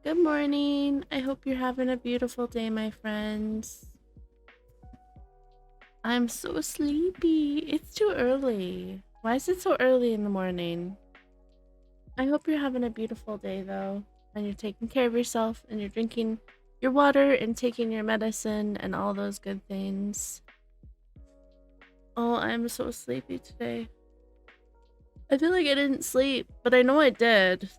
Good morning. I hope you're having a beautiful day, my friends. I'm so sleepy. It's too early. Why is it so early in the morning? I hope you're having a beautiful day, though, and you're taking care of yourself, and you're drinking your water and taking your medicine and all those good things. Oh, I'm so sleepy today. I feel like I didn't sleep, but I know I did.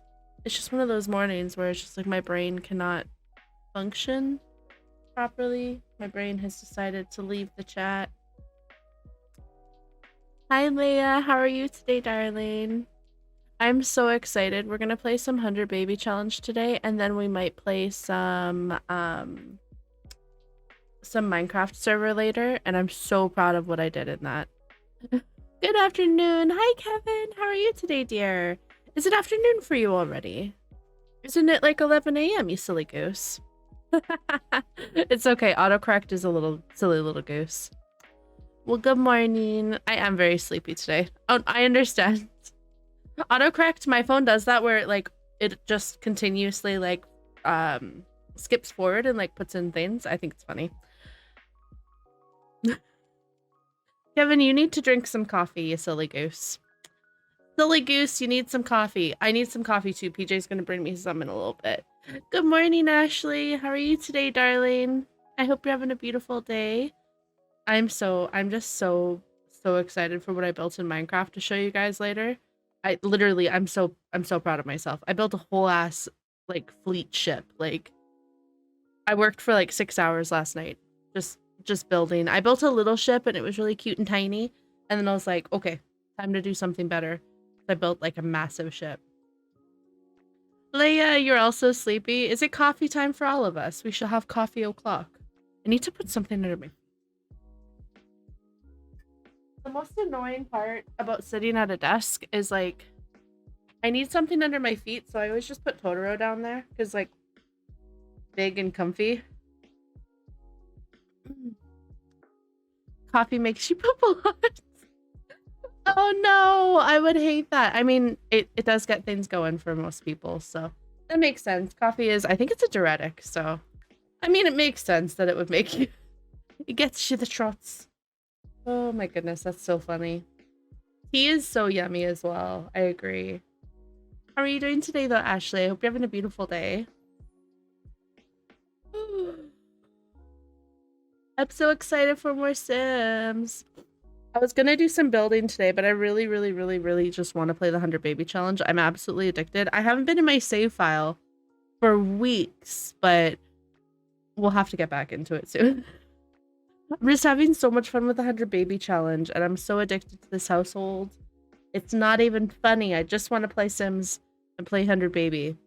It's just one of those mornings where it's just like my brain cannot function properly. My brain has decided to leave the chat. Hi, Leia. How are you today, darling? I'm so excited. We're gonna play some 100 Baby Challenge today, and then we might play some Minecraft server later, and I'm so proud of what I did in that. Good afternoon. Hi, Kevin. How are you today, dear? Is it afternoon for you already? Isn't it like 11 a.m., you silly goose? It's okay. Autocorrect is a little silly little goose. Well, good morning. I am very sleepy today. Oh, I understand. Autocorrect, my phone does that where it just continuously skips forward and puts in things. I think it's funny. Kevin, you need to drink some coffee, you silly goose. Silly goose, you need some coffee. I need some coffee too. PJ's gonna bring me some in a little bit. Good morning, Ashley. How are you today, darling? I hope you're having a beautiful day. I'm just so excited for what I built in Minecraft to show you guys later. I'm so proud of myself. I built a whole ass fleet ship. I worked for 6 hours last night just building. I built a little ship and it was really cute and tiny, and then I was like, okay, time to do something better. I built a massive ship. Leia, you're also sleepy. Is it coffee time for all of us? We shall have coffee o'clock. I need to put something under me. The most annoying part about sitting at a desk is I need something under my feet, so I always just put Totoro down there because big and comfy. Coffee makes you poop a lot. Oh no, I would hate that. I mean, it does get things going for most people, so that makes sense. Coffee is, I think it's a diuretic, so I mean, it makes sense that it would make you, it gets you the trots. Oh my goodness, that's so funny. Tea is so yummy as well. I agree. How are you doing today though, Ashley? I hope you're having a beautiful day. I'm so excited for more Sims. I was gonna do some building today, but I really just want to play the 100 Baby Challenge. I'm absolutely addicted. I haven't been in my save file for weeks, but we'll have to get back into it soon. I'm just having so much fun with the 100 Baby Challenge, and I'm so addicted to this household. It's not even funny. I just want to play Sims and play 100 Baby.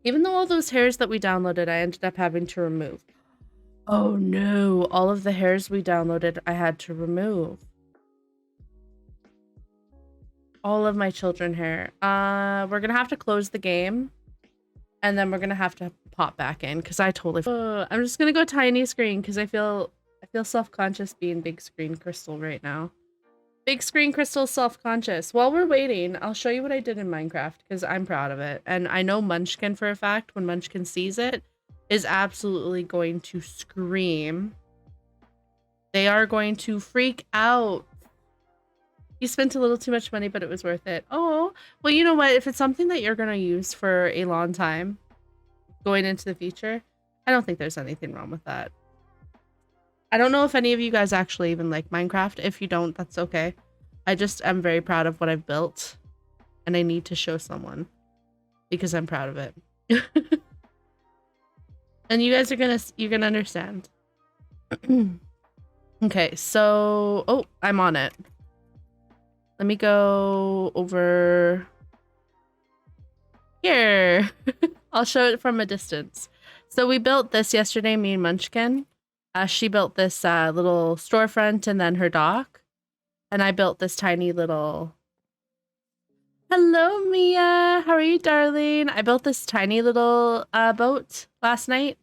Even though all those hairs that we downloaded, I ended up having to remove. Oh no, all of the hairs we downloaded, I had to remove. All of my children hair. We're gonna have to close the game, and then we're gonna have to pop back in because I totally. I'm just gonna go tiny screen because I feel self-conscious being big screen crystal right now. Big screen crystal self-conscious. While we're waiting, I'll show you what I did in Minecraft because I'm proud of it, and I know Munchkin for a fact. When Munchkin sees it, is absolutely going to scream. They are going to freak out. You spent a little too much money, but it was worth it. Oh, well, you know what? If it's something that you're going to use for a long time going into the future, I don't think there's anything wrong with that. I don't know if any of you guys actually even like Minecraft. If you don't, that's okay. I just am very proud of what I've built, and I need to show someone because I'm proud of it. And you guys are you're gonna understand. Okay, so, oh, I'm on it. Let me go over here. I'll show it from a distance. So we built this yesterday, me and Munchkin. She built this little storefront and then her dock. And I built this tiny little... Hello, Mia. How are you, darling? I built this tiny little boat last night.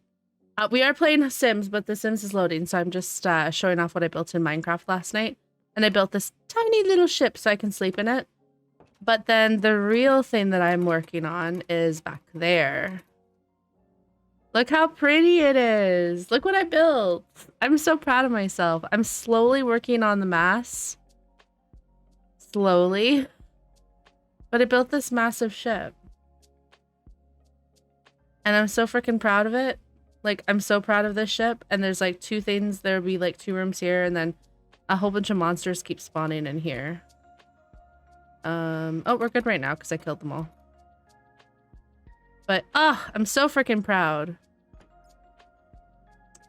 We are playing Sims, but the Sims is loading, so I'm just showing off what I built in Minecraft last night. And I built this tiny little ship so I can sleep in it. But then the real thing that I'm working on is back there. Look how pretty it is. Look what I built. I'm so proud of myself. I'm slowly working on the mass. Slowly. But I built this massive ship. And I'm so freaking proud of it. Like, I'm so proud of this ship. And there's like 2 things. There'll be like 2 rooms here. And then a whole bunch of monsters keep spawning in here. Oh, we're good right now because I killed them all. But, I'm so freaking proud.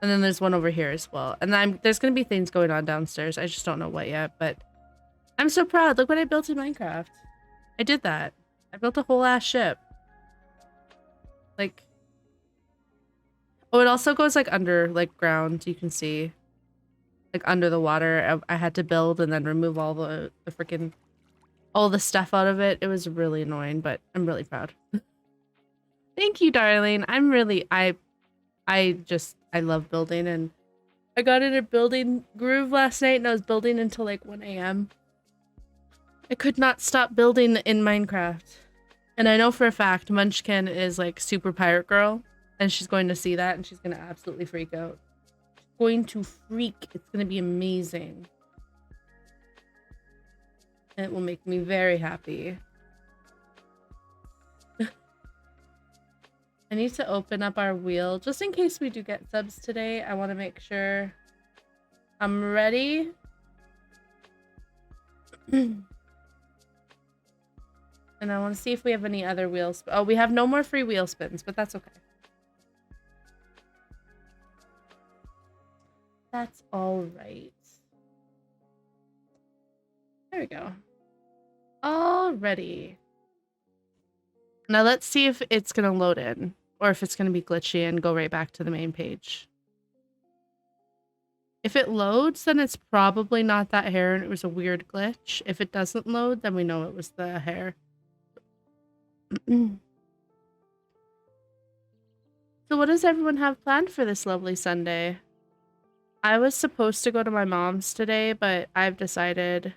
And then there's one over here as well. And then there's going to be things going on downstairs. I just don't know what yet, but I'm so proud. Look what I built in Minecraft. I did that. I built a whole ass ship. Like, oh, it also goes like under, like ground. You can see, like under the water. I had to build and then remove all the freaking, all the stuff out of it. It was really annoying, but I'm really proud. Thank you, darling. I'm really, I love building, and I got in a building groove last night and I was building until like 1 AM. I could not stop building in Minecraft. And I know for a fact Munchkin is like super pirate girl, and she's going to see that and she's going to absolutely freak out. She's going to freak. It's going to be amazing. And it will make me very happy. I need to open up our wheel just in case we do get subs today. I want to make sure I'm ready. And I want to see if we have any other wheels. Oh, we have no more free wheel spins, but that's okay. That's all right. There we go. Alrighty. Now let's see if it's going to load in, or if it's going to be glitchy and go right back to the main page. If it loads, then it's probably not that hair and it was a weird glitch. If it doesn't load, then we know it was the hair. So what does everyone have planned for this lovely Sunday? I was supposed to go to my mom's today, but I've decided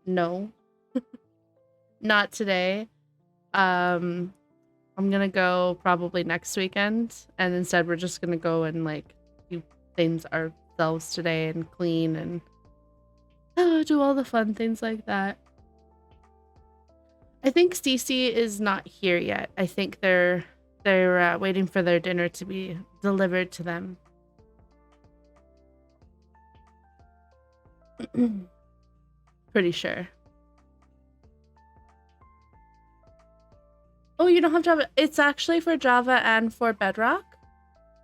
no. Not today. I'm gonna go probably next weekend, and instead we're just gonna go and like do things ourselves today and clean and do all the fun things like that. I think Cece is not here yet. I think they're waiting for their dinner to be delivered to them. Pretty sure. Oh, you don't have Java. It's actually for Java and for Bedrock.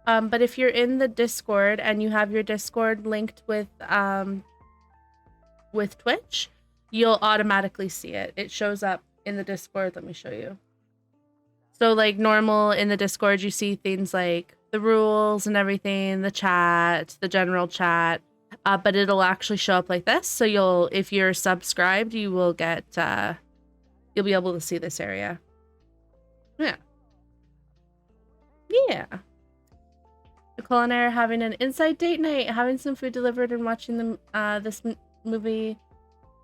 But if you're in the Discord and you have your Discord linked with Twitch, you'll automatically see it. It shows up in the Discord. Let me show you. So like normal in the Discord, you see things like the rules and everything, the chat, the general chat, but it'll actually show up like this. So if you're subscribed, you will get, you'll be able to see this area. Yeah. Yeah. Nicole and I are having an inside date night, having some food delivered and watching this movie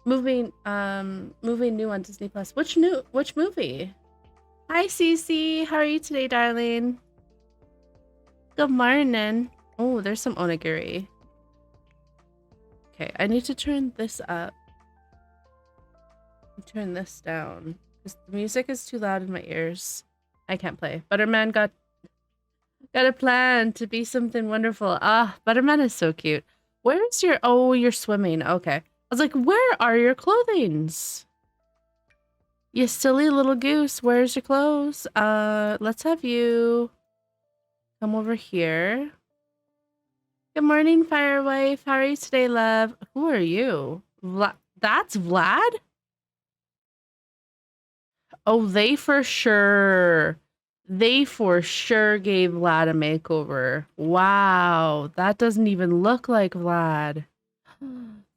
new on Disney Plus. Which movie? Hi Cece, how are you today, darling? Good morning. Oh, there's some onigiri. Okay, I need to turn this up. Turn this down. Because the music is too loud in my ears. I can't play. Butterman got a plan to be something wonderful. Ah, Butterman is so cute. Where's your... Oh, you're swimming. Okay. I was like, where are your clothings? You silly little goose. Where's your clothes? Let's have you come over here. Good morning, Firewife. How are you today, love? Who are you? That's Vlad? Oh, they for sure gave Vlad a makeover. Wow, that doesn't even look like Vlad.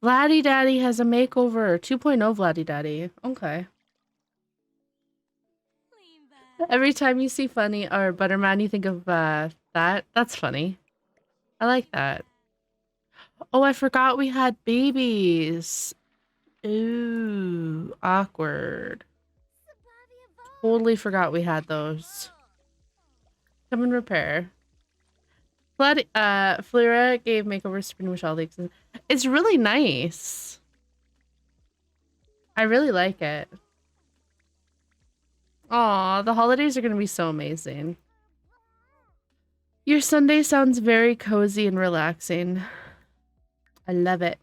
Vladdy Daddy has a makeover. 2.0 Vladdy Daddy. Okay. Every time you see Funny or Butterman, you think of that. That's funny. I like that. Oh, I forgot we had babies. Ooh, awkward. Totally forgot we had those. Come and repair. Flora gave makeovers to pretty much all the exes. It's really nice. I really like it. Aw, the holidays are gonna be so amazing. Your Sunday sounds very cozy and relaxing. I love it.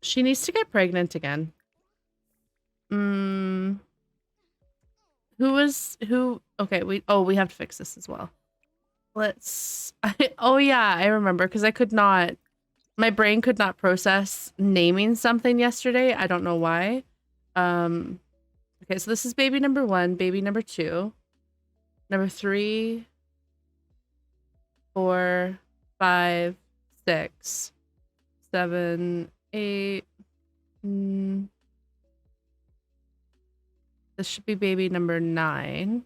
She needs to get pregnant again. Who? Okay, we have to fix this as well. Oh yeah, I remember because my brain could not process naming something yesterday. I don't know why. Okay, so this is baby number 1, baby number 2, number 3, 4, 5, 6, 7, 8. This should be baby number 9.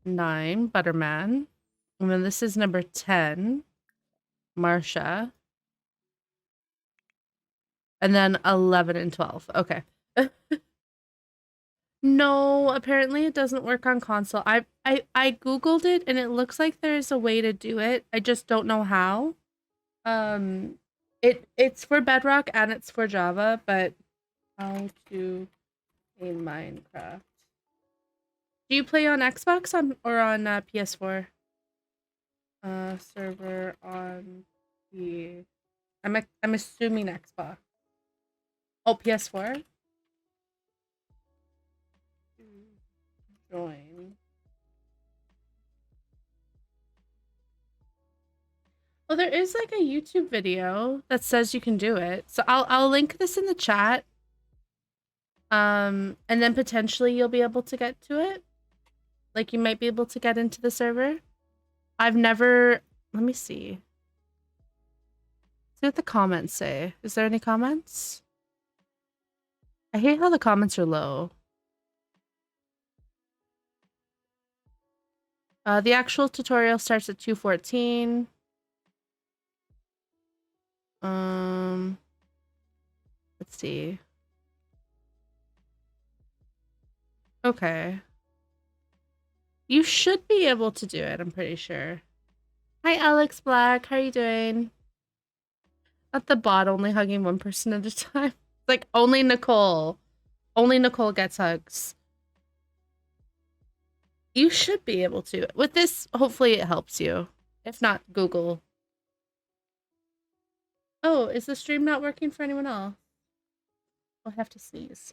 9, Butterman. And then this is number 10, Marsha. And then 11 and 12. Okay. No, apparently it doesn't work on console. I Googled it and it looks like there's a way to do it. I just don't know how. It's for Bedrock and it's for Java, but how to play Minecraft. Do you play on Xbox or on PS4? Server on the I'm assuming Xbox. Oh, PS4. Join. Well, there is like a YouTube video that says you can do it. So I'll link this in the chat. And then potentially you'll be able to get to it. Like you might be able to get into the server. I've never, let me see. See what the comments say. Is there any comments? I hate how the comments are low. The actual tutorial starts at 2:14. Let's see. Okay. You should be able to do it, I'm pretty sure. Hi, Alex Black. How are you doing? At the bot, only hugging one person at a time. Like, only Nicole. Only Nicole gets hugs. You should be able to. With this, hopefully it helps you. If not, Google. Oh, is the stream not working for anyone else? I'll have to sneeze.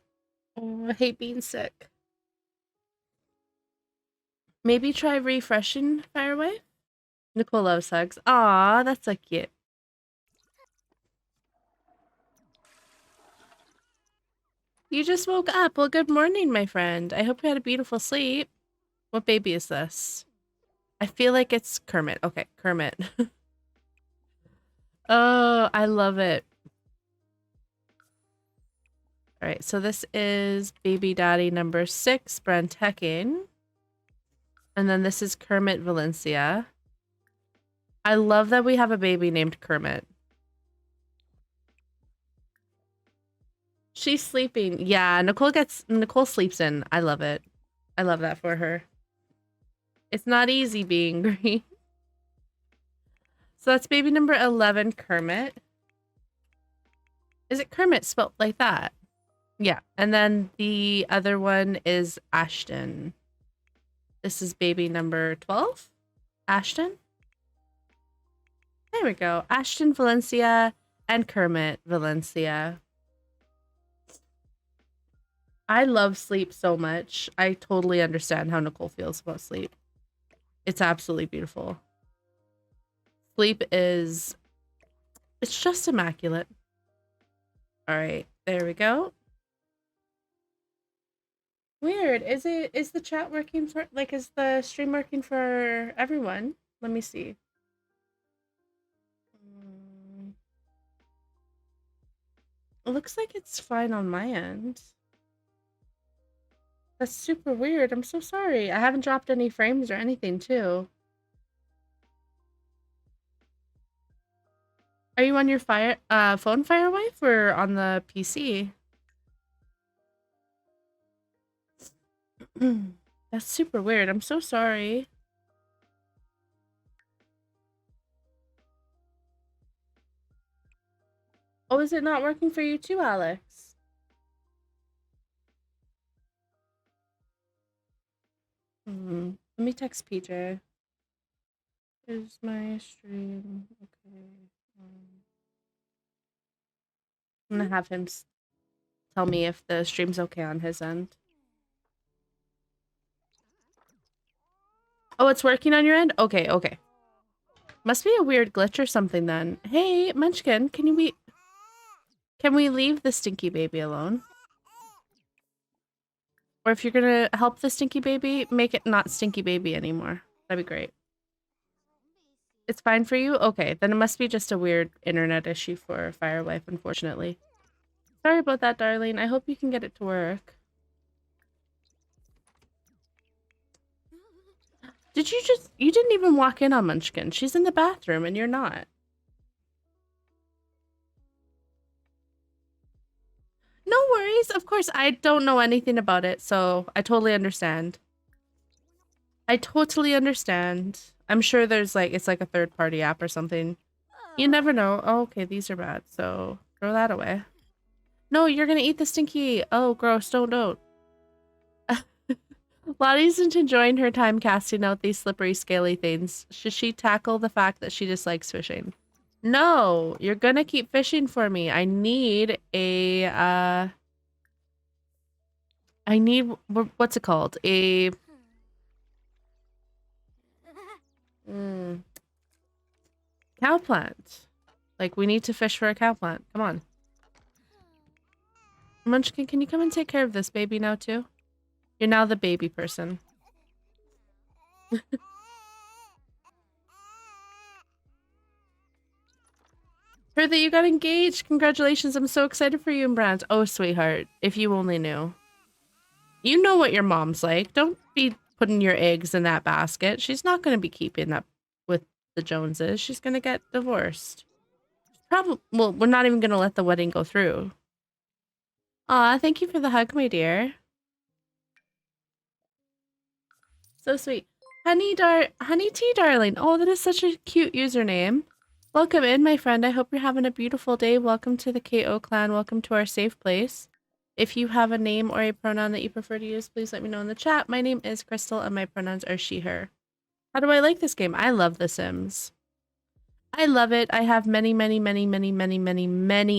Oh, I hate being sick. Maybe try refreshing Fireway? Nicole loves hugs. Aw, that's so cute. You just woke up. Well, good morning, my friend. I hope you had a beautiful sleep. What baby is this? I feel like it's Kermit. Okay, Kermit. Oh, I love it. All right, so this is baby daddy number 6, Brent Hecking. And then this is Kermit Valencia. I love that we have a baby named Kermit. She's sleeping. Yeah, Nicole sleeps in. I love it. I love that for her. It's not easy being green. So that's baby number 11, Kermit. Is it Kermit spelled like that? Yeah. And then the other one is Ashton. This is baby number 12, Ashton. There we go. Ashton Valencia and Kermit Valencia. I love sleep so much. I totally understand how Nicole feels about sleep. It's absolutely beautiful. Sleep is... it's just immaculate. All right, there we go. Weird. Is the chat working for... like, is the stream working for everyone? Let me see. It looks like it's fine on my end. That's super weird. I'm so sorry. I haven't dropped any frames or anything, too. Are you on your phone Firewife or on the PC? The That's super weird. I'm so sorry. Oh, is it not working for you too, Alex? Let me text PJ. Is my stream okay? I'm gonna have him tell me if the stream's okay on his end. Oh, it's working on your end? Okay, okay. Must be a weird glitch or something then. Hey, Munchkin, can we leave the stinky baby alone? Or if you're gonna help the stinky baby, make it not stinky baby anymore. That'd be great. It's fine for you? Okay, then it must be just a weird internet issue for Firelife, unfortunately. Sorry about that, darling. I hope you can get it to work. You didn't even walk in on Munchkin. She's in the bathroom and you're not. No worries. Of course, I don't know anything about it, so I totally understand. I totally understand. I'm sure there's it's like a third-party app or something. You never know. Oh, okay, these are bad, so throw that away. No, you're gonna eat the stinky. Oh, gross. Don't. Lottie isn't enjoying her time casting out these slippery, scaly things. Should she tackle the fact that she dislikes fishing? No, you're gonna keep fishing for me. I need what's it called? A cow plant. Like, we need to fish for a cow plant. Come on. Munchkin, can you come and take care of this baby now, too? You're now the baby person. Heard that you got engaged. Congratulations. I'm so excited for you and Brand. Oh, sweetheart. If you only knew. You know what your mom's like. Don't be putting your eggs in that basket. She's not going to be keeping up with the Joneses. She's going to get divorced. Well, we're not even going to let the wedding go through. Aw, thank you for the hug, my dear. So sweet. Honey tea, darling. Oh, that is such a cute username. Welcome in, my friend. I hope you're having a beautiful day. Welcome to the KO clan. Welcome to our safe place. If you have a name or a pronoun that you prefer to use, please let me know in the chat. My name is Crystal and my pronouns are she, her. How do I like this game? I love The Sims. I love it. I have many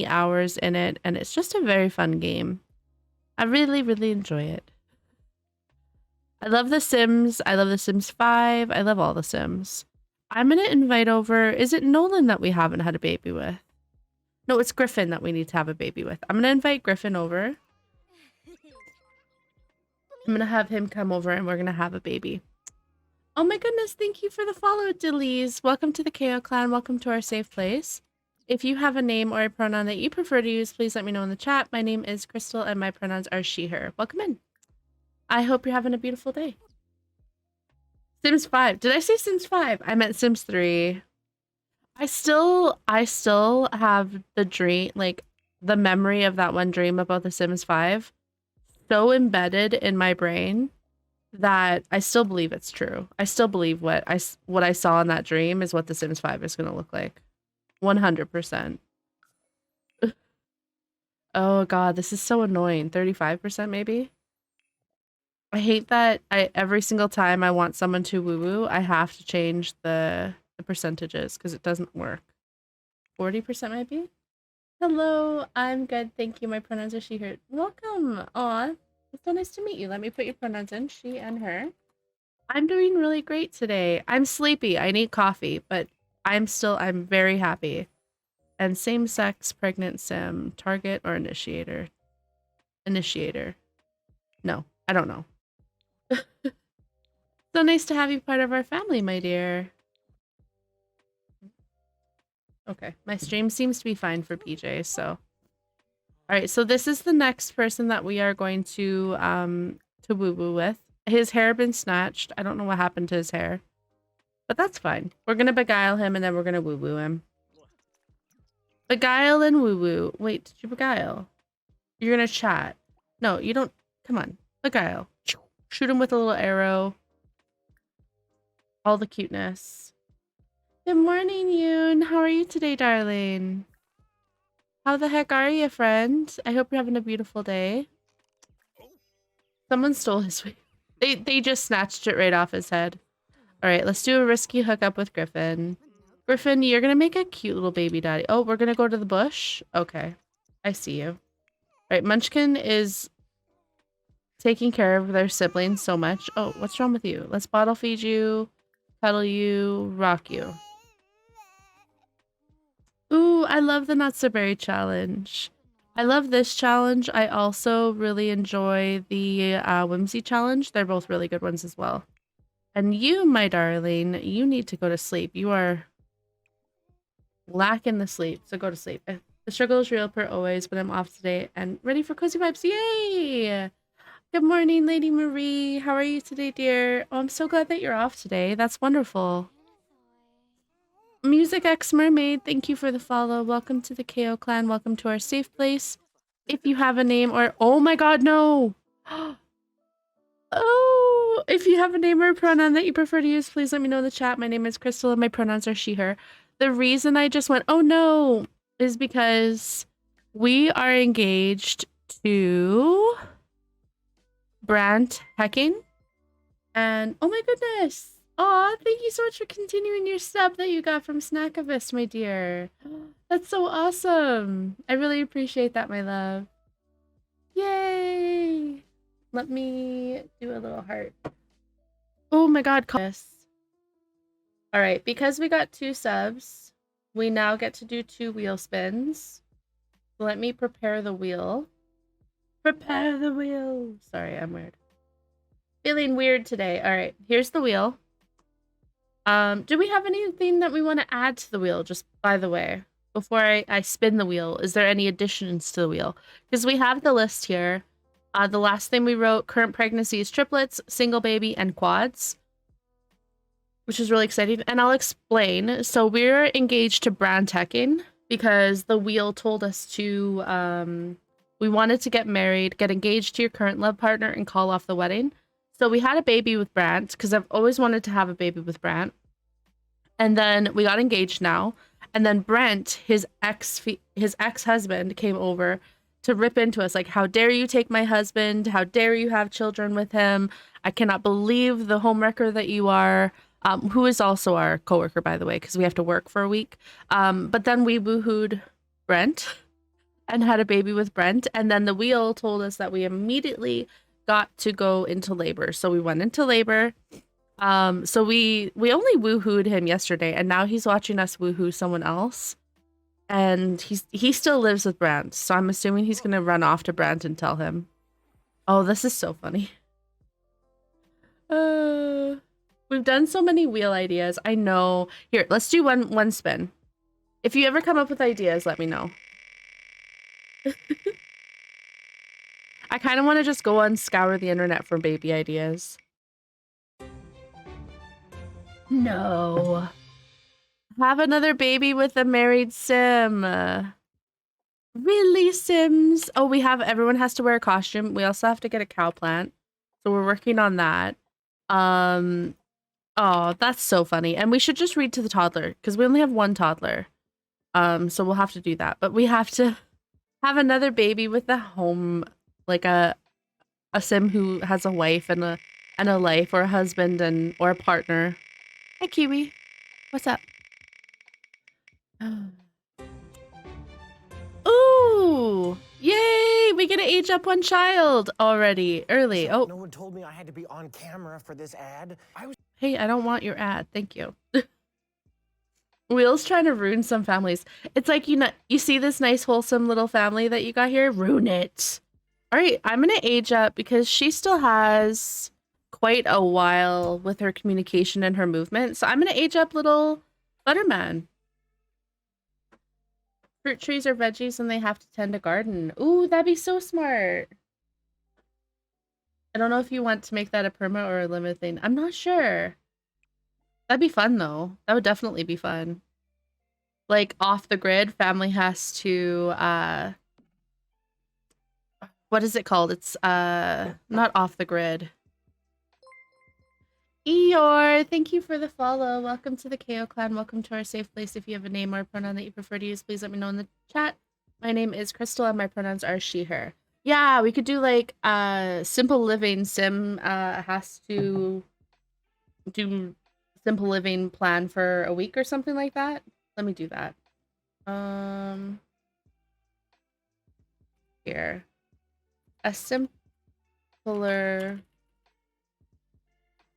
hours in it, and it's just a very fun game. I really enjoy it. I love The Sims. I love The Sims 5. I love all The Sims. I'm going to invite over... Is it Nolan that we haven't had a baby with? No, it's Griffin that we need to have a baby with. I'm going to invite Griffin over. I'm going to have him come over and we're going to have a baby. Oh my goodness, thank you for the follow, Delise. Welcome to the KO clan. Welcome to our safe place. If you have a name or a pronoun that you prefer to use, please let me know in the chat. My name is Crystal and my pronouns are she, her. Welcome in. I hope you're having a beautiful day. Sims 5. Did I say Sims 5? I meant Sims 3. I still have the dream, the memory of that one dream about the Sims 5 so embedded in my brain that I still believe it's true. I still believe what I saw in that dream is what the Sims 5 is going to look like. 100%. Oh god, this is so annoying. 35% maybe? I hate that every single time I want someone to woo-woo, I have to change the percentages because it doesn't work. 40% maybe? Hello, I'm good. Thank you. My pronouns are she, her. Welcome. Aw, it's so nice to meet you. Let me put your pronouns in, she and her. I'm doing really great today. I'm sleepy. I need coffee, but I'm very happy. And same-sex, pregnant sim, target or initiator? Initiator. No, I don't know. So nice to have you part of our family, my dear. Okay, my stream seems to be fine for PJ, so. Alright, so this is the next person that we are going to woo-woo with. His hair been snatched. I don't know what happened to his hair. But that's fine. We're gonna beguile him and then we're gonna woo-woo him. Beguile and woo-woo. Wait, did you beguile? You're gonna chat. No, you don't. Come on. Beguile. Shoot him with a little arrow. All the cuteness. Good morning, Yoon. How are you today, darling? How the heck are you, friend? I hope you're having a beautiful day. Someone stole his wig. They just snatched it right off his head. All right, let's do a risky hookup with Griffin. Griffin, you're gonna make a cute little baby daddy. Oh, we're gonna go to the bush? Okay, I see you. All right, Munchkin is taking care of their siblings so much. Oh, what's wrong with you? Let's bottle feed you, cuddle you, rock you. Ooh, I love the Not So Berry challenge. I love this challenge. I also really enjoy the Whimsy challenge. They're both really good ones as well. And you, my darling, you need to go to sleep. You are lacking the sleep, so go to sleep. The struggle is real per always, but I'm off today and ready for cozy vibes. Yay! Good morning, Lady Marie. How are you today, dear? Oh, I'm so glad that you're off today. That's wonderful. Music X Mermaid, thank you for the follow. Welcome to the KO clan. Welcome to our safe place. If you have a name or... Oh my god, no! Oh, if you have a name or a pronoun that you prefer to use, please let me know in the chat. My name is Crystal and my pronouns are she, her. The reason I just went, oh no, is because we are engaged to Brant Hecking. And oh my goodness. Aw, thank you so much for continuing your sub that you got from Snackavist, my dear. That's so awesome. I really appreciate that, my love. Yay! Let me do a little heart. Oh my god, all right, because we got 2 subs, we now get to do 2 wheel spins. Let me prepare the wheel. Prepare the wheel. Sorry, I'm weird. Feeling weird today. All right, here's the wheel. Do we have anything that we want to add to the wheel, just by the way, before I spin the wheel? Is there any additions to the wheel? Because we have the list here. The last thing we wrote, current pregnancies, triplets, single baby, and quads, which is really exciting. And I'll explain. So we're engaged to Brand Teching because the wheel told us to, we wanted to get married, get engaged to your current love partner, and call off the wedding. So we had a baby with Brant because I've always wanted to have a baby with Brant. And then we got engaged now. And then Brent, his ex-husband, came over to rip into us like, how dare you take my husband? How dare you have children with him? I cannot believe the homewrecker that you are. Who is also our coworker, by the way, because we have to work for a week. But then we woohooed Brent and had a baby with Brent. And then the wheel told us that we immediately got to go into labor. So we went into labor. So we only woohooed him yesterday, and now he's watching us woohoo someone else. And he still lives with Brant, so I'm assuming he's gonna run off to Brant and tell him. Oh, this is so funny. We've done so many wheel ideas. I know. Here, let's do one spin. If you ever come up with ideas, let me know. I kind of want to just go and scour the internet for baby ideas. No. Have another baby with a married sim. Really, Sims? Oh, everyone has to wear a costume. We also have to get a cow plant. So we're working on that. Oh, that's so funny. And we should just read to the toddler because we only have 1 toddler. So we'll have to do that. But we have to have another baby with a home, like a sim who has a wife and a life, or a husband or a partner. Hi, Kiwi. What's up? Ooh! Yay! We get to age up 1 child already, early. Oh. No one told me I had to be on camera for this ad. Hey, I don't want your ad. Thank you. Wheel's trying to ruin some families. It's like, you see this nice, wholesome little family that you got here? Ruin it. All right, I'm going to age up because she still has quite a while with her communication and her movement. So I'm going to age up little Butterman. Fruit trees are veggies and they have to tend a garden. Ooh, that'd be so smart. I don't know if you want to make that a perma or a limit thing. I'm not sure. That'd be fun though. That would definitely be fun. Like off the grid, family has to what is it called? It's not off the grid. Eeyore, thank you for the follow. Welcome to the KO clan. Welcome to our safe place. If you have a name or a pronoun that you prefer to use, please let me know in the chat. My name is Crystal and my pronouns are she, her. Yeah, we could do like simple living. Sim has to do simple living plan for a week or something like that. Let me do that. Here. A simpler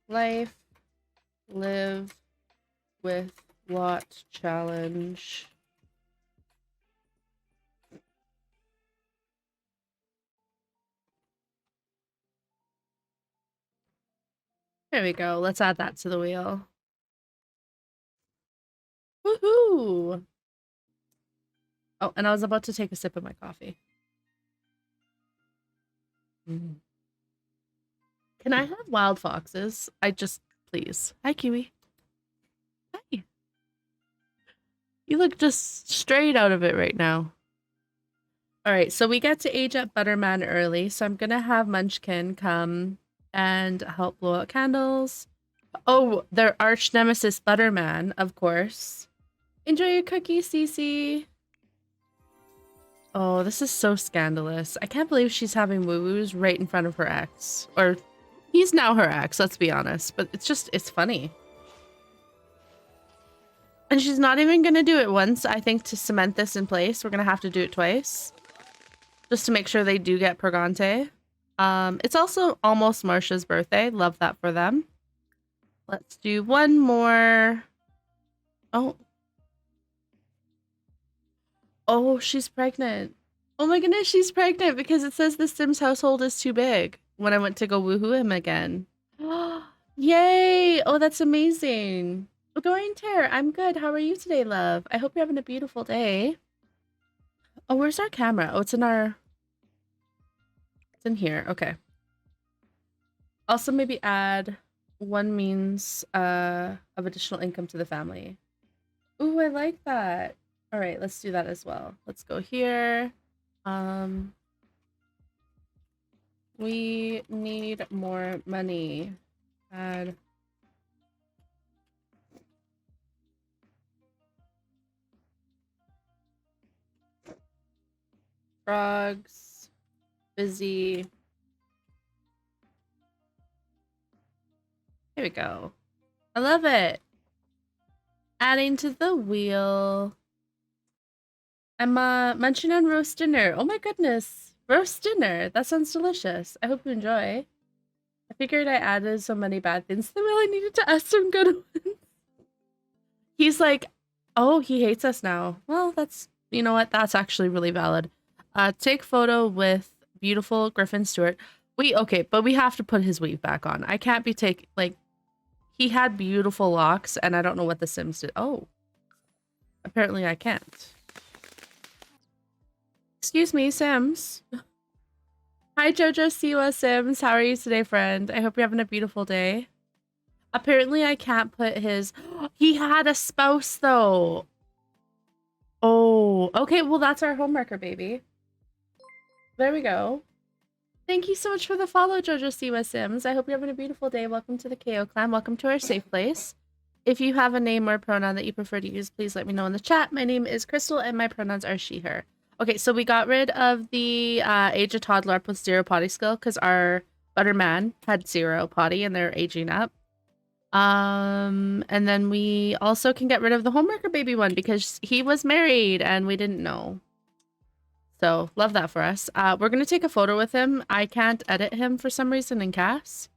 life, live with lot challenge. There we go. Let's add that to the wheel. Woohoo! Oh, and I was about to take a sip of my coffee. Mm. Can I have wild foxes? Please. Hi, Kiwi. Hi. You look just straight out of it right now. All right, so we get to age up Butterman early, so I'm gonna have Munchkin come and help blow out candles. Oh, their arch nemesis Butterman, of course. Enjoy your cookie, Cece. Oh, this is so scandalous. I can't believe she's having woo-woos right in front of her ex. Or, he's now her ex, let's be honest. But it's funny. And she's not even gonna do it once, I think, to cement this in place. We're gonna have to do it twice. Just to make sure they do get Purgante. It's also almost Marsha's birthday. Love that for them. Let's do one more. Oh. Oh, she's pregnant. Oh my goodness, she's pregnant because it says the Sims household is too big when I went to go woohoo him again. Yay! Oh, that's amazing. Dorian Terror, I'm good. How are you today, love? I hope you're having a beautiful day. Oh, where's our camera? Oh, it's in here. Okay. Also, maybe add one means of additional income to the family. Ooh, I like that. All right, let's do that as well. Let's go here. We need more money. Add. Frogs. Busy. Here we go. I love it. Adding to the wheel. I'm munching on roast dinner. Oh my goodness. Roast dinner. That sounds delicious. I hope you enjoy. I figured I added so many bad things that really needed to add some good ones. He's like, oh, he hates us now. Well, you know what? That's actually really valid. Take photo with beautiful Griffin Stewart. Okay, but we have to put his weave back on. I can't be he had beautiful locks and I don't know what the Sims did. Oh, apparently I can't. Excuse me, Sims. Hi, Jojo Siwa Sims. How are you today, friend? I hope you're having a beautiful day. Apparently, I can't put his... He had a spouse, though. Oh, okay. Well, that's our homewrecker, baby. There we go. Thank you so much for the follow, Jojo Siwa Sims. I hope you're having a beautiful day. Welcome to the KO clan. Welcome to our safe place. If you have a name or pronoun that you prefer to use, please let me know in the chat. My name is Crystal, and my pronouns are she, her. Okay, so we got rid of the age a toddler up with 0 potty skill because our Butterman had 0 potty and they're aging up. And then we also can get rid of the homewrecker baby one because he was married and we didn't know. So love that for us. We're going to take a photo with him. I can't edit him for some reason in CAS.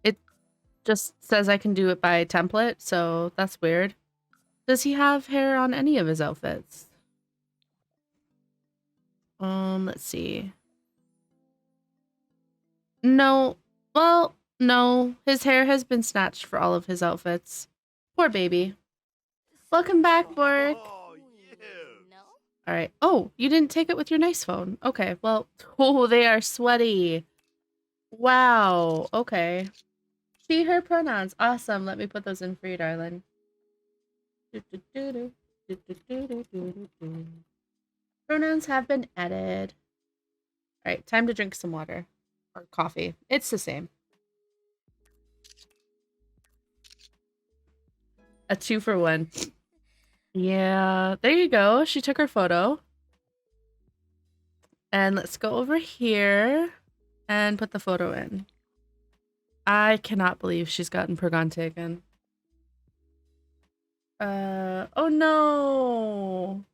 It just says I can do it by template, so that's weird. Does he have hair on any of his outfits? Let's see. No. Well, no. His hair has been snatched for all of his outfits. Poor baby. Welcome back, Bork. All right. Oh, you didn't take it with your nice phone. Okay, well, oh, they are sweaty. Wow. Okay. She, her pronouns. Awesome. Let me put those in for you, darling. Pronouns have been added. All right, time to drink some water. Or coffee. It's the same. A 2-for-1. Yeah, there you go. She took her photo. And let's go over here and put the photo in. I cannot believe she's gotten Purgante again. Oh no.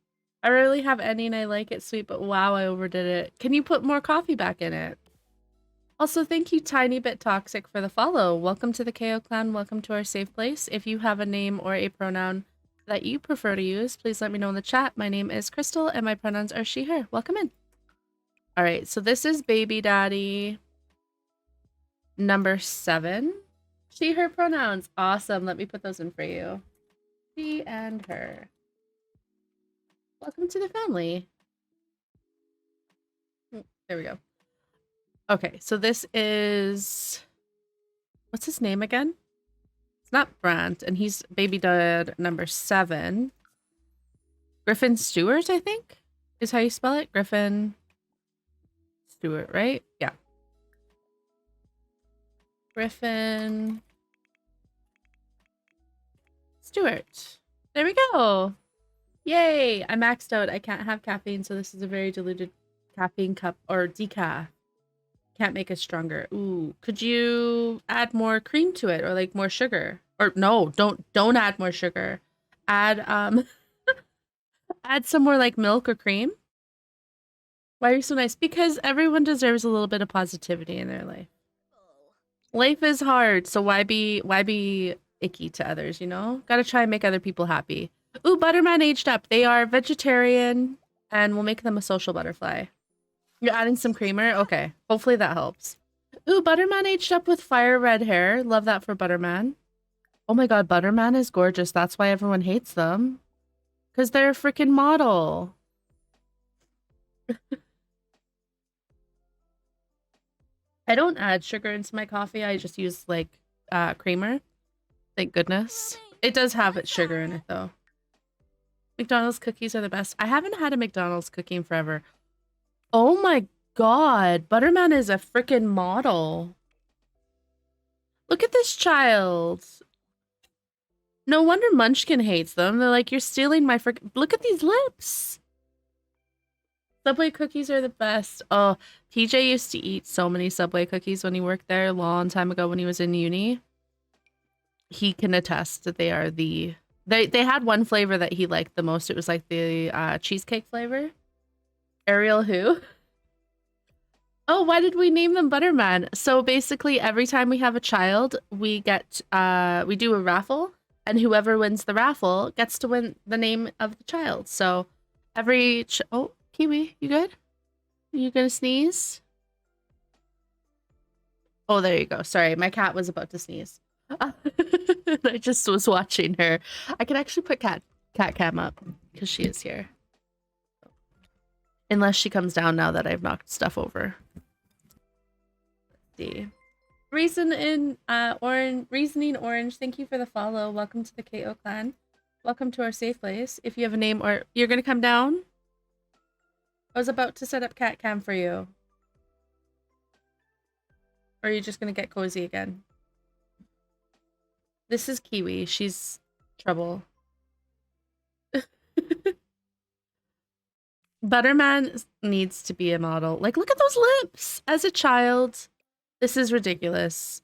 I rarely have any and I like it sweet, but wow, I overdid it. Can you put more coffee back in it? Also, thank you, Tiny Bit Toxic, for the follow. Welcome to the KO Clan. Welcome to our safe place. If you have a name or a pronoun that you prefer to use, please let me know in the chat. My name is Crystal, and my pronouns are she, her. Welcome in. All right, so this is baby daddy number 7. She, her pronouns. Awesome. Let me put those in for you. She and her. Welcome to the family. There we go. Okay, so this is... What's his name again? It's not Brant, and he's baby dad number 7. Griffin Stewart, I think, is how you spell it. Griffin Stewart, right? Yeah. Griffin Stewart. There we go. Yay! I maxed out. I can't have caffeine, so this is a very diluted caffeine cup or decaf. Can't make it stronger. Ooh, could you add more cream to it or like more sugar? Or no, don't add more sugar. Add add some more like milk or cream. Why are you so nice? Because everyone deserves a little bit of positivity in their life. Life is hard, so why be icky to others, you know? Gotta try and make other people happy. Ooh, Butterman aged up. They are vegetarian, and we'll make them a social butterfly. You're adding some creamer? Okay. Hopefully that helps. Ooh, Butterman aged up with fire red hair. Love that for Butterman. Oh my god, Butterman is gorgeous. That's why everyone hates them. Because they're a freaking model. I don't add sugar into my coffee. I just use, like, creamer. Thank goodness. It does have sugar in it, though. McDonald's cookies are the best. I haven't had a McDonald's cookie in forever. Oh my god. Butterman is a freaking model. Look at this child. No wonder Munchkin hates them. They're like, you're stealing my freaking... Look at these lips. Subway cookies are the best. Oh, PJ used to eat so many Subway cookies when he worked there a long time ago when he was in uni. He can attest that they are the... They had one flavor that he liked the most. It was like the cheesecake flavor. Ariel who? Oh, why did we name them Butterman? So basically every time we have a child, we get we do a raffle, and whoever wins the raffle gets to win the name of the child. So every oh, Kiwi, you good? You gonna sneeze? Oh, there you go. Sorry, my cat was about to sneeze. I just was watching her. I can actually put cat cam up because she is here. Unless she comes down now that I've knocked stuff over. Let's see. Reasoning Orange, thank you for the follow. Welcome to the KO clan. Welcome to our safe place. If you have a name or you're gonna come down? I was about to set up cat cam for you. Or are you just gonna get cozy again? This is Kiwi. She's trouble. Butterman needs to be a model. Like, look at those lips! As a child, this is ridiculous.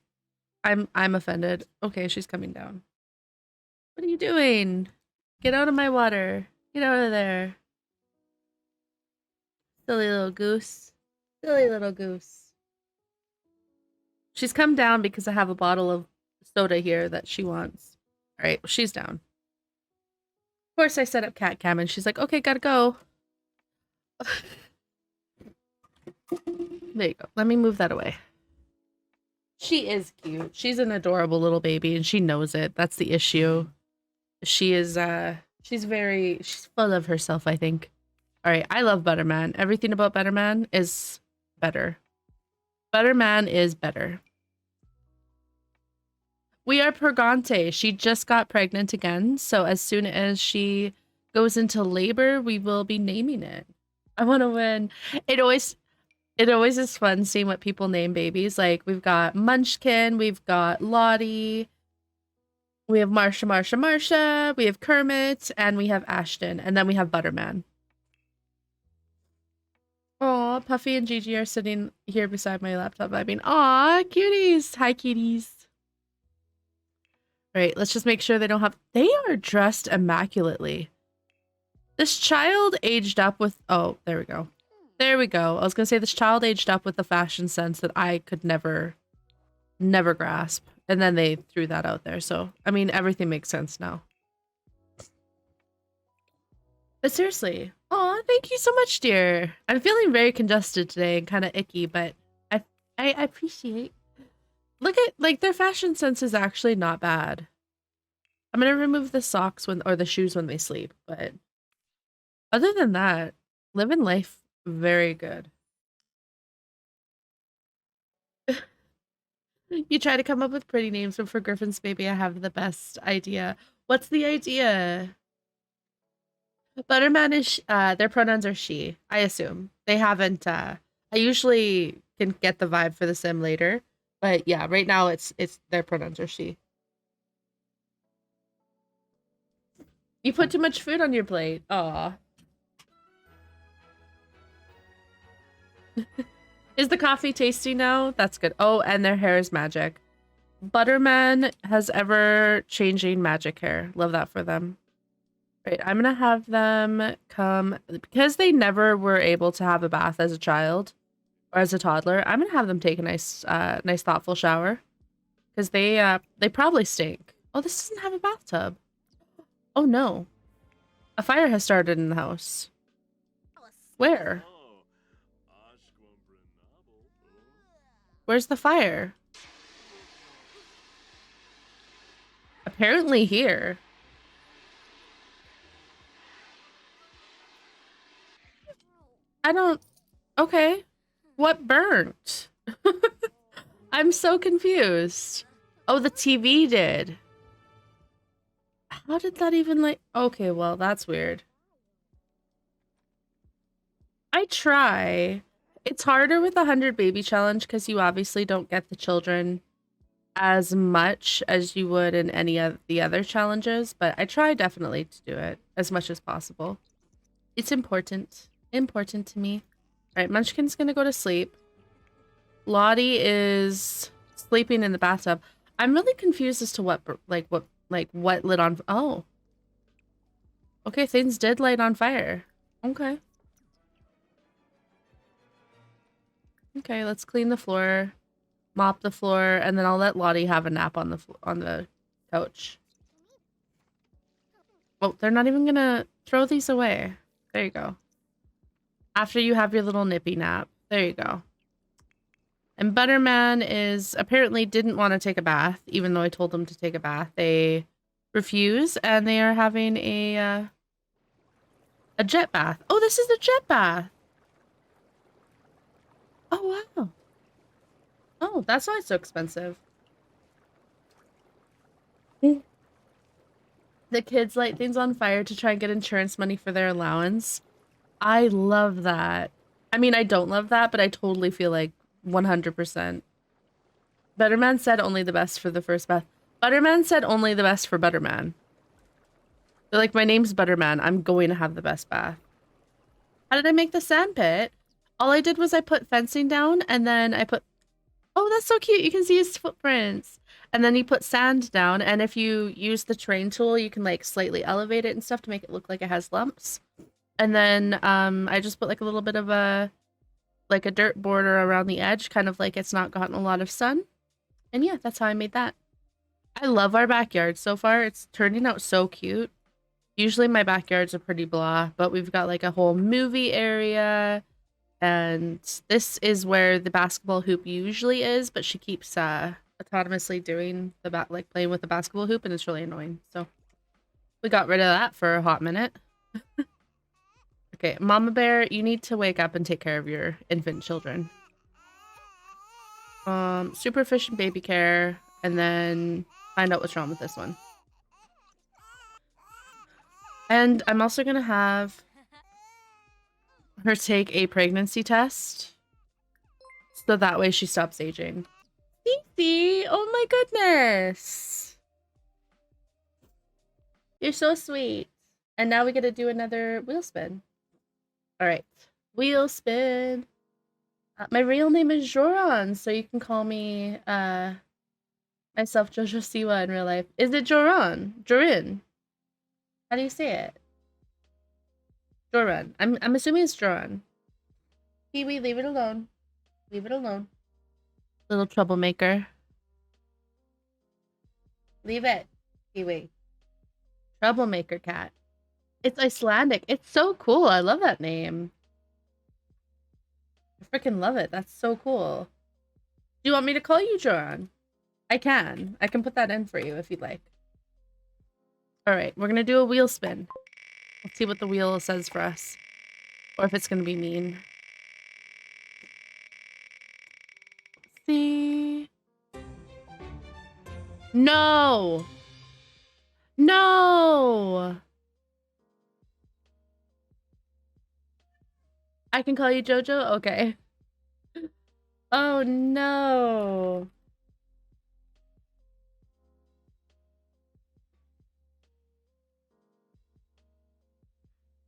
I'm offended. Okay, she's coming down. What are you doing? Get out of my water. Get out of there. Silly little goose. Silly little goose. She's come down because I have a bottle of soda here that she wants. All right, well, she's down. Of course, I set up cat cam and she's like, okay, gotta go. There you go. Let me move that away. She is cute. She's an adorable little baby and she knows it. That's the issue. She is, she's full of herself, I think. All right, I love Butterman. Everything about Butterman is better. Butterman is better. We are Purgante. She just got pregnant again, so as soon as she goes into labor, we will be naming it. I want to win. It always is fun seeing what people name babies. Like, we've got Munchkin, we've got Lottie. We have Marsha, we have Kermit, and we have Ashton, and then we have Butterman. Aw, Puffy and Gigi are sitting here beside my laptop vibing. Aw, cuties! Hi, cuties. Right, let's just make sure they don't have... They are dressed immaculately. This child aged up with... Oh, there we go. There we go. I was gonna say this child aged up with the fashion sense that I could never grasp. And then they threw that out there. So, I mean, everything makes sense now. But seriously. Aw, thank you so much, dear. I'm feeling very congested today and kind of icky, but I appreciate... Look at, like, their fashion sense is actually not bad. I'm gonna remove the socks or the shoes when they sleep, but other than that, living life very good. You try to come up with pretty names, but for Griffin's baby, I have the best idea. What's the idea? Butterman is, their pronouns are she, I assume. They haven't, I usually can get the vibe for the sim later. But yeah, right now it's their pronouns are she. You put too much food on your plate. Aw. Is the coffee tasty now? That's good. Oh, and their hair is magic. Butterman has ever-changing magic hair. Love that for them. Right, I'm gonna have them come... Because they never were able to have a bath as a child. Or as a toddler, I'm gonna have them take a nice thoughtful shower, because they probably stink. Oh, this doesn't have a bathtub. Oh no, a fire has started in the house. Where? Where's the fire? Apparently here. I don't... Okay. What burnt? I'm so confused. Oh, the TV did. How did that even like... Okay, well, that's weird. I try. It's harder with the 100 baby challenge because you obviously don't get the children as much as you would in any of the other challenges, but I try definitely to do it as much as possible. It's important. Important to me. All right, Munchkin's gonna go to sleep. Lottie is sleeping in the bathtub. I'm really confused as to what lit on... Oh. Okay, things did light on fire. Okay. Okay, let's clean the floor, mop the floor, and then I'll let Lottie have a nap on the couch. Oh, they're not even gonna throw these away. There you go. After you have your little nippy nap. There you go. And Butterman is apparently didn't want to take a bath, even though I told them to take a bath. They refuse, and they are having a jet bath. Oh, this is a jet bath. Oh, wow. Oh, that's why it's so expensive. The kids light things on fire to try and get insurance money for their allowance. I love that. I mean, I don't love that, but I totally feel like 100%. Butterman said only the best for the first bath. Butterman said only the best for Butterman. They're like, my name's Butterman. I'm going to have the best bath. How did I make the sand pit? All I did was I put fencing down, and then I put... Oh, that's so cute. You can see his footprints. And then you put sand down, and if you use the terrain tool, you can like slightly elevate it and stuff to make it look like it has lumps. And then I just put like a little bit of a dirt border around the edge, kind of like it's not gotten a lot of sun. And yeah, that's how I made that. I love our backyard so far. It's turning out so cute. Usually my backyards are pretty blah, but we've got like a whole movie area. And this is where the basketball hoop usually is, but she keeps autonomously doing the playing with the basketball hoop, and it's really annoying. So we got rid of that for a hot minute. Okay, Mama Bear, you need to wake up and take care of your infant children. Super efficient baby care, and then find out what's wrong with this one. And I'm also gonna have her take a pregnancy test, so that way she stops aging. Fifi! Oh my goodness! You're so sweet. And now we get to do another wheel spin. All right. Wheel spin. My real name is Joran, so you can call me myself Jojo Siwa in real life. Is it Joran? Jorin? How do you say it? Joran. I'm assuming it's Joran. Kiwi, leave it alone. Leave it alone. Little troublemaker. Leave it, Kiwi. Troublemaker cat. It's Icelandic. It's so cool. I love that name. I freaking love it. That's so cool. Do you want me to call you Joran? I can. I can put that in for you if you'd like. All right, we're gonna do a wheel spin. Let's see what the wheel says for us. Or if it's gonna be mean. Let's see. No! No! I can call you Jojo? Okay. Oh no.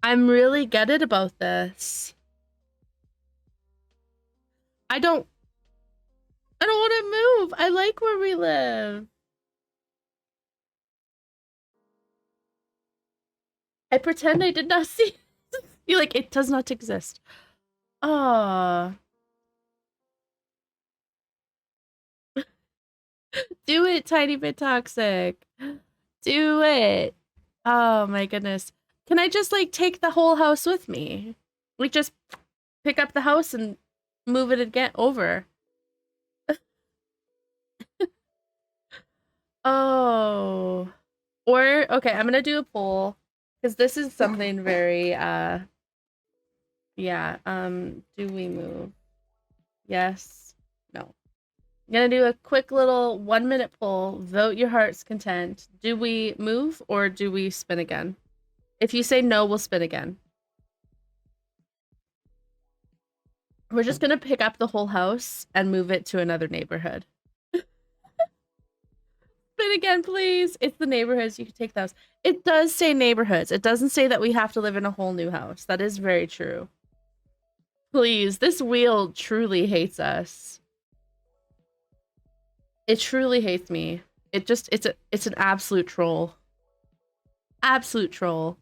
I'm really gutted about this. I don't want to move. I like where we live. I pretend I did not see. You like it does not exist. Ah. Do it, tiny bit toxic. Do it. Oh my goodness. Can I just like take the whole house with me? Like just pick up the house and move it again over. Oh. Or okay, I'm gonna do a poll. Because this is something very yeah, do we move? Yes. No. I'm gonna do a quick little 1-minute poll. Vote your heart's content. Do we move or do we spin again? If you say no, we'll spin again. We're just gonna pick up the whole house and move it to another neighborhood. Spin again, please. It's the neighborhoods. You can take the house. It does say neighborhoods. It doesn't say that we have to live in a whole new house. That is very true. Please, this wheel truly hates us. It truly hates me. It's an absolute troll. Absolute troll.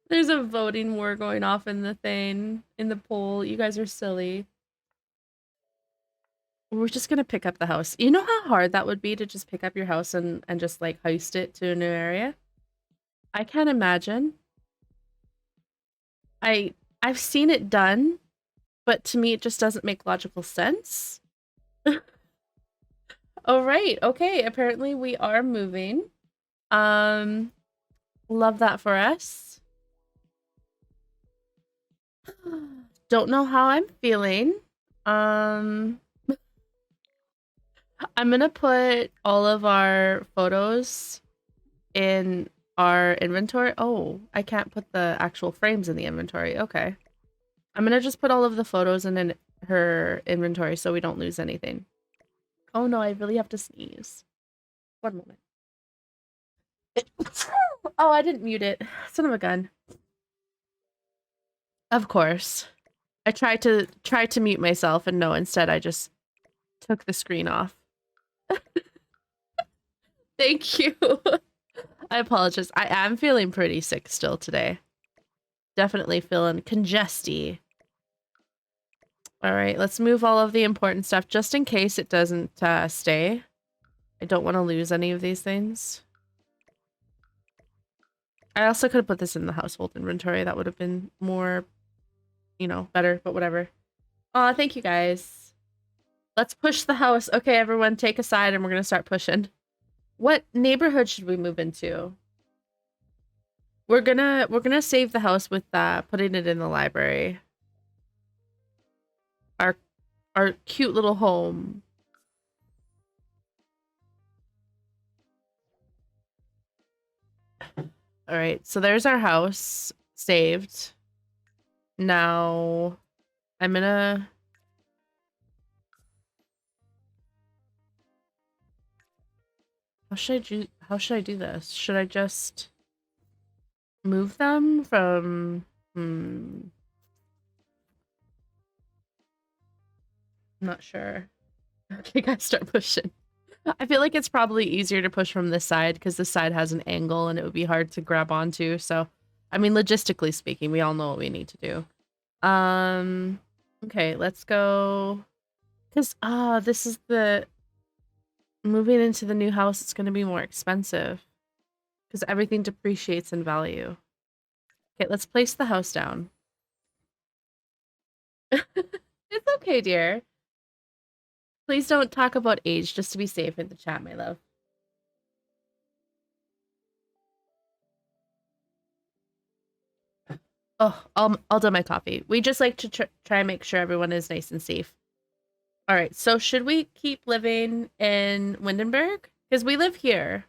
There's a voting war going off in the thing, in the poll. You guys are silly. We're just gonna pick up the house. You know how hard that would be to just pick up your house and just like heist it to a new area? I can't imagine. I've seen it done, but to me it just doesn't make logical sense. Oh right, okay. Apparently we are moving. Love that for us. Don't know how I'm feeling. I'm gonna put all of our photos in our inventory. Oh, I can't put the actual frames in the inventory. Okay. I'm gonna just put all of the photos in her inventory so we don't lose anything. Oh no, I really have to sneeze. 1 moment. Oh, I didn't mute it. Son of a gun. Of course. I tried to mute myself and no, instead I just took the screen off. Thank you. I apologize. I am feeling pretty sick still today. Definitely feeling congesty. All right, let's move all of the important stuff just in case it doesn't stay. I don't want to lose any of these things. I also could have put this in the household inventory. That would have been more, you know, better, but whatever. Aw, thank you guys. Let's push the house. Okay, everyone, take a side and we're going to start pushing. What neighborhood should we move into? We're gonna save the house with putting it in the library. Our cute little home. All right, so there's our house saved. Now I'm gonna how should I do this? Should I just move them from... I'm not sure. Okay, guys, start pushing. I feel like it's probably easier to push from this side because this side has an angle and it would be hard to grab onto. So, I mean, logistically speaking, we all know what we need to do. Okay, let's go. Because, this is the... Moving into the new house, it's going to be more expensive. Because everything depreciates in value. Okay, let's place the house down. It's okay, dear. Please don't talk about age, just to be safe in the chat, my love. Oh, I'll do my coffee. We just like to try and make sure everyone is nice and safe. All right, so should we keep living in Windenburg? Because we live here.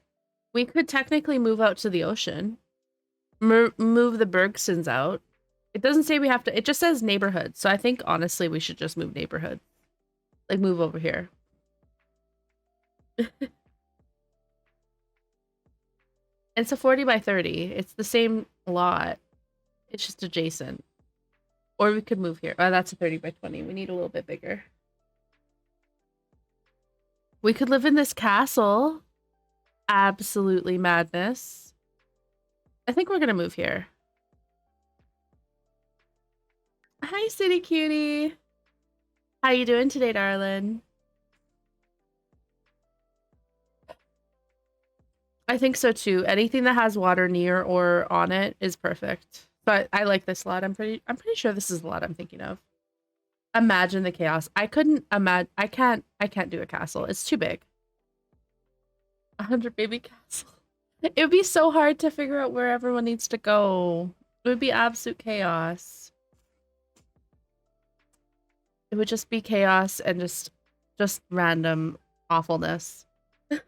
We could technically move out to the ocean. Move the Bergsons out. It doesn't say we have to. It just says neighborhood. So I think, honestly, we should just move neighborhood. Like, move over here. It's a 40 by 30. It's the same lot. It's just adjacent. Or we could move here. Oh, that's a 30 by 20. We need a little bit bigger. We could live in this castle. Absolutely madness. I think we're gonna move here. Hi, City Cutie. How you doing today, darling? I think so too. Anything that has water near or on it is perfect. But I like this lot. I'm pretty sure this is the lot I'm thinking of. Imagine the chaos. I couldn't imagine. I can't do a castle. It's too big. 100 baby castle. It would be so hard to figure out where everyone needs to go. It would be absolute chaos. It would just be chaos and just random awfulness. Right.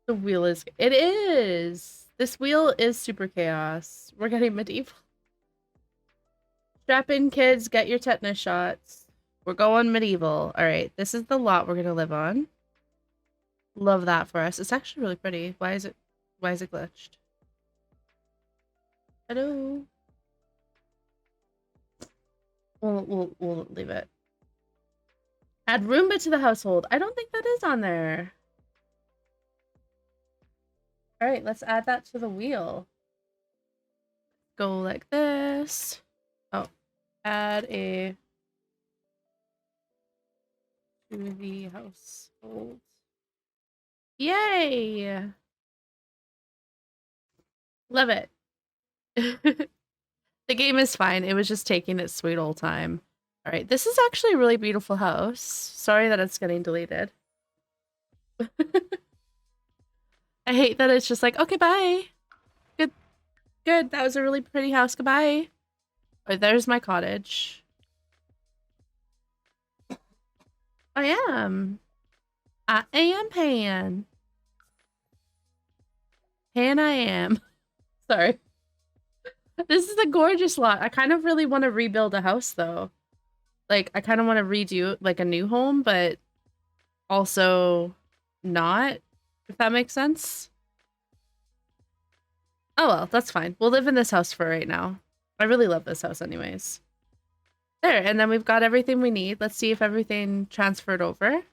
The wheel is... It is! This wheel is super chaos. We're getting medieval. Strap in, kids. Get your tetanus shots. We're going medieval. All right. This is the lot we're going to live on. Love that for us. It's actually really pretty. Why is it glitched? Hello. We'll leave it. Add Roomba to the household. I don't think that is on there. All right, let's add that to the wheel. Go like this. Oh, add a to the household. Yay! Love it. The game is fine. It was just taking its sweet old time. All right, this is actually a really beautiful house. Sorry that it's getting deleted. I hate that it's just like, okay, bye. Good. That was a really pretty house. Goodbye. Oh, there's my cottage. I am Pan. Pan I am. Sorry. This is a gorgeous lot. I kind of really want to rebuild a house, though. Like, I kind of want to redo, like, a new home, but also not, if that makes sense. Oh, well, that's fine. We'll live in this house for right now. I really love this house anyways. There, and then we've got everything we need. Let's see if everything transferred over.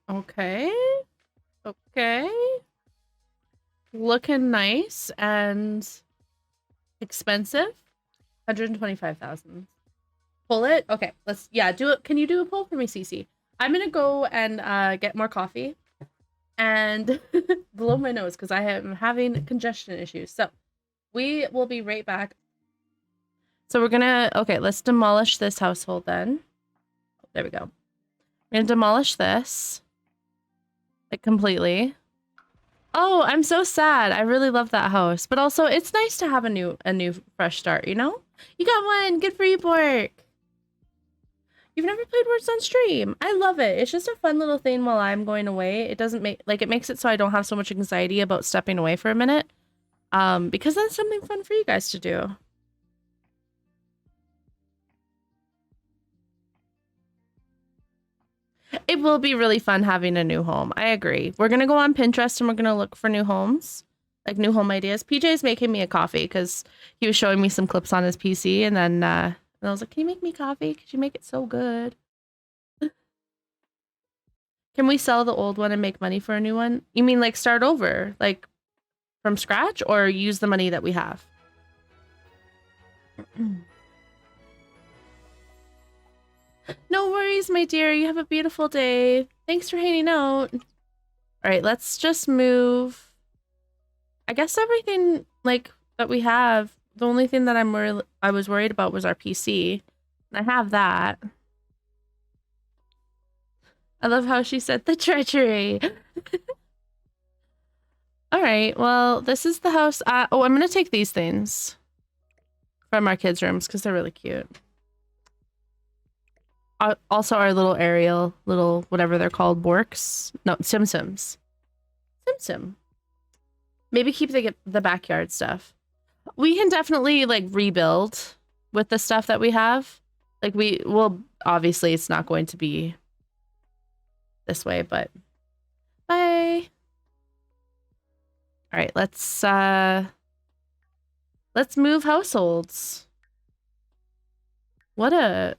Okay. Okay. Looking nice and expensive. 125,000. Pull it? Okay, let's, yeah, do it. Can you do a pull for me, Cece? I'm gonna go and get more coffee and blow my nose because I am having congestion issues. So we will be right back. So we're gonna, okay, let's demolish this household then. There we go. We're gonna demolish this. Like, completely. Oh, I'm so sad. I really love that house. But also, it's nice to have a new fresh start, you know? You got one! Good for you, Bork! You've never played Words on stream. I love it. It's just a fun little thing while I'm going away. It doesn't make, like, it makes it so I don't have so much anxiety about stepping away for a minute. Because that's something fun for you guys to do. It will be really fun having a new home. I agree. We're going to go on Pinterest and we're going to look for new homes, like new home ideas. PJ's making me a coffee because he was showing me some clips on his PC. And then I was like, can you make me coffee? Because you make it so good. Can we sell the old one and make money for a new one? You mean like start over, like from scratch, or use the money that we have? No worries, my dear. You have a beautiful day. Thanks for hanging out. All right, let's just move. I guess everything like that we have. The only thing that I was worried about was our PC. And I have that. I love how she said the treachery. All right, well, this is the house. Oh, I'm going to take these things from our kids' rooms because they're really cute. Also, our little Ariel, little whatever they're called, Borks. No, Sim-Sims. Sim-Sim. Maybe keep the backyard stuff. We can definitely, like, rebuild with the stuff that we have. Like, well, obviously, it's not going to be this way, but bye. All right, let's move households. What a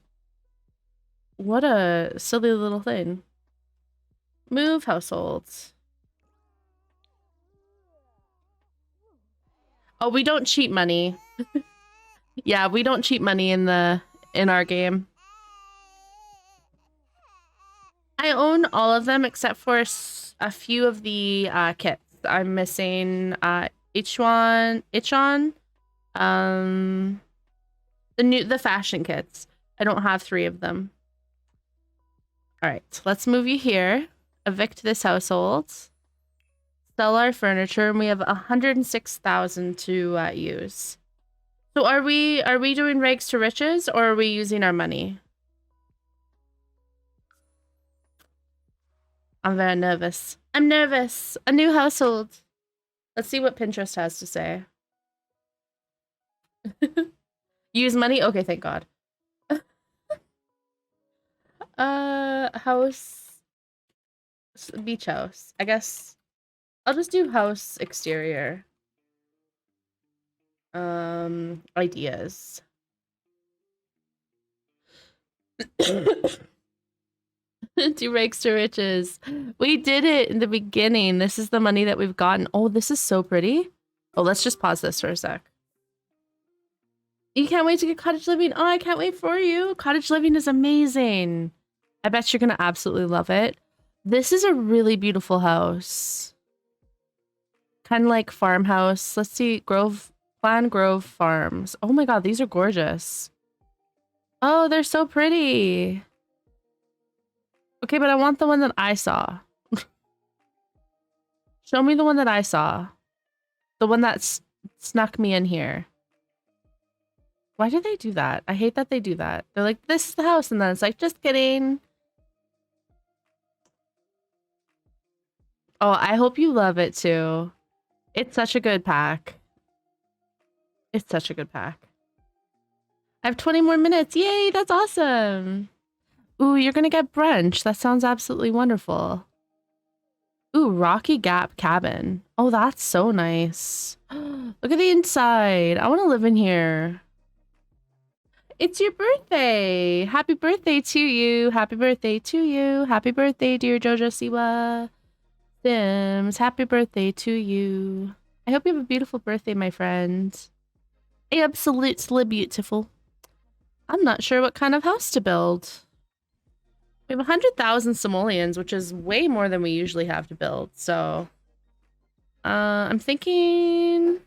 silly little thing. Move households. Oh, we don't cheat money. Yeah, we don't cheat money in our game. I own all of them except for a few of the kits. I'm missing Ichon, the fashion kits. I don't have 3 of them. All right, let's move you here. Evict this household. Sell our furniture, and we have 106,000 to use. So are we doing rags to riches, or are we using our money? I'm very nervous. I'm nervous. A new household. Let's see what Pinterest has to say. Use money? Okay, thank God. House. Beach house. I guess I'll just do house exterior. Ideas. Do rags to riches. We did it in the beginning. This is the money that we've gotten. Oh, this is so pretty. Oh, let's just pause this for a sec. You can't wait to get cottage living. Oh, I can't wait for you. Cottage living is amazing. I bet you're going to absolutely love it. This is a really beautiful house. Kind of like farmhouse. Let's see. Plan Grove Farms. Oh my God, these are gorgeous. Oh, they're so pretty. Okay, but I want the one that I saw. Show me the one that I saw. The one that snuck me in here. Why do they do that? I hate that they do that. They're like, this is the house. And then it's like, just kidding. Oh, I hope you love it too. It's such a good pack. It's such a good pack. I have 20 more minutes. Yay, that's awesome. Ooh, you're gonna get brunch. That sounds absolutely wonderful. Ooh, Rocky Gap Cabin. Oh, that's so nice. Look at the inside. I want to live in here. It's your birthday. Happy birthday to you. Happy birthday to you. Happy birthday, dear Jojo Siwa. Sims, happy birthday to you. I hope you have a beautiful birthday, my friend. Absolutely beautiful. I'm not sure what kind of house to build. We have 100,000 simoleons, which is way more than we usually have to build. So, I'm thinking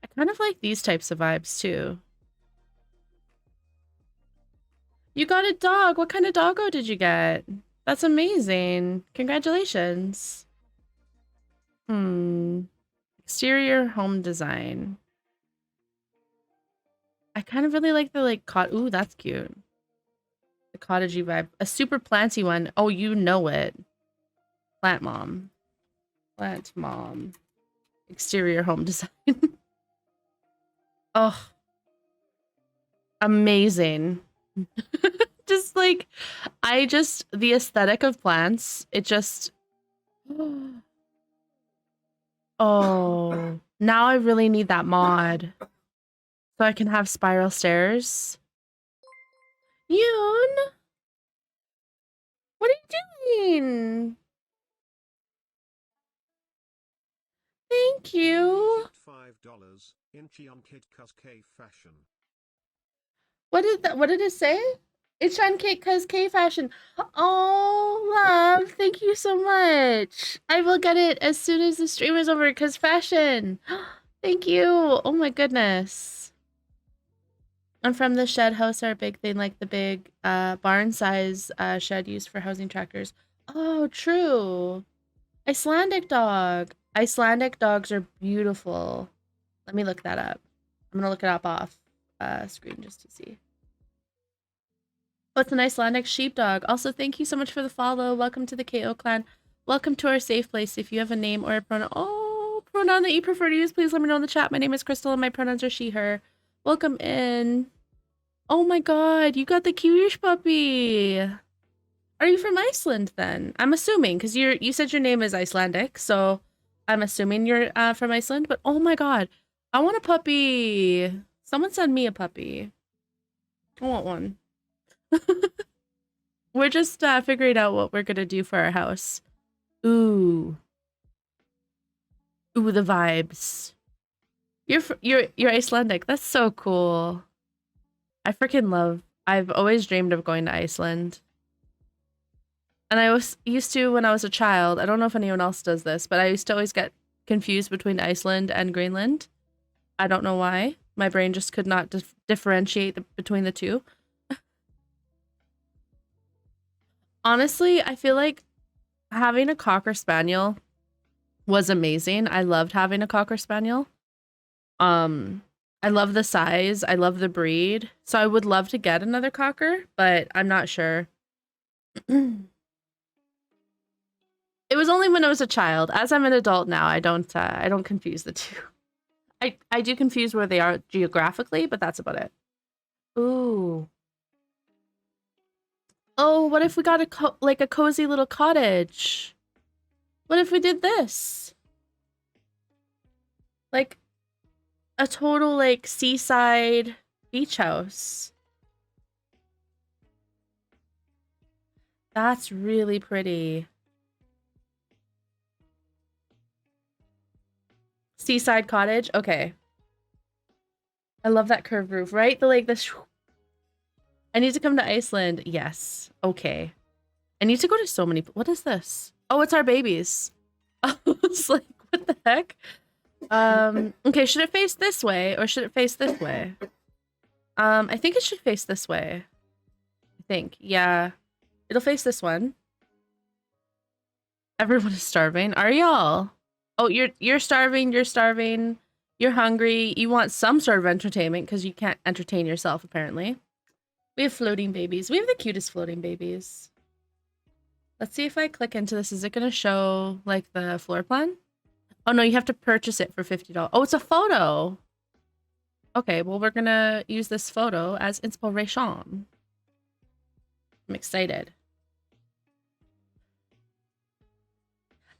I kind of like these types of vibes too. You got a dog. What kind of doggo did you get? That's amazing. Congratulations. Exterior home design. I kind of really like the ooh, that's cute. The cottagey vibe. A super planty one. Oh, you know it. Plant mom. Plant mom. Exterior home design. Oh. Amazing. Just just like, the aesthetic of plants, it just, oh, now I really need that mod so I can have spiral stairs. Yoon, what are you doing? Thank you. $5 Incheon Kid Cuz K fashion. What did it say? It's on Cuz K fashion. Oh, love. Thank you so much. I will get it as soon as the stream is over, cuz fashion. Thank you. Oh my goodness. I'm from the shed house are a big thing, like the big barn size shed used for housing tractors. Oh, true. Icelandic dog. Icelandic dogs are beautiful. Let me look that up. I'm gonna look it up off screen just to see. Oh, it's an Icelandic sheepdog. Also, thank you so much for the follow. Welcome to the KO clan. Welcome to our safe place. If you have a name or a pronoun, pronoun that you prefer to use, please let me know in the chat. My name is Crystal and my pronouns are she, her. Welcome in. Oh my god, you got the cutish puppy. Are you from Iceland then? I'm assuming, because you said your name is Icelandic, so I'm assuming you're from Iceland. But oh my god, I want a puppy. Someone send me a puppy. I want one. We're just figuring out what we're gonna do for our house. Ooh, the vibes. You're Icelandic. That's so cool. I freaking love. I've always dreamed of going to Iceland. And I used to when I was a child. I don't know if anyone else does this, but I used to always get confused between Iceland and Greenland. I don't know why. My brain just could not differentiate between the two. Honestly, I feel like having a Cocker Spaniel was amazing. I loved having a Cocker Spaniel. I love the size. I love the breed. So I would love to get another Cocker, but I'm not sure. It was only when I was a child. As I'm an adult now, I don't confuse the two. I do confuse where they are geographically, but that's about it. Ooh. Oh, what if we got a cozy little cottage? What if we did this? Like a total like seaside beach house. That's really pretty. Seaside cottage? Okay. I love that curved roof, right? I need to come to Iceland. Yes. Okay. I need to go to so many... What is this? Oh, it's our babies. I was like, what the heck? Okay, should it face this way or should it face this way? I think it should face this way. I think. Yeah. It'll face this one. Everyone is starving. Are y'all? Oh, you're starving, you're starving. You're hungry. You want some sort of entertainment because you can't entertain yourself, apparently. We have floating babies. We have the cutest floating babies. Let's see if I click into this. Is it going to show, like, the floor plan? Oh, no, you have to purchase it for $50. Oh, it's a photo. Okay, well, we're going to use this photo as inspiration. I'm excited.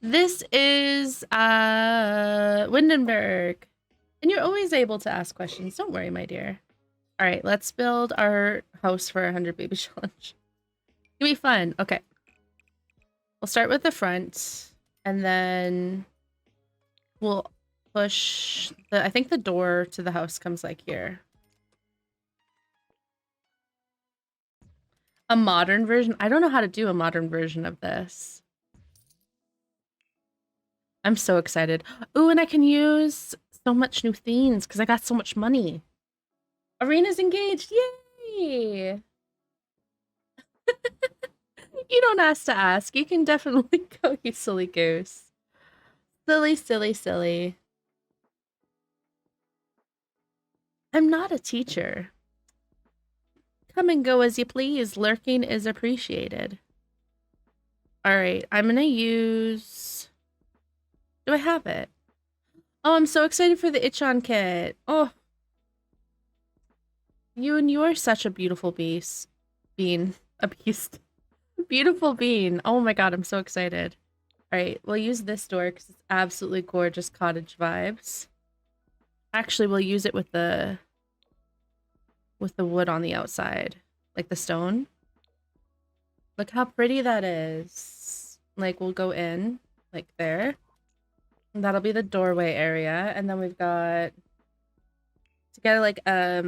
This is Windenburg. And you're always able to ask questions. Don't worry, my dear. All right, let's build our house for 100 baby challenge. It'll be fun. Okay. We'll start with the front and then we'll push I think the door to the house comes like here. A modern version? I don't know how to do a modern version of this. I'm so excited. Ooh, and I can use so much new themes because I got so much money. Arena's engaged. Yay! You don't ask to ask. You can definitely go, you silly goose. Silly, silly, silly. I'm not a teacher. Come and go as you please. Lurking is appreciated. All right, I'm gonna use... Do I have it? Oh, I'm so excited for the Itch-On kit. Oh. You are such a beautiful bean. A beast. Beautiful bean. Oh my god, I'm so excited. Alright, we'll use this door because it's absolutely gorgeous cottage vibes. Actually, we'll use it with the wood on the outside. Like the stone. Look how pretty that is. Like, we'll go in, like there. And that'll be the doorway area. And then we've got to get like a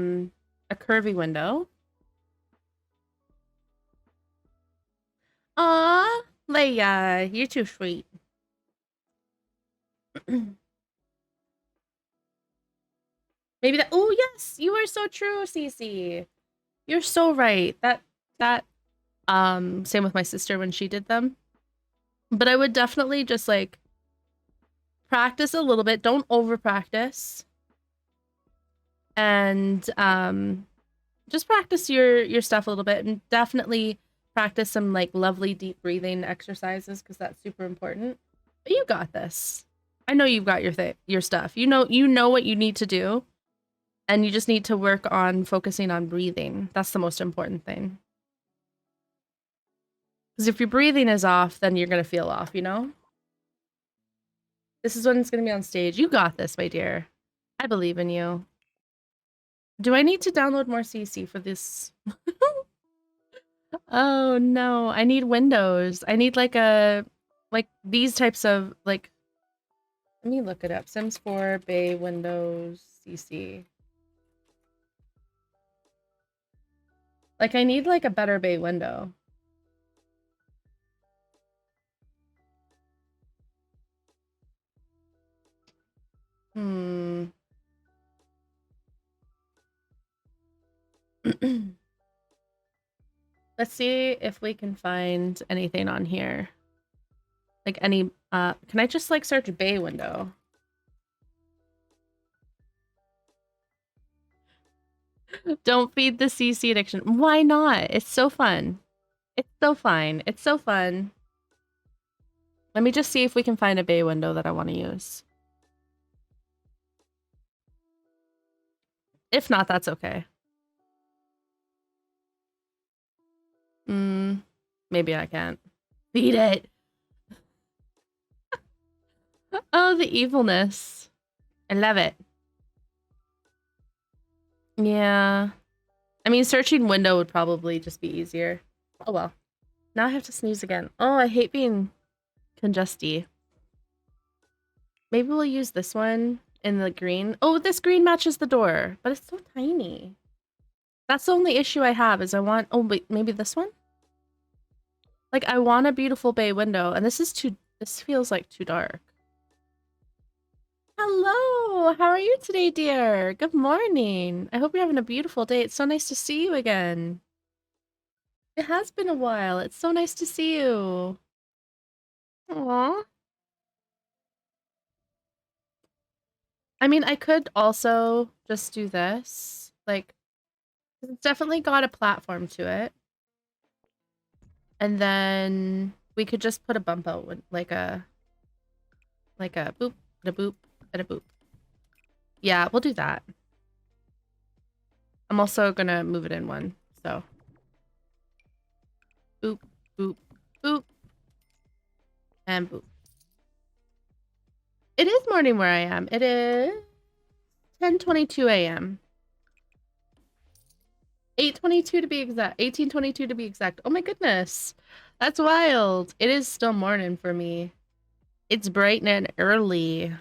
curvy window. Aw, Leia, you're too sweet. Maybe that. Oh yes, you are so true, Cece. You're so right. That same with my sister when she did them. But I would definitely just like practice a little bit. Don't over practice. And just practice your stuff a little bit, and definitely practice some like lovely deep breathing exercises because that's super important. But you got this. I know you've got your stuff. You know what you need to do, and you just need to work on focusing on breathing. That's the most important thing. Because if your breathing is off, then you're gonna feel off, you know? This is when it's gonna be on stage. You got this, my dear. I believe in you. Do I need to download more CC for this? Oh no, I need Windows. I need like these types of like, let me look it up. Sims 4 Bay Windows CC. Like I need like a better bay window. Let's see if we can find anything on here. Like any, can I just like search bay window? Don't feed the CC addiction. Why not? It's so fun. It's so fine. It's so fun. Let me just see if we can find a bay window that I want to use. If not, that's okay. Maybe I can't. Feed it! Oh, the evilness. I love it. Yeah. I mean, searching window would probably just be easier. Oh well. Now I have to sneeze again. Oh, I hate being congesty. Maybe we'll use this one in the green. Oh, this green matches the door, but it's so tiny. That's the only issue I have is I want... Oh, wait, maybe this one? Like, I want a beautiful bay window, and this is too... This feels like too dark. Hello! How are you today, dear? Good morning. I hope you're having a beautiful day. It's so nice to see you again. It has been a while. It's so nice to see you. Aww. I mean, I could also just do this. Like, it's definitely got a platform to it. And then we could just put a bump out with like a boop, and a boop, and a boop. Yeah, we'll do that. I'm also gonna move it in one, so. Boop, boop, boop. And boop. It is morning where I am. It is 10:22 a.m. 8:22 to be exact. 18:22 to be exact. Oh my goodness. That's wild. It is still morning for me. It's bright and early.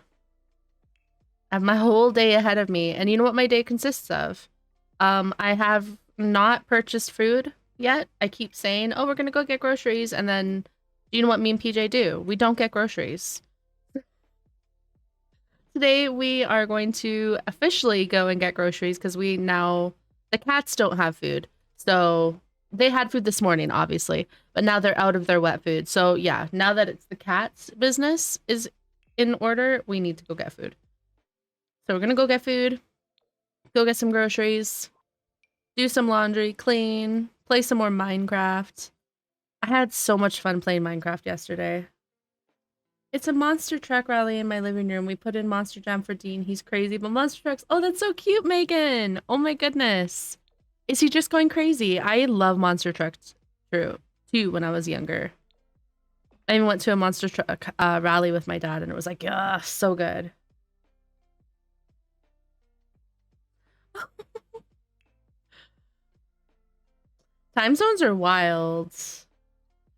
I have my whole day ahead of me. And you know what my day consists of? I have not purchased food yet. I keep saying, oh, we're going to go get groceries. And then, do you know what me and PJ do? We don't get groceries. Today, we are going to officially go and get groceries because we now... The cats don't have food. So they had food this morning, obviously, but now they're out of their wet food. So yeah, now that it's the cat's business is in order, we need to go get food. So we're going to go get food, go get some groceries, do some laundry, clean, play some more Minecraft. I had so much fun playing Minecraft yesterday. It's a monster truck rally in my living room. We put in Monster Jam for Dean. He's crazy, but monster trucks. Oh, that's so cute, Megan. Oh my goodness. Is he just going crazy? I love monster trucks Two when I was younger. I even went to a monster truck rally with my dad, and it was like, yeah, so good. Time zones are wild.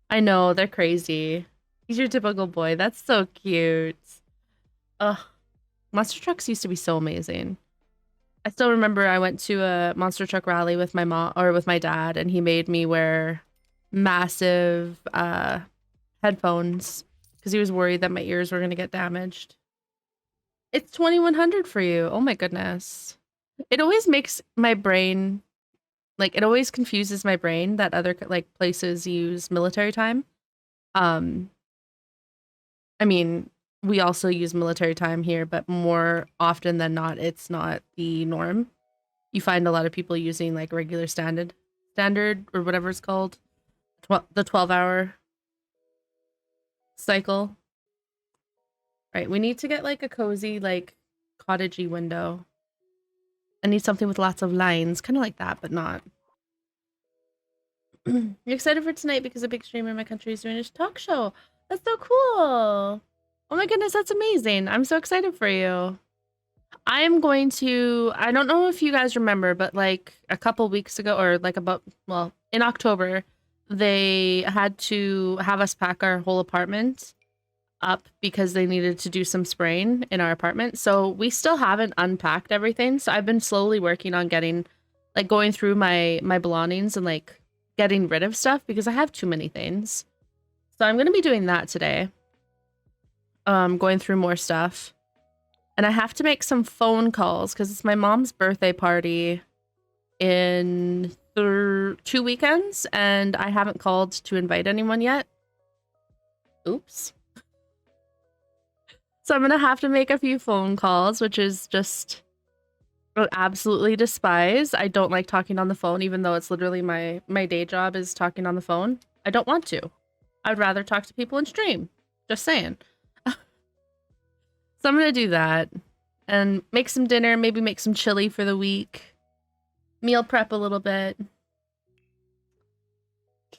I know, they're crazy. He's your typical boy. That's so cute. Ugh. Monster trucks used to be so amazing. I still remember I went to a monster truck rally with my mom or with my dad, and he made me wear massive headphones because he was worried that my ears were going to get damaged. It's 2100 for you. Oh my goodness. It always makes my brain, like, it always confuses my brain that other like places use military time. I mean, we also use military time here, but more often than not, it's not the norm. You find a lot of people using like regular standard or whatever it's called, the 12-hour cycle. Right, we need to get like a cozy, like cottagey window. I need something with lots of lines, kind of like that, but not. You're excited for tonight because a big streamer in my country is doing a talk show. That's so cool. Oh my goodness, that's amazing. I'm so excited for you. I'm going to, I don't know if you guys remember, but like a couple weeks ago, or like about, well, in October, they had to have us pack our whole apartment up because they needed to do some spraying in our apartment. So we still haven't unpacked everything. So I've been slowly working on getting, like, going through my belongings and like getting rid of stuff because I have too many things. So I'm going to be doing that today. Going through more stuff. And I have to make some phone calls because it's my mom's birthday party in 2 weekends, and I haven't called to invite anyone yet. Oops. So I'm going to have to make a few phone calls, which is just absolutely despise. I don't like talking on the phone, even though it's literally my day job is talking on the phone. I don't want to. I'd rather talk to people and stream. Just saying. So I'm going to do that and make some dinner, maybe make some chili for the week. Meal prep a little bit.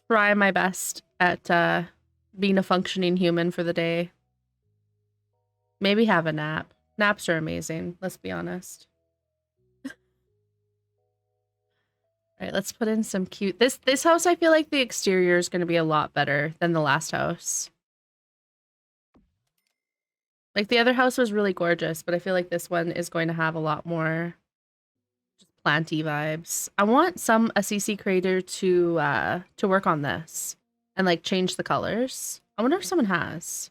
Try my best at being a functioning human for the day. Maybe have a nap. Naps are amazing, let's be honest. All right, let's put in some cute... This house, I feel like the exterior is going to be a lot better than the last house. Like, the other house was really gorgeous, but I feel like this one is going to have a lot more just planty vibes. I want a CC creator to work on this and, like, change the colors. I wonder if someone has.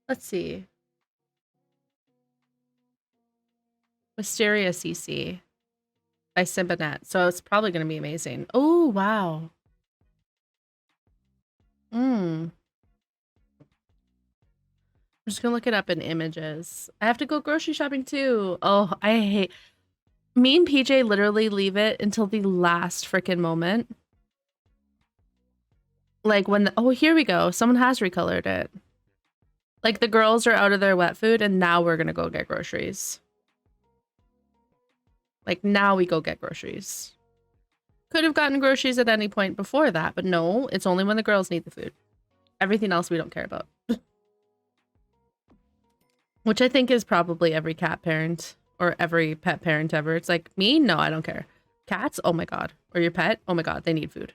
Let's see. Wisteria CC by Simbanet. So it's probably going to be amazing. Oh, wow. I'm just gonna look it up in images. I have to go grocery shopping too. Oh, I hate... Me and PJ literally leave it until the last freaking moment. Like when oh, here we go. Someone has recolored it. Like the girls are out of their wet food and now we're gonna go get groceries. Like now we go get groceries. Could have gotten groceries at any point before that, but no, it's only when the girls need the food. Everything else we don't care about. Which I think is probably every cat parent or every pet parent ever. It's like, me? No, I don't care. Cats? Oh my god. Or your pet? Oh my god, they need food.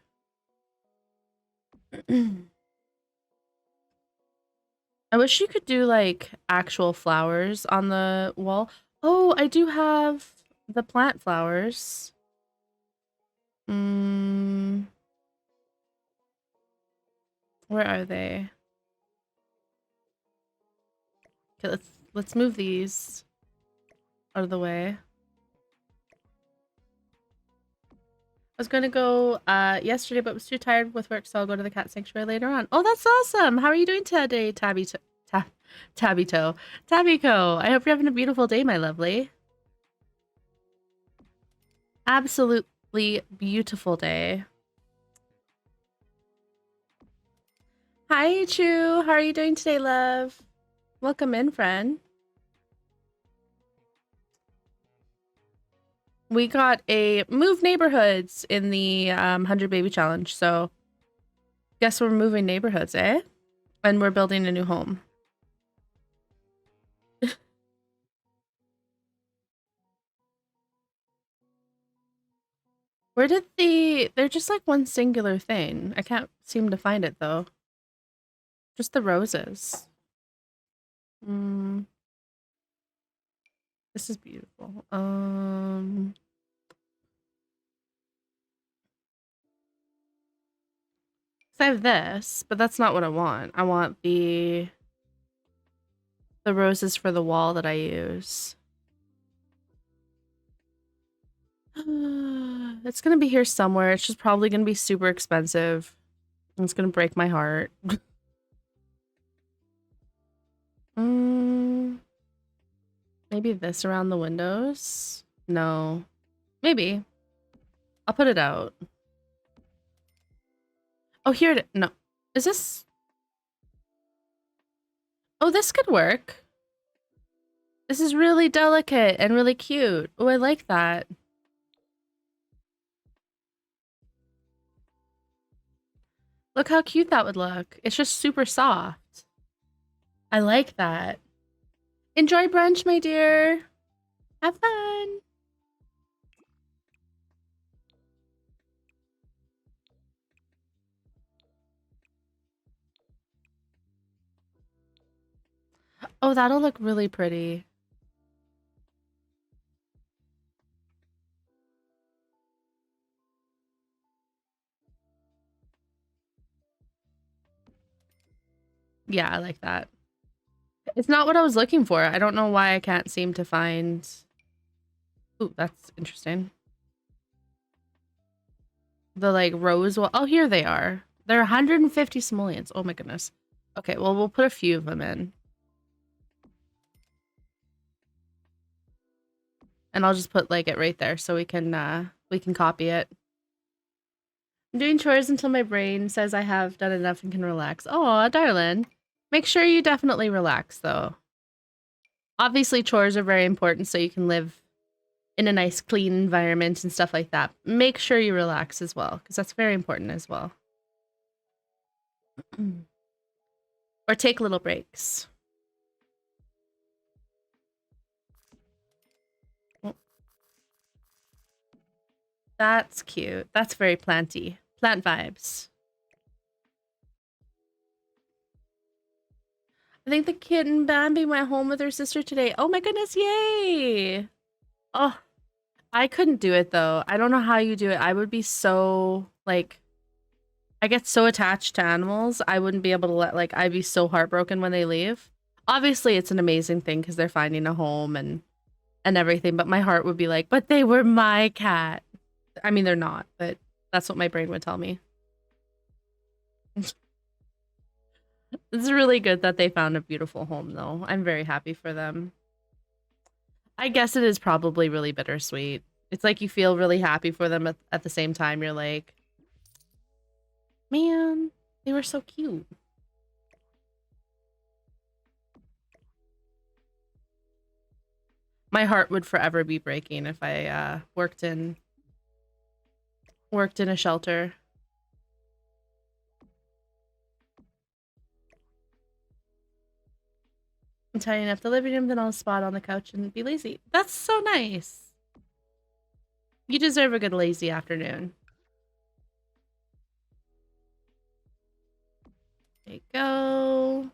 I wish you could do like actual flowers on the wall. Oh, I do have the plant flowers. Where are they? Okay, let's move these out of the way. I was gonna go yesterday, but was too tired with work, so I'll go to the cat sanctuary later on. Oh, that's awesome! How are you doing today, Tabbyco? I hope you're having a beautiful day, my lovely. Absolutely beautiful day. Hi, Chu. How are you doing today, love? Welcome in, friend. we got a move neighborhoods in the 100 baby challenge. So guess we're moving neighborhoods, eh? And we're building a new home. Where did they're just like one singular thing. I can't seem to find it though. Just the roses. This is beautiful. So I have this, but that's not what I want. I want the roses for the wall that I use. It's gonna be here somewhere. It's just probably gonna be super expensive. It's gonna break my heart. Maybe this around the windows? No. Maybe. I'll put it out. Oh, here it is. No. Is this? Oh, this could work. This is really delicate and really cute. Oh, I like that. Look how cute that would look. It's just super soft. I like that. Enjoy brunch, my dear. Have fun. Oh, that'll look really pretty. Yeah, I like that. It's not what I was looking for. I don't know why I can't seem to find... Ooh, that's interesting. The, like, rose... Oh, here they are. They're 150 simoleons. Oh, my goodness. Okay, well, we'll put a few of them in. And I'll just put, like, it right there so we can copy it. I'm doing chores until my brain says I have done enough and can relax. Oh, darling. Make sure you definitely relax, though. Obviously, chores are very important so you can live in a nice, clean environment and stuff like that. Make sure you relax as well, because that's very important as well. Or take little breaks. That's cute. That's very planty. Plant vibes. I think the kitten Bambi went home with her sister today. Oh my goodness, yay! Oh, I couldn't do it though. I don't know how you do it. I would be so, like, I get so attached to animals. I wouldn't be able to I'd be so heartbroken when they leave. Obviously, it's an amazing thing because they're finding a home and everything, but my heart would be like, but they were my cat. I mean, they're not, but that's what my brain would tell me. It's really good that they found a beautiful home, though. I'm very happy for them. I guess it is probably really bittersweet. It's like you feel really happy for them at the same time. You're like, man, they were so cute. My heart would forever be breaking if I worked in a shelter. I'm tidying up the living room, then I'll spot on the couch and be lazy. That's so nice. You deserve a good lazy afternoon. There you go.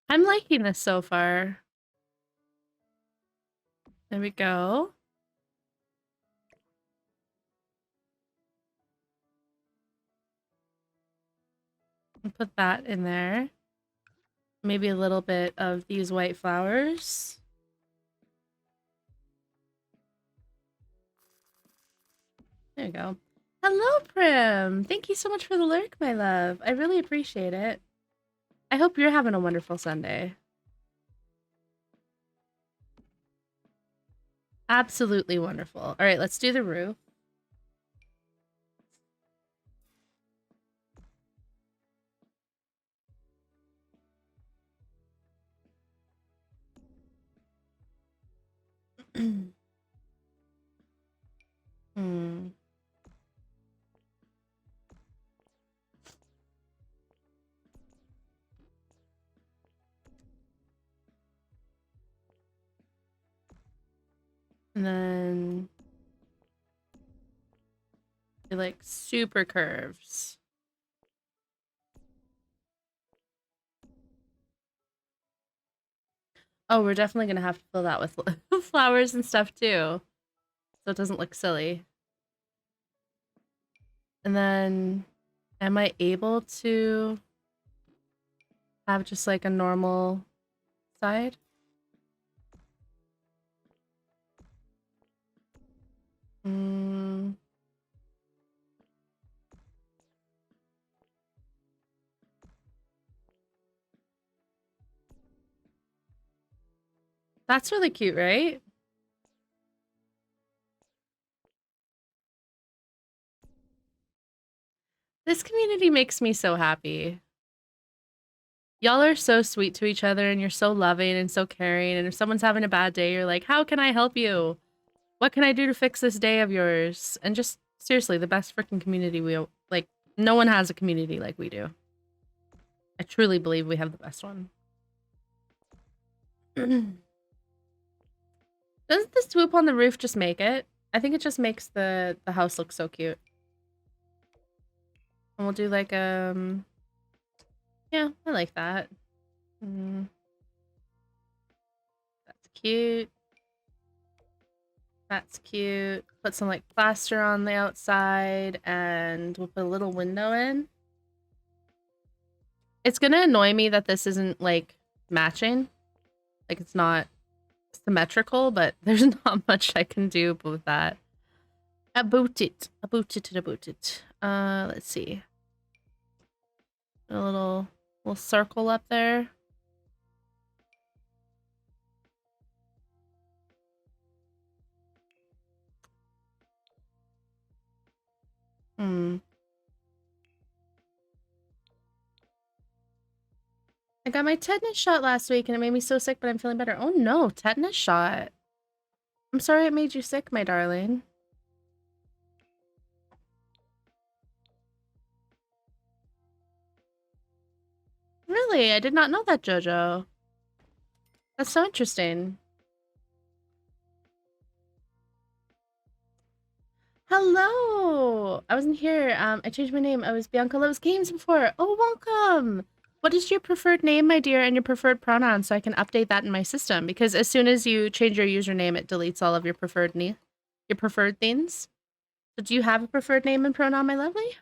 I'm liking this so far. There we go. I'll put that in there. Maybe a little bit of these white flowers. There you go. Hello, Prim. Thank you so much for the lurk, my love. I really appreciate it. I hope you're having a wonderful Sunday. Absolutely wonderful. All right, let's do the roof. Hmm. And then like super curves. Oh, we're definitely gonna have to fill that with flowers and stuff too, so it doesn't look silly. And then, am I able to have just like a normal side? Mm. That's really cute, right? This community makes me so happy. Y'all are so sweet to each other and you're so loving and so caring. And if someone's having a bad day, you're like, how can I help you? What can I do to fix this day of yours? And just seriously, the best freaking community like, no one has a community like we do. I truly believe we have the best one. Doesn't the swoop on the roof just make it? I think it just makes the house look so cute. And we'll do like, yeah, I like that. That's cute. That's cute. Put some like plaster on the outside and we'll put a little window in. It's gonna annoy me that this isn't like matching. Like it's not symmetrical, but there's not much I can do with that. About it. Let's see. A little circle up there. I got my tetanus shot last week and it made me so sick, but I'm feeling better. Oh no, tetanus shot. I'm sorry it made you sick, my darling. Really? I did not know that, Jojo. That's so interesting. Hello! I wasn't here. I changed my name. I was Bianca Loves Games before. Oh, welcome! What is your preferred name, my dear, and your preferred pronoun so I can update that in my system? Because as soon as you change your username, it deletes all of your preferred things. So do you have a preferred name and pronoun, my lovely?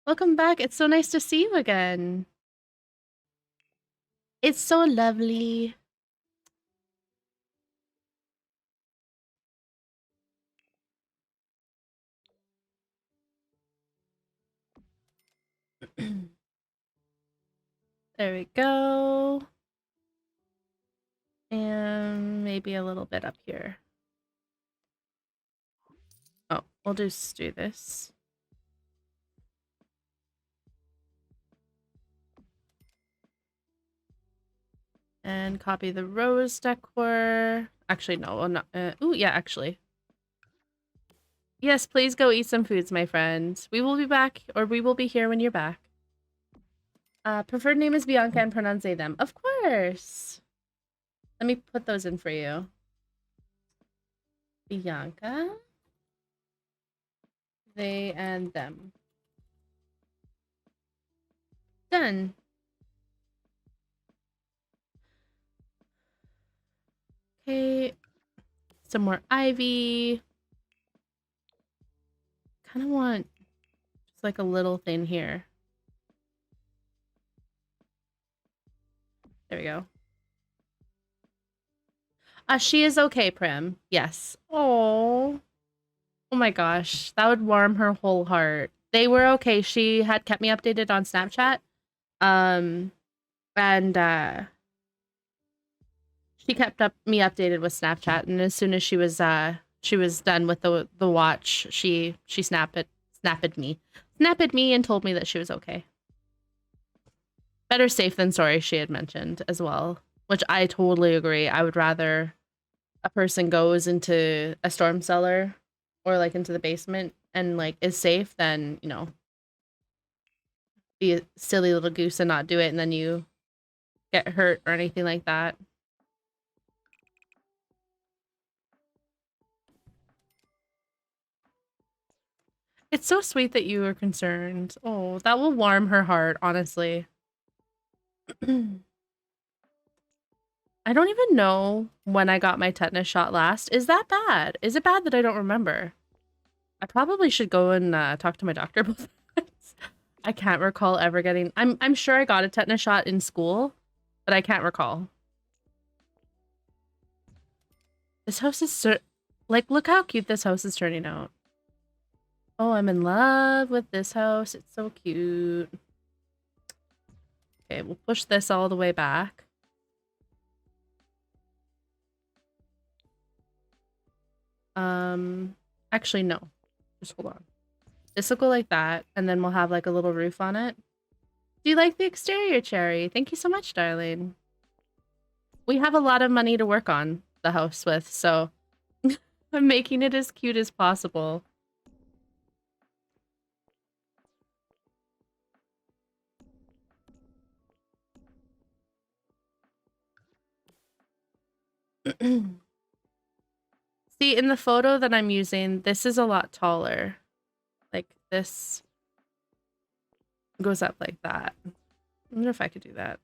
Welcome back. It's so nice to see you again. It's so lovely. There we go. And maybe a little bit up here. Oh, we'll just do this. And copy the rose decor. Actually, no, not. Ooh, yeah, actually. Yes, please go eat some foods, my friend. We will be back, or we will be here when you're back. Preferred name is Bianca and pronouns they, them. Of course. Let me put those in for you. Bianca. They and them. Done. Okay. Some more ivy. Kind of want just like a little thing here. There we go. She is okay, Prim. Yes. Oh. Oh my gosh. That would warm her whole heart. They were okay. She had kept me updated on Snapchat. And she kept me updated with Snapchat, and as soon as she was done with the watch, she snapped me and told me that she was okay. Better safe than sorry, she had mentioned as well, which I totally agree. I would rather a person goes into a storm cellar or like into the basement and like is safe, then, you know, be a silly little goose and not do it and then you get hurt or anything like that. It's so sweet that you were concerned. Oh, that will warm her heart, honestly. I don't even know when I got my tetanus shot last. Is that bad? Is it bad that I don't remember? I probably should go and talk to my doctor about that. I can't recall ever getting... I'm sure I got a tetanus shot in school, but I can't recall. This house is... like, look how cute this house is turning out. Oh, I'm in love with this house. It's so cute. Okay, we'll push this all the way back. Actually, no. Just hold on. This will go like that, and then we'll have like a little roof on it. Do you like the exterior, Cherry? Thank you so much, darling. We have a lot of money to work on the house with, so I'm making it as cute as possible. See, in the photo that I'm using, this is a lot taller. Like, this goes up like that. I wonder if I could do that.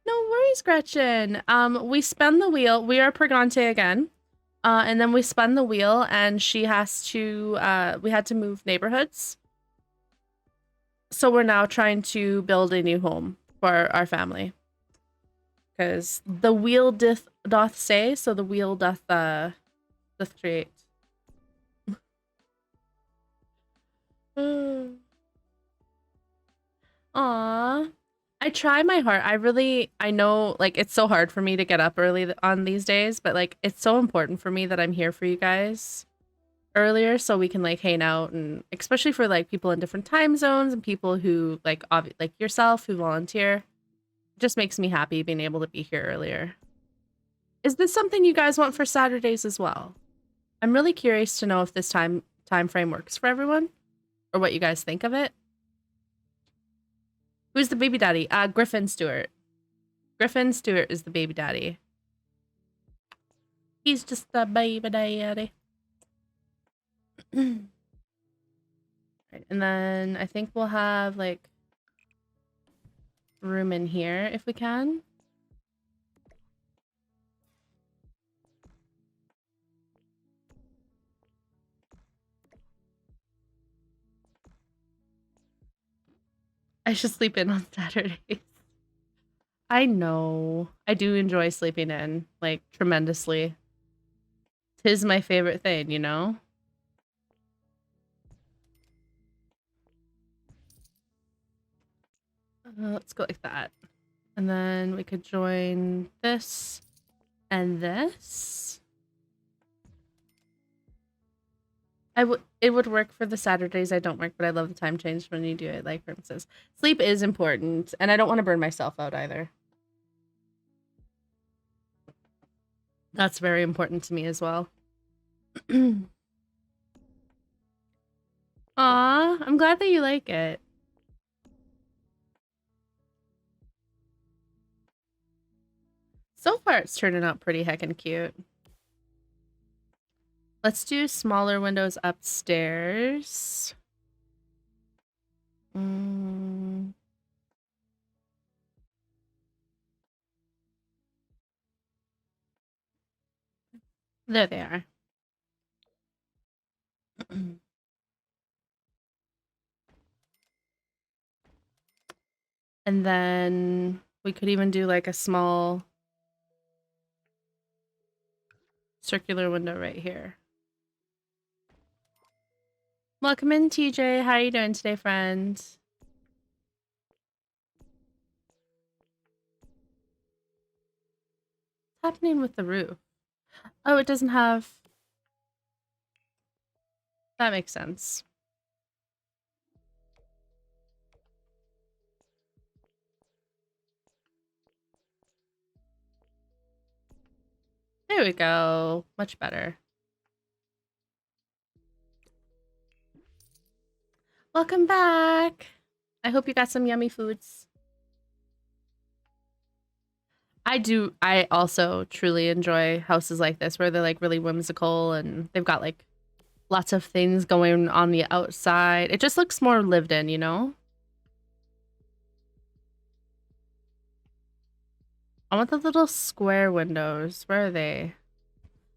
No worries, Gretchen. We spun the wheel. We are Pregante again. And then we spun the wheel and she has to, we had to move neighborhoods. So we're now trying to build a new home for our family. Because the wheel doth say, so the wheel doth create. Aww. I try my heart. I know, like, it's so hard for me to get up early on these days, but, like, it's so important for me that I'm here for you guys earlier so we can, like, hang out, and especially for, like, people in different time zones and people who, like, like yourself who volunteer. It just makes me happy being able to be here earlier. Is this something you guys want for Saturdays as well? I'm really curious to know if this time frame works for everyone or what you guys think of it. Who's the baby daddy? Griffin Stewart. Griffin Stewart is the baby daddy. He's just a baby daddy. Right, and then I think we'll have, like, room in here if we can. I should sleep in on Saturdays. I know. I do enjoy sleeping in, like, tremendously. 'Tis my favorite thing, you know? Let's go like that. And then we could join this and this. It would work for the Saturdays I don't work, but I love the time change when you do it, like, for instance. Sleep is important, and I don't want to burn myself out either. That's very important to me as well. Aw, I'm glad that you like it. So far, it's turning out pretty heckin' cute. Let's do smaller windows upstairs. There they are. And then we could even do like a small circular window right here. Welcome in, TJ. How are you doing today, friend? What's happening with the roof? Oh, it doesn't have... That makes sense. There we go. Much better. Welcome back. I hope you got some yummy foods. I also truly enjoy houses like this where they're like really whimsical and they've got like lots of things going on the outside. It just looks more lived in, you know? I want the little square windows. Where are they?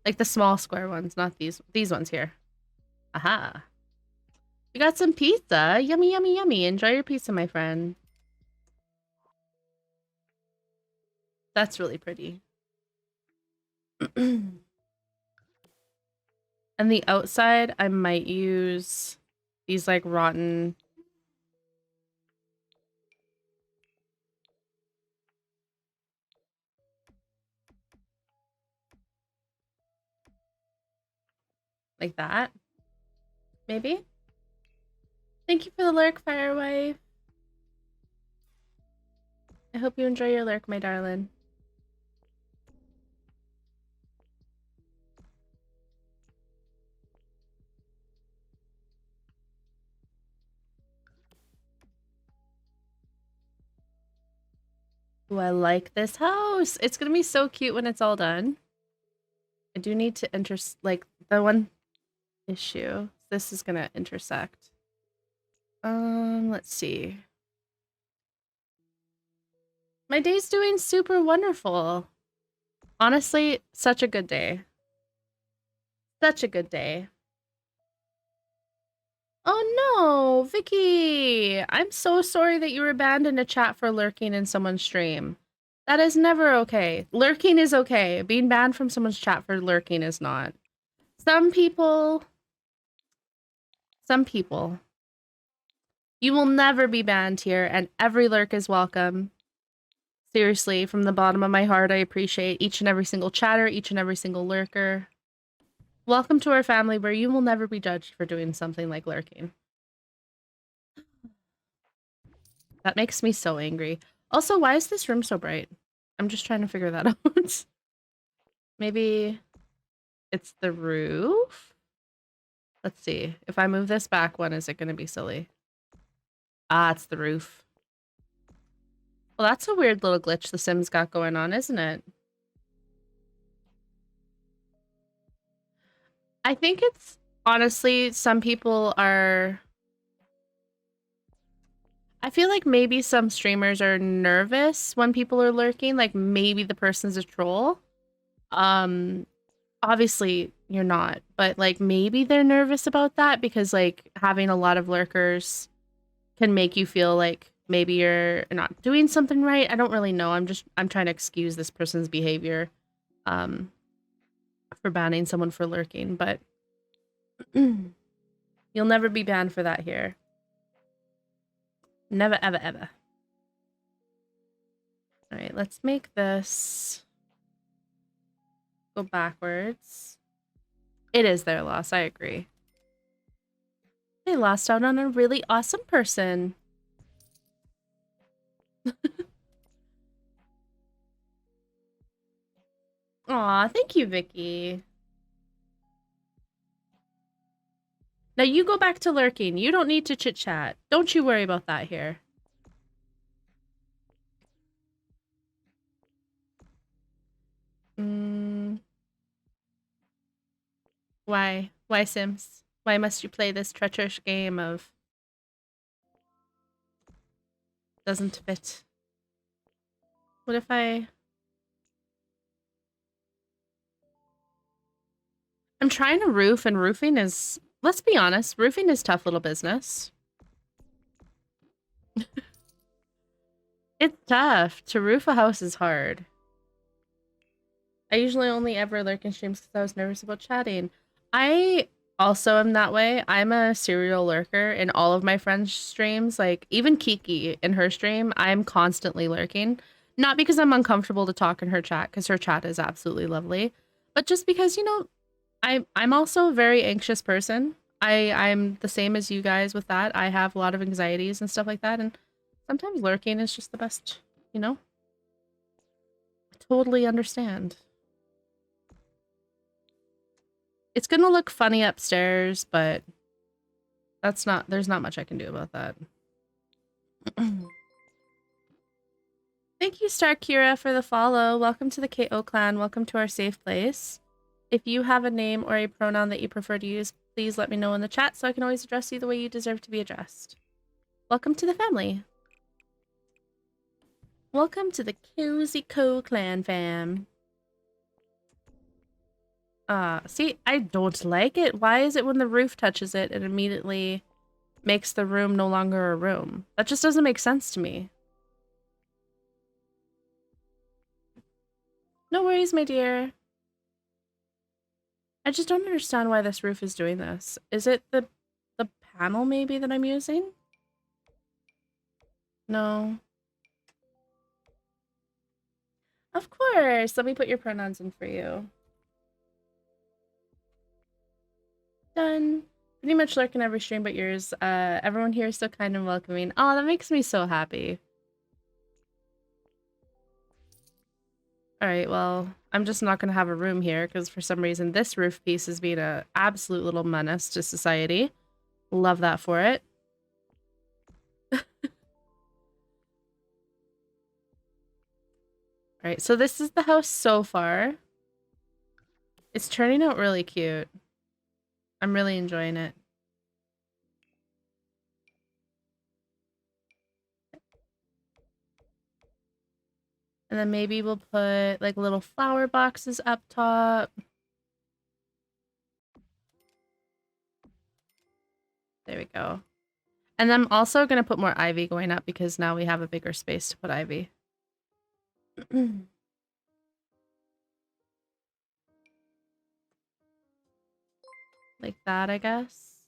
Like the small square ones, not these ones here. Aha. You got some pizza. Yummy, yummy, yummy. Enjoy your pizza, my friend. That's really pretty. And the outside, I might use these like rotten... like that. Maybe? Thank you for the lurk, Firewife. I hope you enjoy your lurk, my darling. Ooh, I like this house. It's gonna be so cute when it's all done. I do need to like the one issue. This is gonna intersect. Let's see. My day's doing super wonderful. Honestly, such a good day. Such a good day. Oh no, Vicky! I'm so sorry that you were banned in a chat for lurking in someone's stream. That is never okay. Lurking is okay. Being banned from someone's chat for lurking is not. Some people... You will never be banned here, and every lurk is welcome. Seriously, from the bottom of my heart, I appreciate each and every single chatter, each and every single lurker. Welcome to our family where you will never be judged for doing something like lurking. That makes me so angry. Also, why is this room so bright? I'm just trying to figure that out. Maybe it's the roof? Let's see. If I move this back one, is it going to be silly? Ah, it's the roof. Well, that's a weird little glitch the Sims got going on, isn't it? I think it's, honestly, some people are... I feel like maybe some streamers are nervous when people are lurking, like maybe the person's a troll. Obviously you're not, but like maybe they're nervous about that because like having a lot of lurkers can make you feel like maybe you're not doing something right. I don't really know. I'm trying to excuse this person's behavior for banning someone for lurking, but you'll never be banned for that here. Never, ever, ever. All right, let's make this go backwards. It is their loss, I agree. They lost out on a really awesome person. Aw, thank you, Vicky. Now you go back to lurking. You don't need to chit-chat. Don't you worry about that here. Why? Why, Sims? Why must you play this treacherous game of... doesn't fit? What if I... I'm trying to roof, and roofing is... Let's be honest, roofing is tough little business. It's tough. To roof a house is hard. I usually only ever lurk in streams because I was nervous about chatting. I also am that way. I'm a serial lurker in all of my friends' streams. Like, even Kiki in her stream, I'm constantly lurking. Not because I'm uncomfortable to talk in her chat, because her chat is absolutely lovely. But just because, you know, I'm also a very anxious person. I'm the same as you guys with that. I have a lot of anxieties and stuff like that, and sometimes lurking is just the best, you know? I totally understand. It's gonna look funny upstairs, but there's not much I can do about that. Thank you, Star Kira, for the follow. Welcome to the KO clan. Welcome to our safe place. If you have a name or a pronoun that you prefer to use, please let me know in the chat so I can always address you the way you deserve to be addressed. Welcome to the family. Welcome to the Cozy Co clan fam. See, I don't like it. Why is it when the roof touches it, it immediately makes the room no longer a room? That just doesn't make sense to me. No worries, my dear. I just don't understand why this roof is doing this. Is it the panel maybe that I'm using? No. Of course. Let me put your pronouns in for you. Done. Pretty much lurking every stream but yours. Everyone here is so kind and welcoming. Oh, that makes me so happy. Alright, well, I'm just not gonna have a room here because for some reason this roof piece is being an absolute little menace to society. Love that for it. Alright, so this is the house so far. It's turning out really cute. I'm really enjoying it. And then maybe we'll put like little flower boxes up top. There we go. And I'm also going to put more ivy going up because now we have a bigger space to put ivy. Like that, I guess.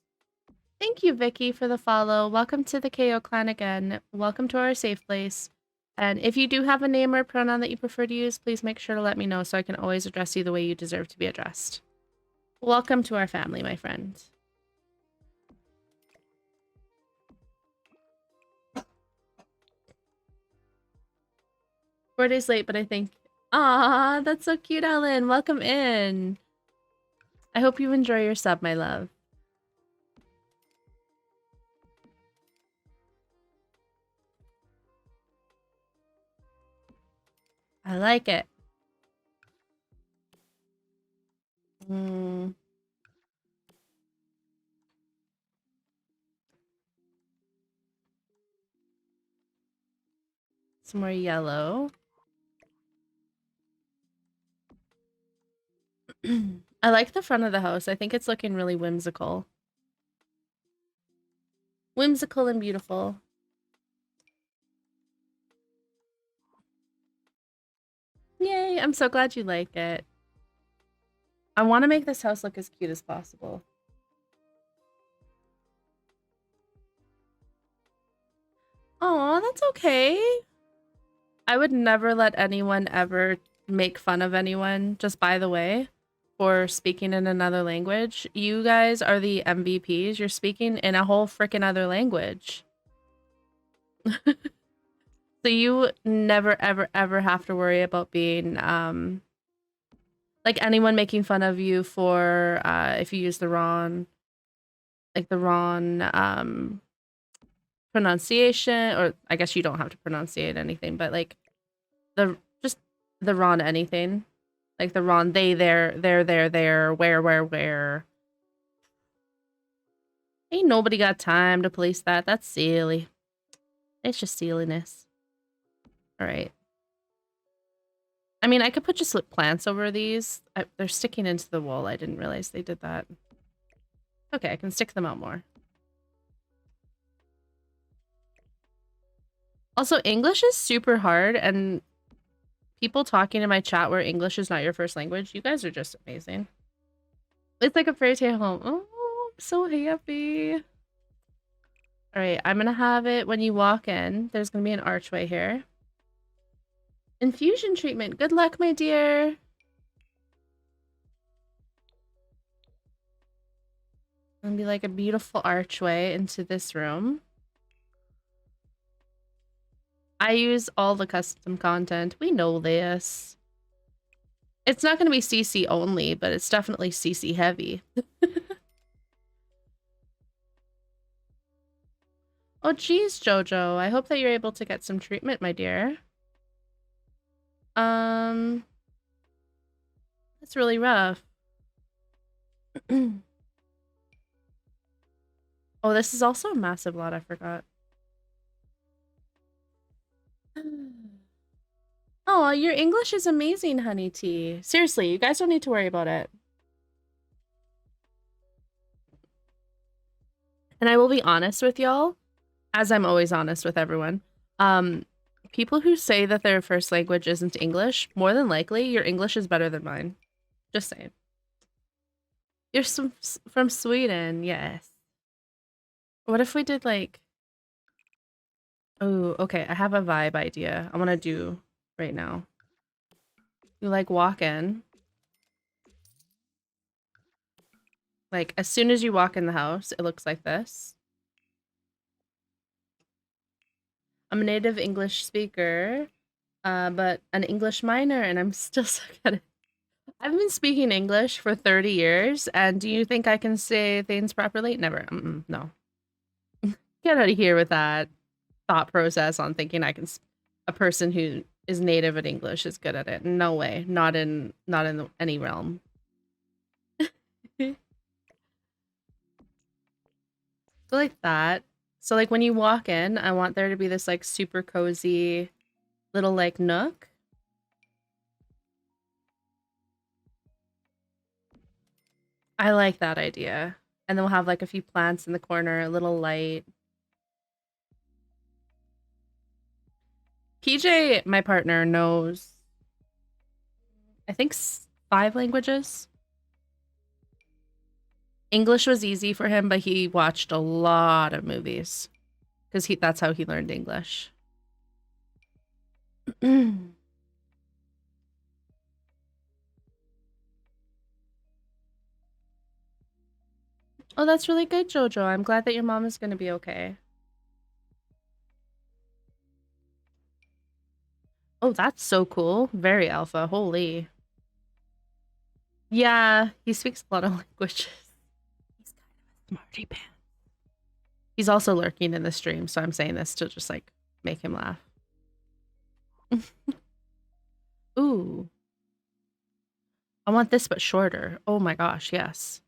Thank you, Vicky, for the follow. Welcome to the KO clan again. Welcome to our safe place. And if you do have a name or pronoun that you prefer to use, please make sure to let me know so I can always address you the way you deserve to be addressed. Welcome to our family, my friend. 4 days late, but I think... Aw, that's so cute, Ellen. Welcome in. I hope you enjoy your sub, my love. I like it. Some more yellow. I like the front of the house. I think it's looking really whimsical. Whimsical and beautiful. Yay, I'm so glad you like it. I want to make this house look as cute as possible. Aw, that's okay. I would never let anyone ever make fun of anyone, just by the way, for speaking in another language. You guys are the MVPs. You're speaking in a whole freaking other language. So you never, ever, ever have to worry about being, like anyone making fun of you for, if you use the wrong, pronunciation, or I guess you don't have to pronunciate anything, but like just the wrong anything. Like the wrong they, there, where. Ain't nobody got time to police that. That's silly. It's just silliness. Alright. I mean, I could put just plants over these. They're sticking into the wall. I didn't realize they did that. Okay, I can stick them out more. Also, English is super hard, and people talking in my chat where English is not your first language, you guys are just amazing. It's like a fairy tale home. Oh, I'm so happy. Alright, I'm gonna have it when you walk in. There's gonna be an archway here. Infusion treatment. Good luck, my dear. Gonna be like a beautiful archway into this room. I use all the custom content. We know this. It's not going to be CC only, but it's definitely CC heavy. Oh, geez, Jojo. I hope that you're able to get some treatment, my dear. That's really rough. Oh, this is also a massive lot. I forgot. Oh, your English is amazing, honey tea. Seriously, you guys don't need to worry about it. And I will be honest with y'all, as I'm always honest with everyone. People who say that their first language isn't English, more than likely, your English is better than mine. Just saying. You're from Sweden, yes. What if we did like... Oh, okay, I have a vibe idea I want to do right now. You like walk in. Like, as soon as you walk in the house, it looks like this. I'm a native English speaker, but an English minor, and I'm still stuck at it. I've been speaking English for 30 years, and do you think I can say things properly? Never. No. Get out of here with that thought process on thinking I can... A person who is native at English is good at it. No way. Not in any realm. So like that. So like when you walk in, I want there to be this like super cozy little like nook. I like that idea. And then we'll have like a few plants in the corner, a little light. PJ, my partner, knows, I think 5 languages. English was easy for him, but he watched a lot of movies because that's how he learned English. Oh, that's really good, Jojo. I'm glad that your mom is going to be okay. Oh, that's so cool. Very alpha. Holy. Yeah, he speaks a lot of languages. He's kind of a smarty pants. He's also lurking in the stream, so I'm saying this to just like make him laugh. Ooh. I want this but shorter. Oh my gosh, yes.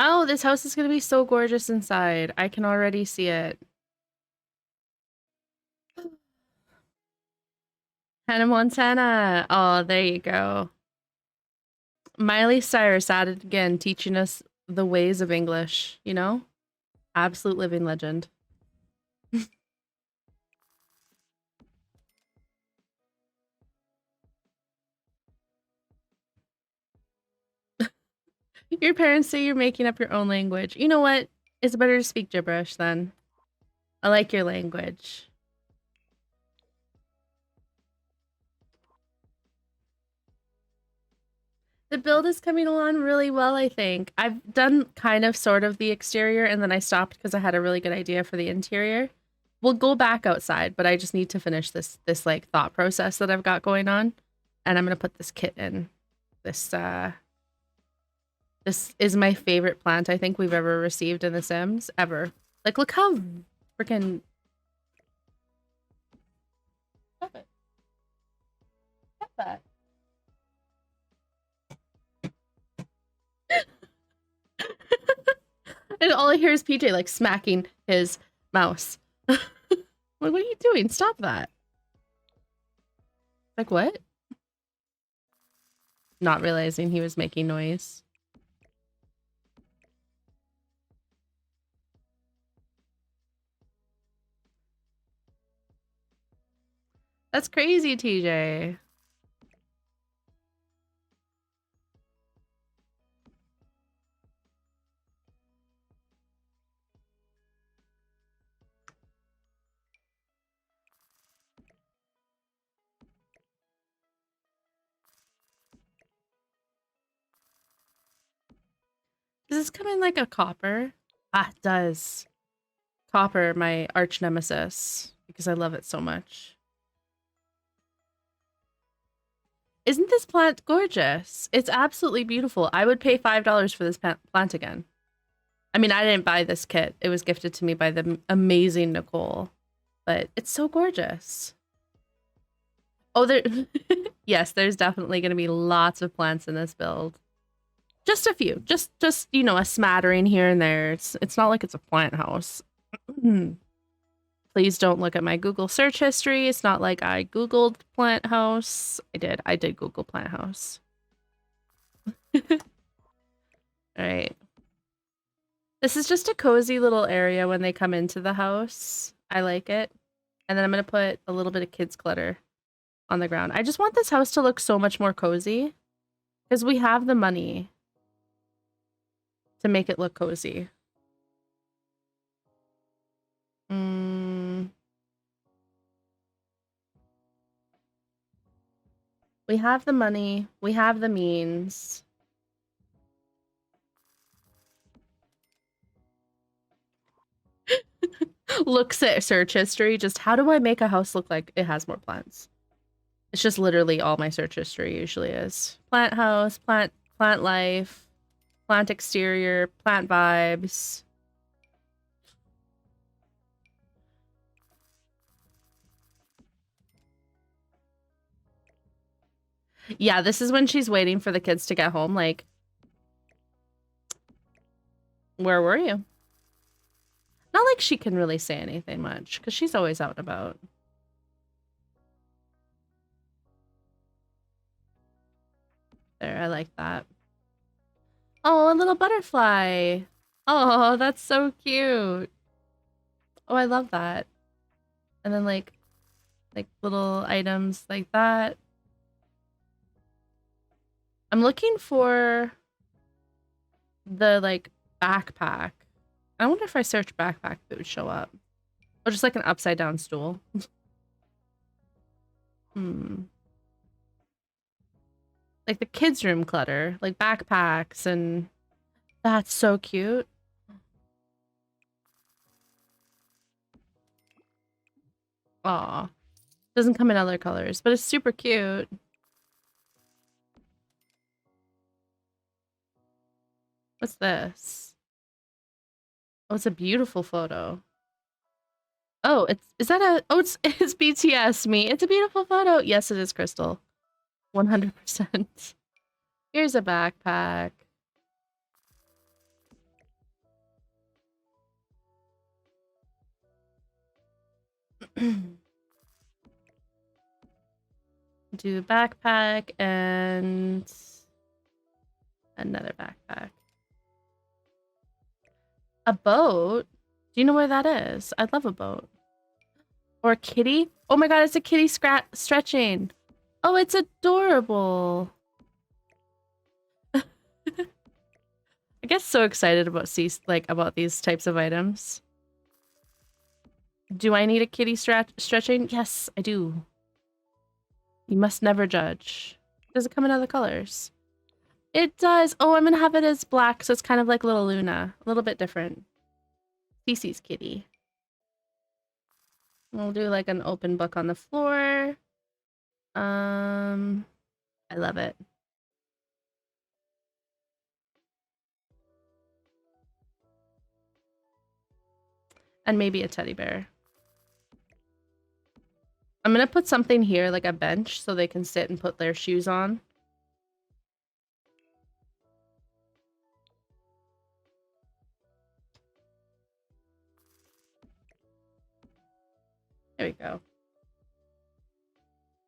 Oh, this house is gonna be so gorgeous inside. I can already see it. Hannah Montana. Oh, there you go. Miley Cyrus at it again, teaching us the ways of English, you know? Absolute living legend. Your parents say you're making up your own language. You know what? It's better to speak gibberish then. I like your language. The build is coming along really well, I think. I've done kind of sort of the exterior and then I stopped because I had a really good idea for the interior. We'll go back outside, but I just need to finish this like thought process that I've got going on. And I'm gonna put this kit in. This is my favorite plant I think we've ever received in The Sims. Ever. Like, look how freaking... Stop it. Stop that. And all I hear is PJ, like, smacking his mouse. Like, what are you doing? Stop that. Like, what? Not realizing he was making noise. That's crazy, TJ. Does this come in like a copper? Ah, it does. Copper, my arch nemesis, because I love it so much. Isn't this plant gorgeous? It's absolutely beautiful. I would pay $5 for this plant again. I mean, I didn't buy this kit. It was gifted to me by the amazing Nicole. But it's so gorgeous. Oh, there... yes, there's definitely going to be lots of plants in this build. Just a few. Just you know, a smattering here and there. It's not like it's a plant house. Please don't look at my Google search history. It's not like I Googled plant house. I did Google plant house. All right. This is just a cozy little area when they come into the house. I like it. And then I'm going to put a little bit of kids clutter on the ground. I just want this house to look so much more cozy because we have the money to make it look cozy. We have the money. We have the means. Looks at search history. Just how do I make a house look like it has more plants? It's just literally all my search history usually is. Plant house, plant life, plant exterior, plant vibes. Yeah, this is when she's waiting for the kids to get home. Like, where were you? Not like she can really say anything much, because she's always out and about. There, I like that. Oh, a little butterfly. Oh, that's so cute. Oh, I love that. And then like little items like that. I'm looking for the like backpack. I wonder if I search backpack if it would show up. Or just like an upside down stool. Like the kids' room clutter, like backpacks, and that's so cute. Aw. Doesn't come in other colors, but it's super cute. What's this? Oh, it's a beautiful photo. Oh, is that a, oh, it's BTS me. It's a beautiful photo. Yes, it is, Crystal. 100%. Here's a backpack. Do a backpack and another backpack. A boat? Do you know where that is? I'd love a boat. Or a kitty? Oh my god, it's a kitty stretching. Oh, it's adorable. I get so excited about about these types of items. Do I need a kitty stretching? Yes, I do. You must never judge. Does it come in other colors? It does. Oh, I'm gonna have it as black, so it's kind of like little Luna. A little bit different. Cece's kitty. We'll do like an open book on the floor. I love it. And maybe a teddy bear. I'm gonna put something here, like a bench, so they can sit and put their shoes on. There we go.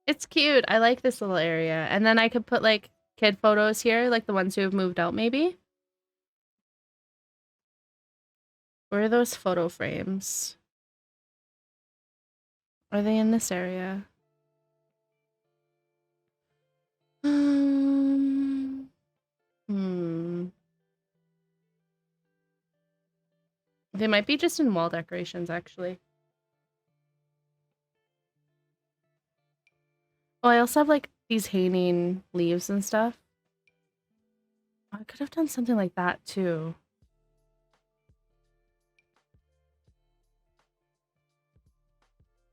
It's cute. I like this little area. And then I could put like kid photos here, like the ones who have moved out maybe. Where are those photo frames? Are they in this area? They might be just in wall decorations, actually. Oh, I also have like these hanging leaves and stuff. I could have done something like that too.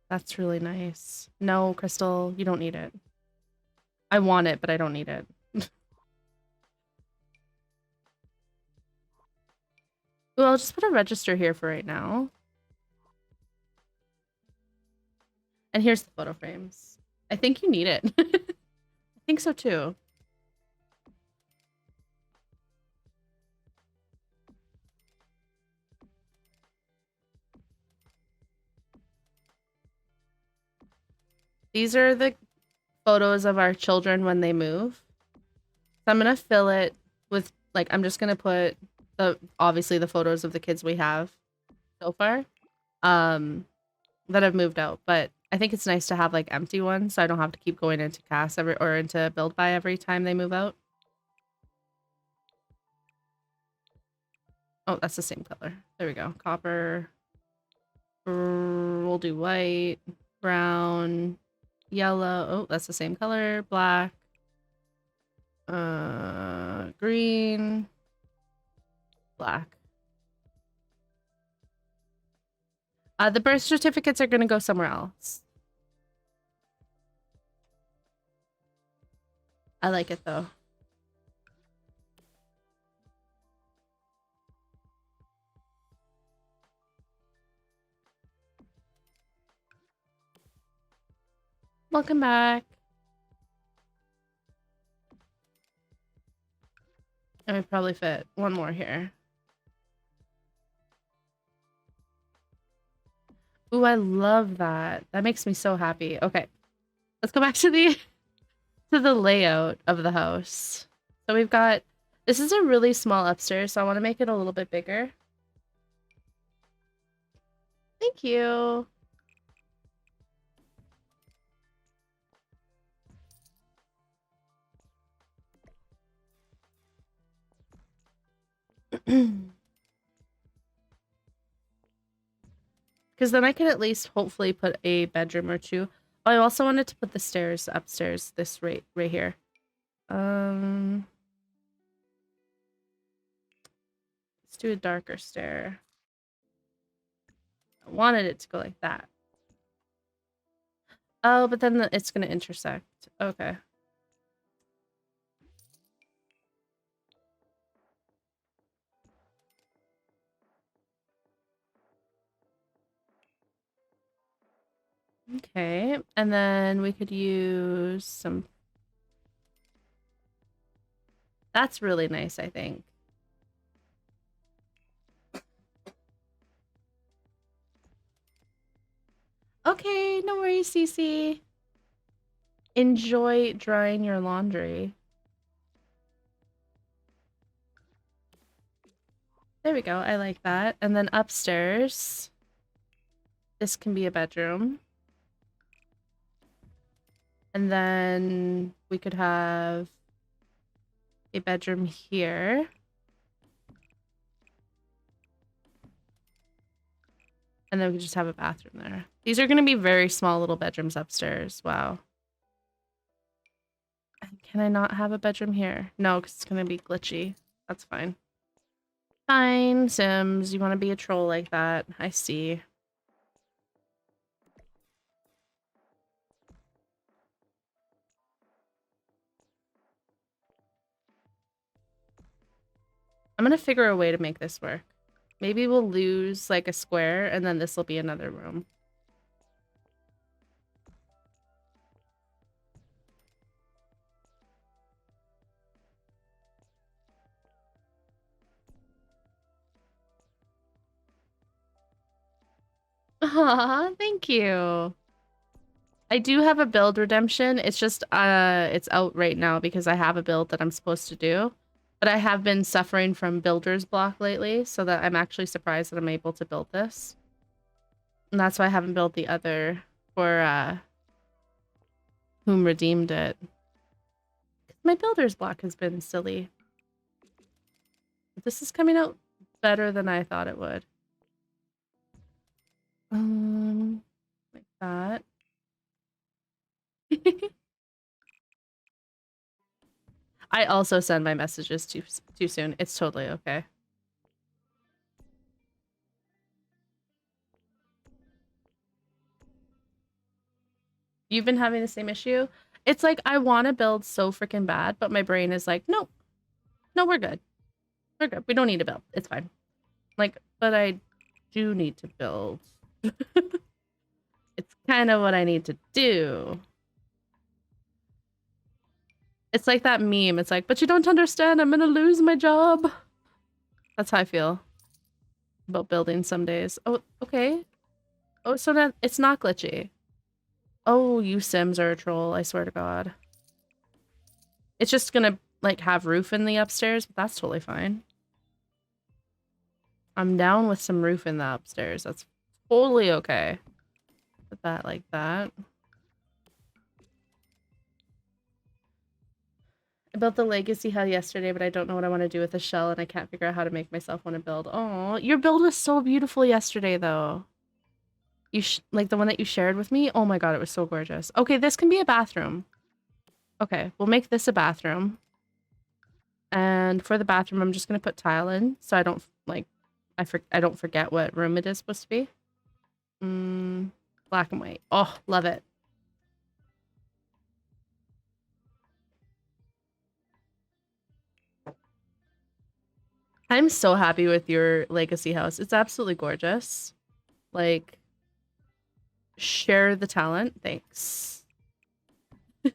That's really nice. No, Crystal, you don't need it. I want it, but I don't need it. Well, I'll just put a register here for right now. And here's the photo frames. I think you need it. I think so too. These are the photos of our children when they move. So I'm gonna fill it with, like, I'm just gonna put obviously the photos of the kids we have so far, that have moved out. But I think it's nice to have like empty ones, so I don't have to keep going into cast or into build by every time they move out. Oh, that's the same color. There we go. Copper. We'll do white, brown, yellow. Oh, that's the same color. Black. Green. Black. The birth certificates are going to go somewhere else. I like it though. Welcome back. And we probably fit one more here. Ooh, I love that. That makes me so happy. Okay. Let's go back to the layout of the house. So we've got, this is a really small upstairs, so I want to make it a little bit bigger. Thank you. Because then I can at least hopefully put a bedroom or two. Oh, I also wanted to put the stairs upstairs, this right here. Let's do a darker stair. I wanted it to go like that. Oh, but then it's going to intersect. Okay. Okay, and then we could use some... That's really nice, I think. Okay, no worries, Cece. Enjoy drying your laundry. There we go, I like that. And then upstairs, this can be a bedroom. And then we could have a bedroom here. And then we could just have a bathroom there. These are going to be very small little bedrooms upstairs. Wow. Can I not have a bedroom here? No, because it's going to be glitchy. That's fine. Fine, Sims. You want to be a troll like that. I see. I'm going to figure a way to make this work. Maybe we'll lose like a square and then this will be another room. Aw, thank you. I do have a build redemption. It's just it's out right now because I have a build that I'm supposed to do. But I have been suffering from builder's block lately, so that I'm actually surprised that I'm able to build this. And that's why I haven't built the other for whom redeemed it. My builder's block has been silly. But this is coming out better than I thought it would. Like that. I also send my messages too soon. It's totally okay. You've been having the same issue? It's like I want to build so freaking bad, but my brain is like, no, no, we're good. We're good. We don't need to build. It's fine. Like, but I do need to build. It's kind of what I need to do. It's like that meme. It's like, but you don't understand. I'm going to lose my job. That's how I feel about building some days. Oh, okay. Oh, so that it's not glitchy. Oh, you Sims are a troll. I swear to God. It's just going to like have roof in the upstairs, but that's totally fine. I'm down with some roof in the upstairs. That's totally okay. Put that like that. I built the legacy hell yesterday, but I don't know what I want to do with the shell, and I can't figure out how to make myself want to build. Oh, your build was so beautiful yesterday, though. You like the one that you shared with me? Oh my God, it was so gorgeous. Okay, this can be a bathroom. Okay, we'll make this a bathroom. And for the bathroom, I'm just gonna put tile in, so I don't like, I don't forget what room it is supposed to be. Black and white. Oh, love it. I'm so happy with your legacy house. It's absolutely gorgeous. Like, share the talent. Thanks. All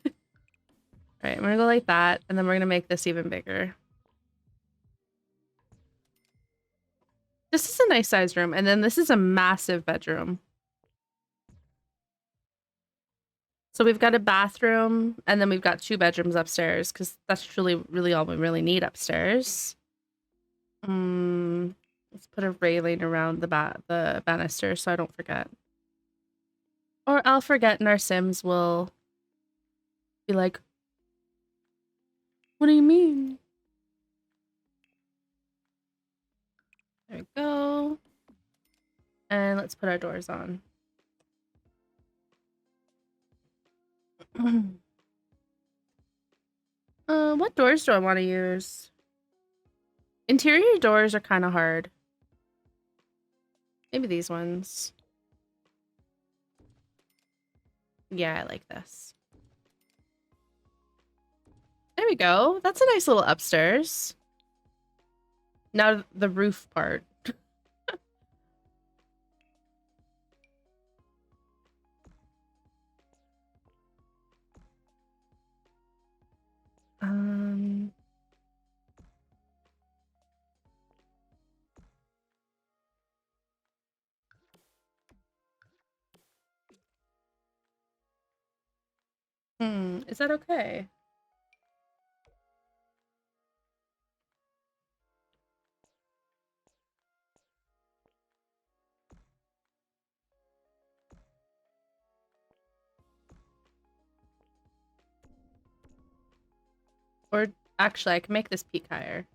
right, I'm gonna go like that, and then we're gonna make this even bigger. This is a nice sized room, and then this is a massive bedroom. So we've got a bathroom, and then we've got 2 bedrooms upstairs, because that's really all we really need upstairs. Let's put a railing around the banister so I don't forget. Or I'll forget and our Sims will be like, what do you mean? There we go. And let's put our doors on. What doors do I want to use? Interior doors are kind of hard. Maybe these ones. Yeah, I like this. There we go. That's a nice little upstairs. Now the roof part. Is that okay? Or actually, I can make this peak higher.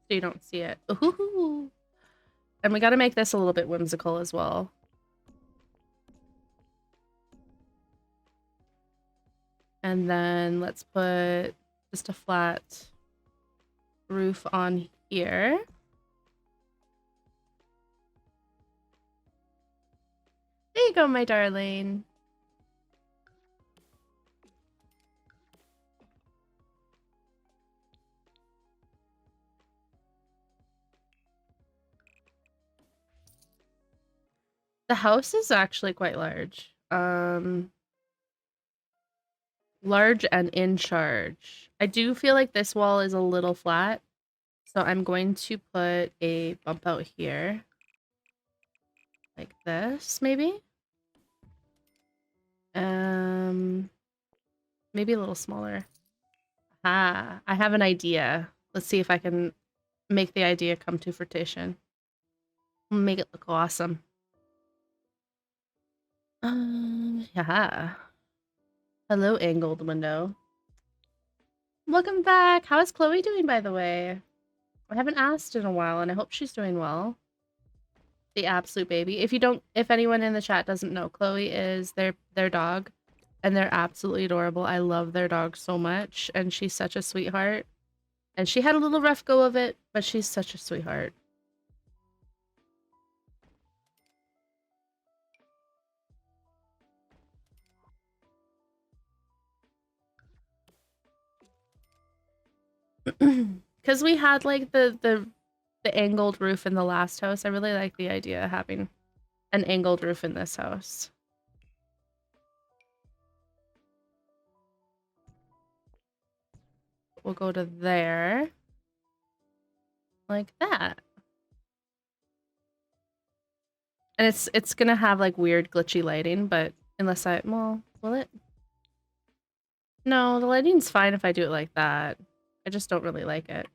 So you don't see it. Ooh. And we got to make this a little bit whimsical as well. And then let's put just a flat roof on here. There you go, my darling. The house is actually quite large. Large and in charge. I do feel like this wall is a little flat, so I'm going to put a bump out here. Like this, maybe? Maybe a little smaller. Ah, I have an idea. Let's see if I can make the idea come to fruition. Make it look awesome. Yeah. Hello, angled window. Welcome back. How is Chloe doing, by the way? I haven't asked in a while, and I hope she's doing well. The absolute baby. If anyone in the chat doesn't know, Chloe is their dog, and they're absolutely adorable. I love their dog so much, and she's such a sweetheart. And she had a little rough go of it, but she's such a sweetheart. Because we had like the angled roof in the last house. I really like the idea of having an angled roof in this house. We'll go to there. Like that. And it's gonna have like weird glitchy lighting, but unless well, will it? No, the lighting's fine if I do it like that. I just don't really like it.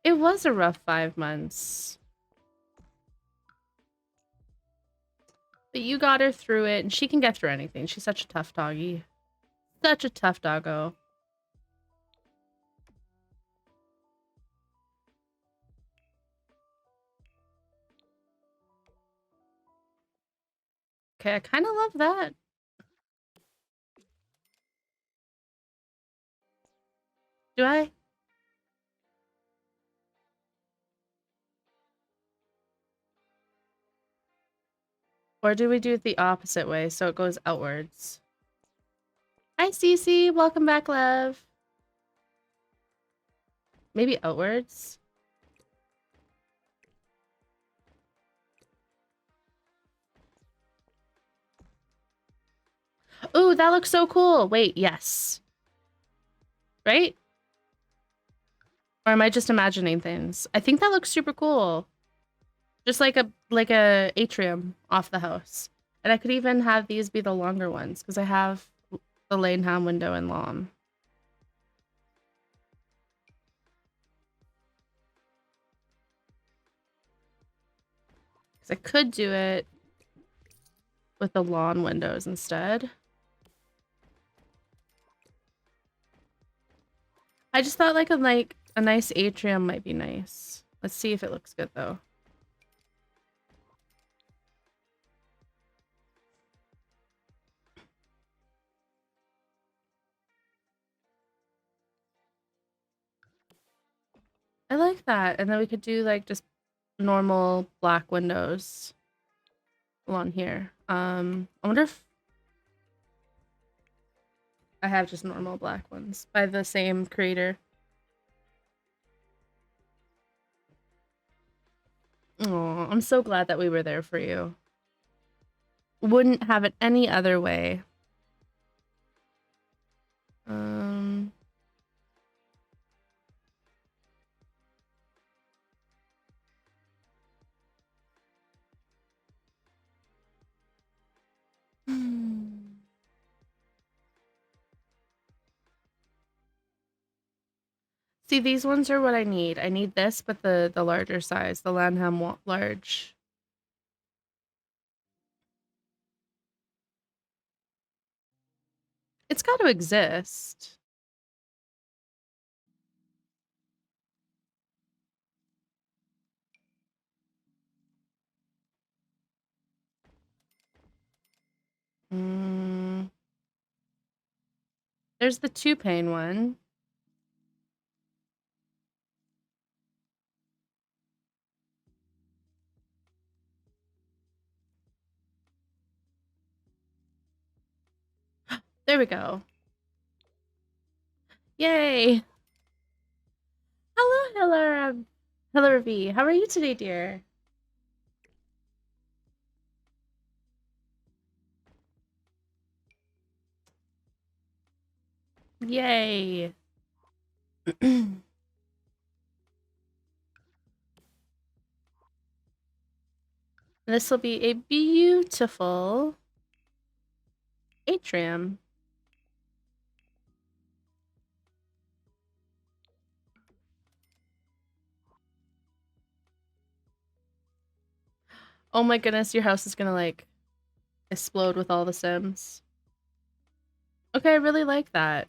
It was a rough 5 months. But you got her through it, and she can get through anything. She's such a tough doggy. Such a tough doggo. Okay, I kind of love that. Do I? Or do we do it the opposite way, so it goes outwards? Hi, Cece. Welcome back, love. Maybe outwards? Ooh, that looks so cool. Wait, yes. Right? Or am I just imagining things? I think that looks super cool. Just like a atrium off the house. And I could even have these be the longer ones, because I have the Laneham window in Lom. Because I could do it with the lawn windows instead. I just thought like a nice atrium might be nice. Let's see if it looks good though. I like that. And then we could do like just normal black windows along here. I wonder if I have just normal black ones by the same creator. Oh, I'm so glad that we were there for you. Wouldn't have it any other way. See, these ones are what I need. I need this, but the larger size, the Lanham large. It's got to exist. There's the 2-pane one. There we go. Yay! Hello, Hiller. Hiller V. How are you today, dear? Yay! This will be a beautiful atrium. Oh my goodness, your house is gonna like explode with all the Sims. Okay, I really like that.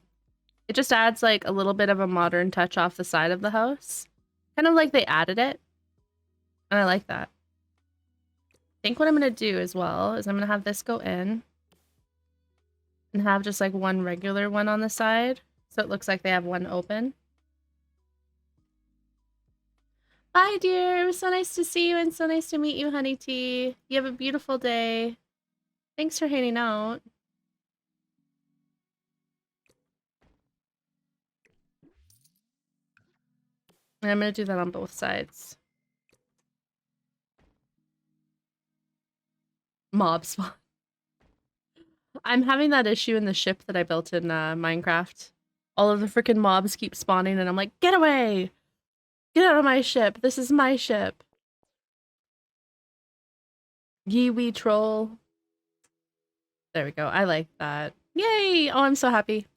It just adds like a little bit of a modern touch off the side of the house. Kind of like they added it. And I like that. I think what I'm going to do as well is I'm going to have this go in. And have just like one regular one on the side. So it looks like they have one open. Bye, dear. It was so nice to see you and so nice to meet you, Honey Tea. You have a beautiful day. Thanks for hanging out. And I'm going to do that on both sides. Mob spawn. I'm having that issue in the ship that I built in Minecraft. All of the freaking mobs keep spawning and I'm like, get away! Get out of my ship! This is my ship! Yee wee troll. There we go. I like that. Yay! Oh, I'm so happy.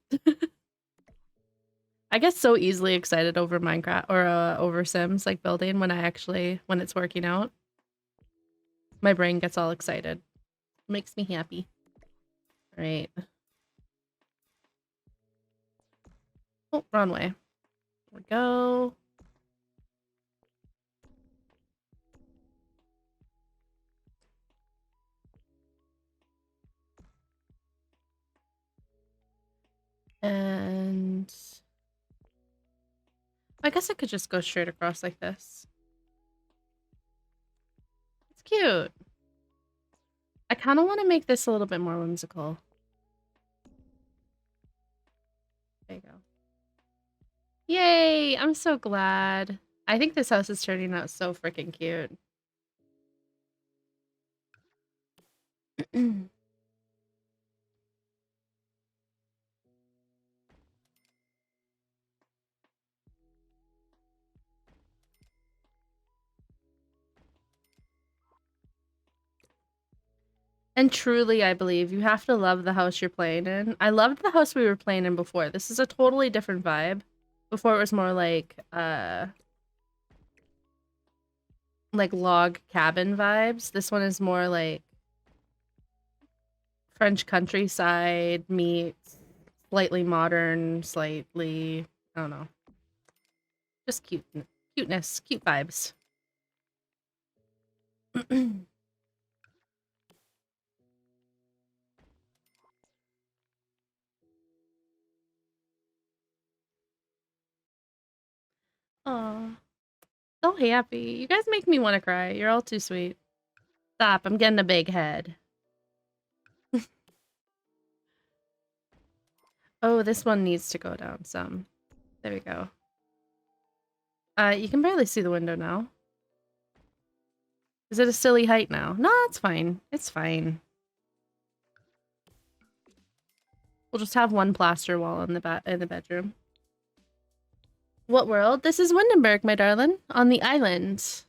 I get so easily excited over Minecraft or over Sims, like building when it's working out. My brain gets all excited. Makes me happy. All right. Oh, wrong way. There we go. And I guess I could just go straight across like this. It's cute. I kind of want to make this a little bit more whimsical. There you go. Yay! I'm so glad. I think this house is turning out so freaking cute. And truly, I believe you have to love the house you're playing in. I loved the house we were playing in before. This is a totally different vibe. Before it was more like log cabin vibes. This one is more like French countryside meets slightly modern, slightly, I don't know. Just cuteness, cute vibes. Aw. So happy. You guys make me want to cry. You're all too sweet. Stop, I'm getting a big head. Oh, this one needs to go down some. There we go. You can barely see the window now. Is it a silly height now? No, it's fine. It's fine. We'll just have one plaster wall in the bedroom. What world? This is Windenburg, my darling, on the island.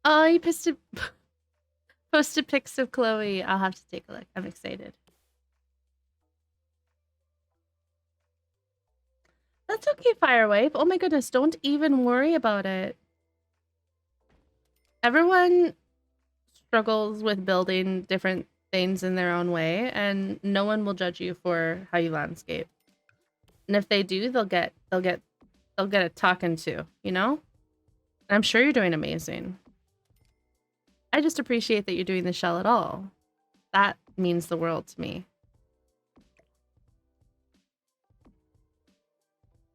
Oh, you posted pics of Chloe. I'll have to take a look. I'm excited. That's okay, Firewave. Oh my goodness, don't even worry about it. Everyone struggles with building different things in their own way, and no one will judge you for how you landscape. And if they do, they'll get a talking to, you know? I'm sure you're doing amazing. I just appreciate that you're doing the shell at all. That means the world to me.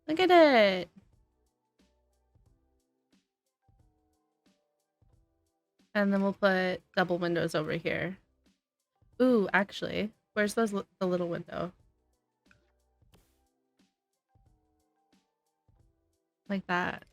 Look at it. And then we'll put double windows over here. Ooh, actually, where's the little window? Like that.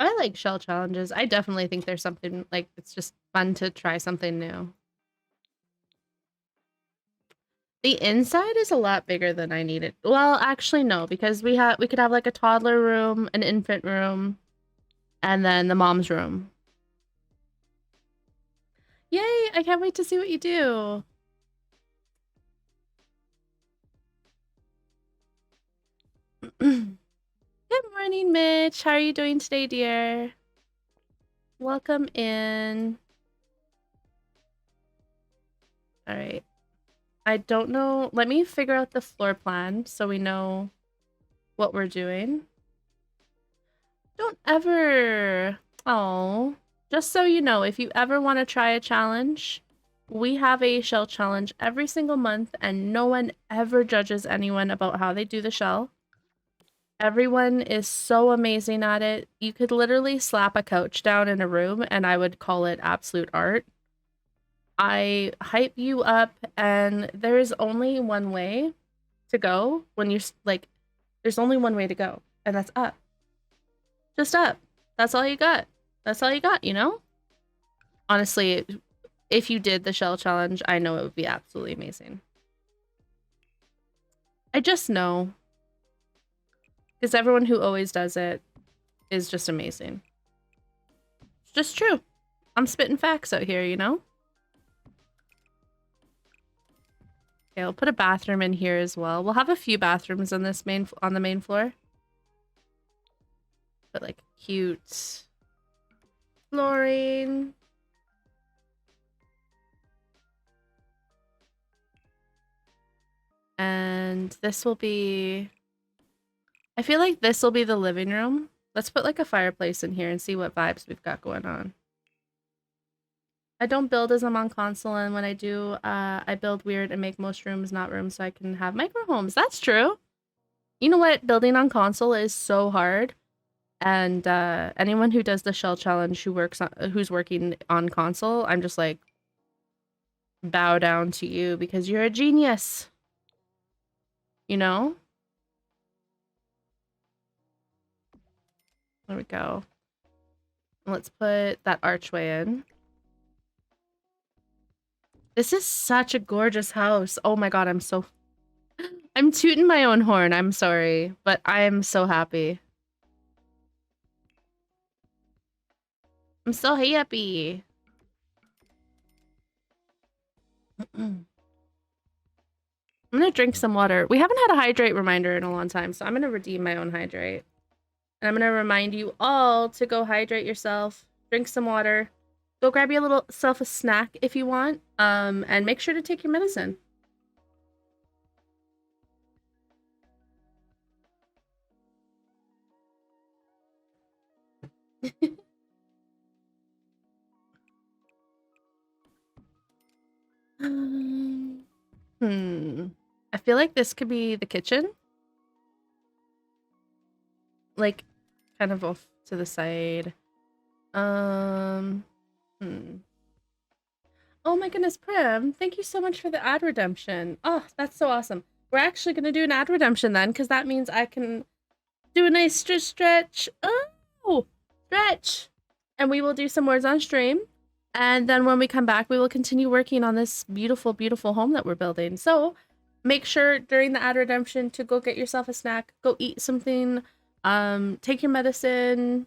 I like shell challenges. I definitely think there's something like it's just fun to try something new. The inside is a lot bigger than I needed. Well, actually no, because we could have like a toddler room, an infant room, and then the mom's room. Yay, I can't wait to see what you do. Good morning, Mitch. How are you doing today, dear? Welcome in. All right. I don't know. Let me figure out the floor plan so we know what we're doing. Don't ever. Oh, just so you know, if you ever want to try a challenge, we have a shell challenge every single month, and no one ever judges anyone about how they do the shell. Everyone is so amazing at it. You could literally slap a couch down in a room, and I would call it absolute art. I hype you up, and there is only one way to go when you're like, there's only one way to go, and that's up. Just up. That's all you got. That's all you got, you know? Honestly, if you did the shell challenge, I know it would be absolutely amazing. I just know. Because everyone who always does it is just amazing. It's just true. I'm spitting facts out here, you know? Okay, I'll put a bathroom in here as well. We'll have a few bathrooms on this on the main floor. But like cute flooring. And this will be... I feel like this will be the living room. Let's put like a fireplace in here and see what vibes we've got going on. I don't build as I'm on console, and when I do, I build weird and make most rooms not rooms so I can have micro homes. That's true. You know what? Building on console is so hard. And anyone who does the shell challenge who's working on console, I'm just like, bow down to you because you're a genius. You know? There we go. Let's put that archway in. This is such a gorgeous house. Oh my god, I'm tooting my own horn. I'm sorry, but I am so happy. I'm so happy. I'm gonna drink some water. We haven't had a hydrate reminder in a long time, so I'm gonna redeem my own hydrate. And I'm gonna remind you all to go hydrate yourself, drink some water, go grab your little self a snack if you want, and make sure to take your medicine. I feel like this could be the kitchen. Like, kind of off to the side. Oh my goodness, Prim, thank you so much for the ad redemption. Oh, that's so awesome. We're actually going to do an ad redemption then, because that means I can do a nice stretch. Oh, stretch. And we will do some words on stream. And then when we come back, we will continue working on this beautiful, beautiful home that we're building. So make sure during the ad redemption to go get yourself a snack, go eat something, take your medicine,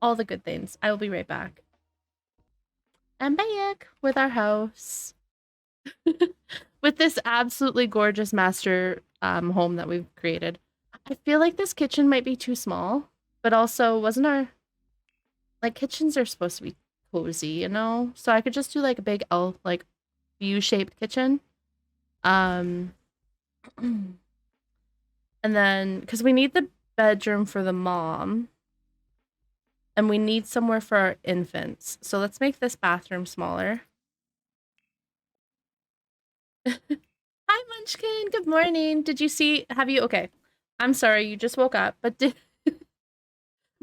all the good things. I will be right back. I'm back with our house. With this absolutely gorgeous master home that we've created. I feel like this kitchen might be too small, but also wasn't our... Like, kitchens are supposed to be cozy, you know? So I could just do like a big L, like, U-shaped kitchen. And then, because we need the bedroom for the mom. And we need somewhere for our infants. So let's make this bathroom smaller. Hi, Munchkin. Good morning. Did you see... Okay. I'm sorry, you just woke up, but did...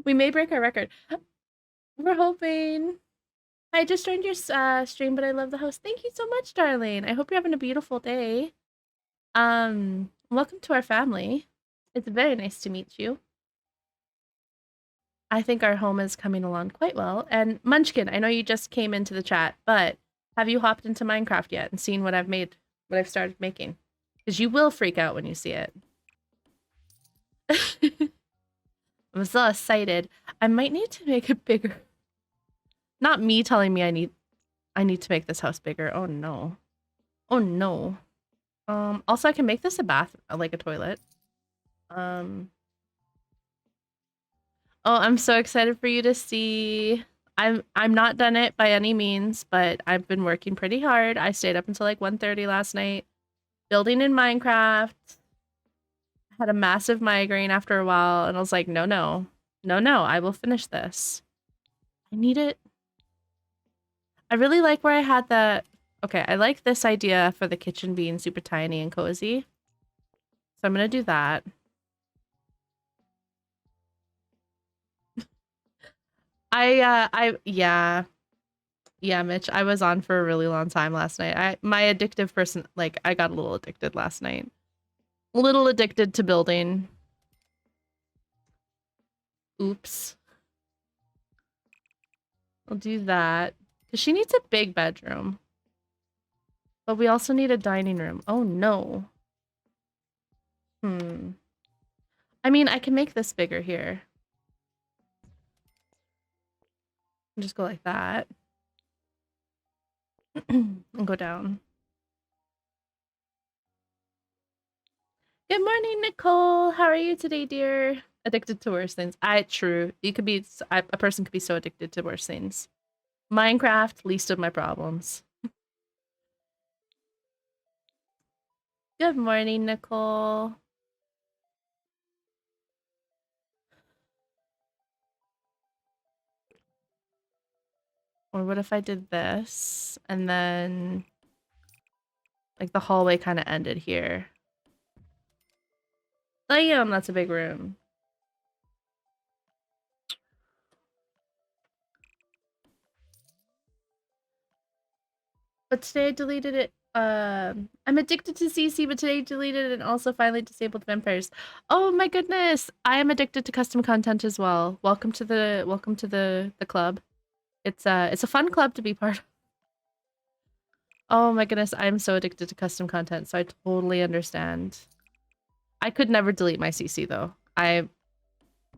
We may break our record. We're hoping. I just joined your stream, but I love the host. Thank you so much, darling. I hope you're having a beautiful day. Welcome to our family. It's very nice to meet you. I think our home is coming along quite well. And Munchkin, I know you just came into the chat, but have you hopped into Minecraft yet and seen what I've made, what I've started making? Because you will freak out when you see it. I'm so excited. I might need to make it bigger. Not me telling me I need to make this house bigger. Oh no. Oh no. Also I can make this a bath, like a toilet. Oh, I'm so excited for you to see. I'm not done it by any means, but I've been working pretty hard. I stayed up until like 1:30 last night building in Minecraft. Had a massive migraine after a while, and I was like, no, no. No, no, I will finish this. I need it. I really like where I had that. Okay, I like this idea for the kitchen being super tiny and cozy. So I'm gonna do that. Yeah. Yeah, Mitch, I was on for a really long time last night. My addictive person, like, I got a little addicted last night. A little addicted to building. Oops. I'll do that. Because she needs a big bedroom. But we also need a dining room. Oh, no. I mean, I can make this bigger here. Just go like that. And go down. Good morning, Nicole. How are you today, dear? Addicted to worse things. True. You could be, a person could be so addicted to worse things. Minecraft, least of my problems. Good morning, Nicole. Or what if I did this and then like the hallway kind of ended here? Damn, that's a big room. But today I deleted it. I'm addicted to CC, but today I deleted it and also finally disabled vampires. Oh my goodness, I am addicted to custom content as well. Welcome to the club. It's a fun club to be part of. Oh my goodness, I'm so addicted to custom content, so I totally understand. I could never delete my CC though. I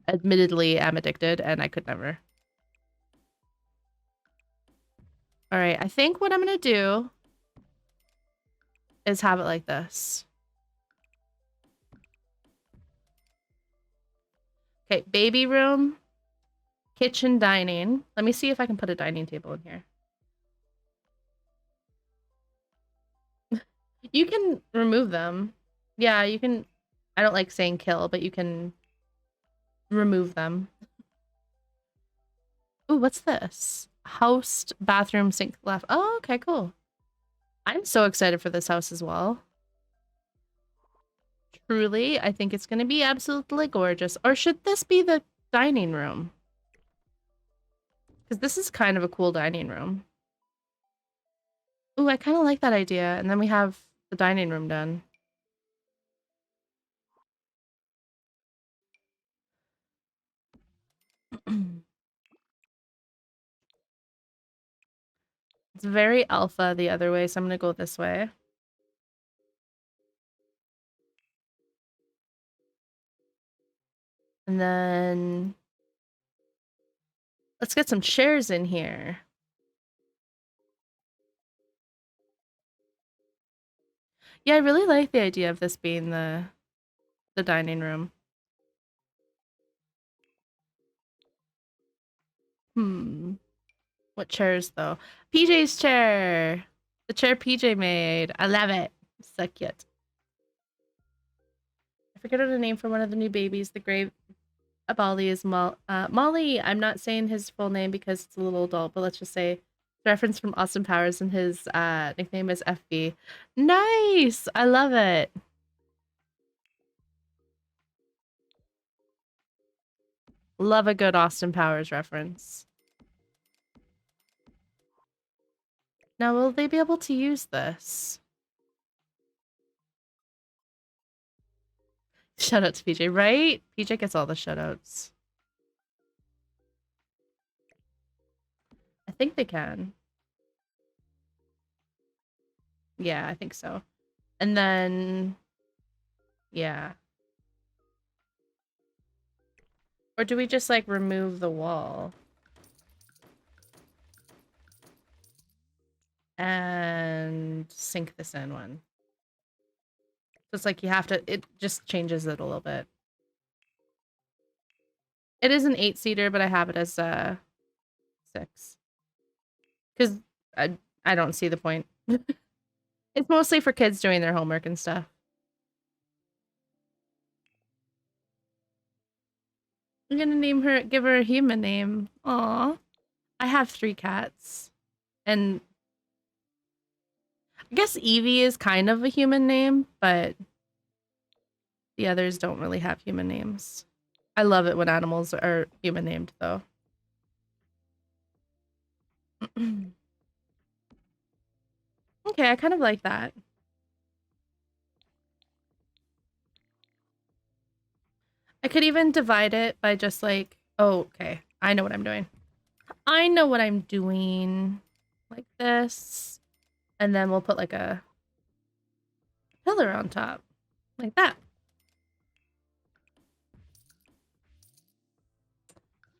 admittedly am addicted and I could never. All right, I think what I'm gonna do is have it like this. Okay, baby room, kitchen, dining. Let me see if I can put a dining table in here. You can remove them. Yeah, you can. I don't like saying kill, but you can remove them. Ooh, what's this? Housed bathroom sink left. Oh, okay, cool. I'm so excited for this house as well. Truly, I think it's going to be absolutely gorgeous. Or should this be the dining room? Because this is kind of a cool dining room. Ooh, I kind of like that idea. And then we have the dining room done. It's very alpha the other way, so I'm going to go this way. And then let's get some chairs in here. Yeah, I really like the idea of this being the dining room. What chairs though? PJ's chair. The chair PJ made. I love it. So cute. I forget the name for one of the new babies. The gray Abali is Molly. I'm not saying his full name because it's a little adult, but let's just say reference from Austin Powers and his nickname is FB. Nice. I love it. Love a good Austin Powers reference. Now, will they be able to use this? Shout out to PJ, right? PJ gets all the shout outs. think they can. Yeah, I think so. And then, yeah. Or do we just like remove the wall? And sink this in one. So it's like you have to, it just changes it a little bit. It is an 8-seater, but I have it as a 6. Because I don't see the point. It's mostly for kids doing their homework and stuff. I'm gonna name her, give her a human name. Aw. I have 3 cats. And I guess Evie is kind of a human name, but the others don't really have human names. I love it when animals are human named, though. Okay, I kind of like that. I could even divide it by just like, oh, okay. I know what I'm doing. I know what I'm doing. Like this. And then we'll put like a pillar on top. Like that.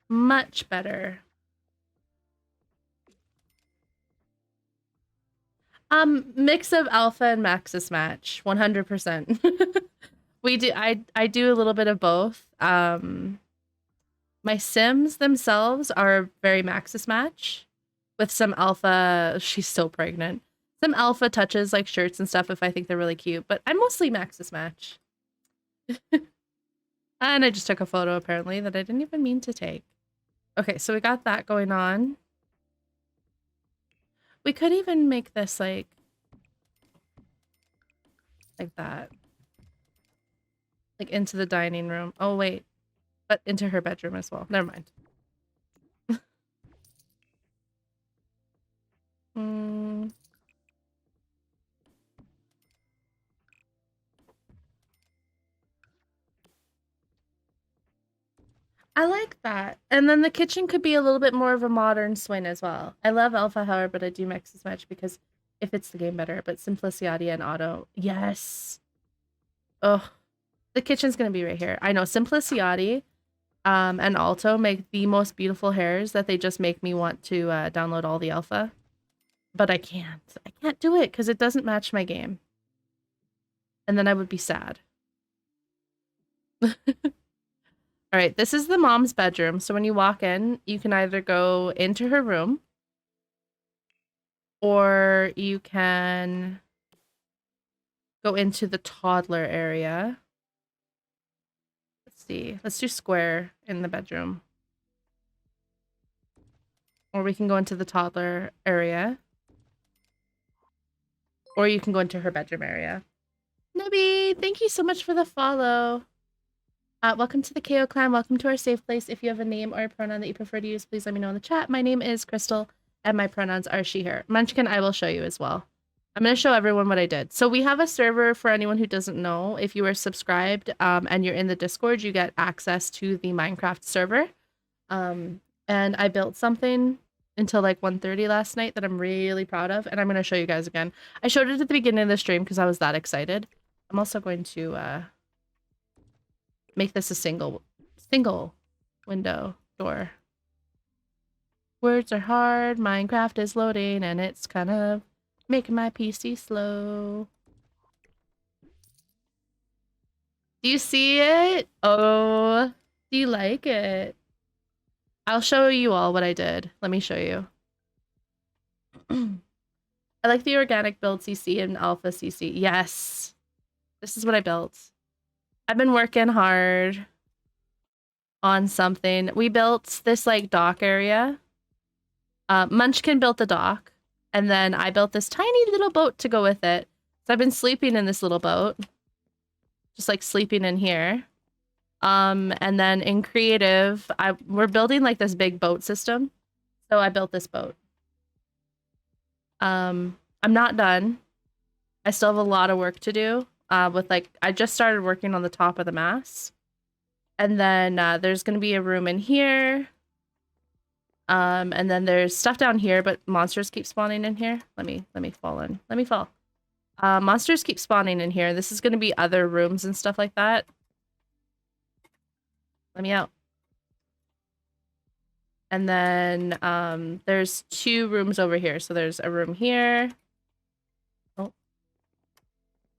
Much better. Mix of alpha and maxis match. 100%. We do, I do a little bit of both. My Sims themselves are very maxis match with some alpha. She's so pregnant. Some alpha touches like shirts and stuff if I think they're really cute, but I'm mostly maxis match. And I just took a photo apparently that I didn't even mean to take. Okay, so we got that going on. We could even make this like that. Like into the dining room. Oh wait, but into her bedroom as well. Never mind. I like that. And then the kitchen could be a little bit more of a modern swing as well. I love Alpha, however, but I do mix as much because it fits the game better. But Simplicity and Auto, yes. Oh, the kitchen's gonna be right here. I know Simplicity and Alto make the most beautiful hairs that they just make me want to download all the alpha. But I can't. I can't do it because it doesn't match my game. And then I would be sad. All right, this is the mom's bedroom. So when you walk in, you can either go into her room or you can go into the toddler area. Let's see. Let's do square in the bedroom. Or we can go into the toddler area. Or you can go into her bedroom area. Nubby, thank you so much for the follow. Welcome to the KO clan. Welcome to our safe place. If you have a name or a pronoun that you prefer to use, please let me know in the chat. My name is Crystal, and my pronouns are she, her. Munchkin, I will show you as well. I'm going to show everyone what I did. So we have a server for anyone who doesn't know. If you are subscribed and you're in the Discord, you get access to the Minecraft server. And I built something until like 1:30 last night that I'm really proud of, and I'm going to show you guys again. I showed it at the beginning of the stream because I was that excited. I'm also going to make this a single window door. Words are hard, Minecraft is loading, and it's kind of making my PC slow. Do you see it? Oh, do you like it? I'll show you all what I did. Let me show you. I like the organic build CC and alpha CC. Yes. This is what I built. I've been working hard on something. We built this like dock area. Munchkin built the dock, and then I built this tiny little boat to go with it. So I've been sleeping in this little boat, just like sleeping in here. And then in creative, we're building like this big boat system. So I built this boat. I'm not done. I still have a lot of work to do. With like, I just started working on the top of the mast. And then there's going to be a room in here. And then there's stuff down here, but monsters keep spawning in here. Let me fall in. Let me fall. Monsters keep spawning in here. This is going to be other rooms and stuff like that. Let me out. And then there's 2 rooms over here. So there's a room here. Oh.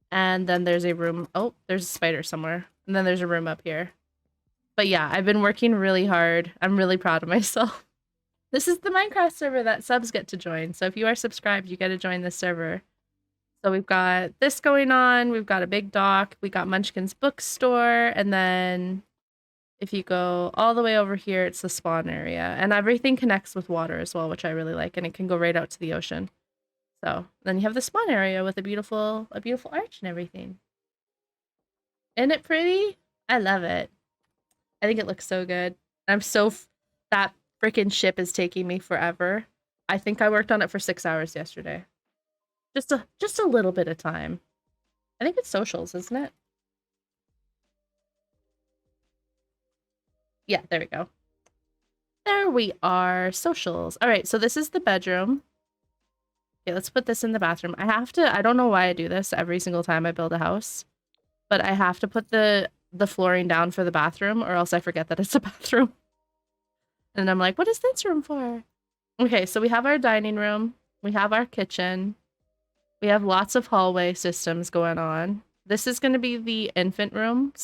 And then there's a room. Oh, there's a spider somewhere. And then there's a room up here. But yeah, I've been working really hard. I'm really proud of myself. This is the Minecraft server that subs get to join. So if you are subscribed, you get to join this server. So we've got this going on. We've got a big dock. We got Munchkin's bookstore. And then if you go all the way over here, it's the spawn area. And everything connects with water as well, which I really like. And it can go right out to the ocean. So then you have the spawn area with a beautiful arch and everything. Isn't it pretty? I love it. I think it looks so good. That freaking ship is taking me forever. I think I worked on it for 6 hours yesterday. Just a little bit of time. I think it's socials, isn't it? Yeah, there we go. There we are. Socials. All right, so this is the bedroom. Okay, let's put this in the bathroom. I don't know why I do this every single time I build a house, but I have to put the flooring down for the bathroom or else I forget that it's a bathroom. And I'm like, what is this room for? Okay, so we have our dining room. We have our kitchen. We have lots of hallway systems going on. This is going to be the infant room /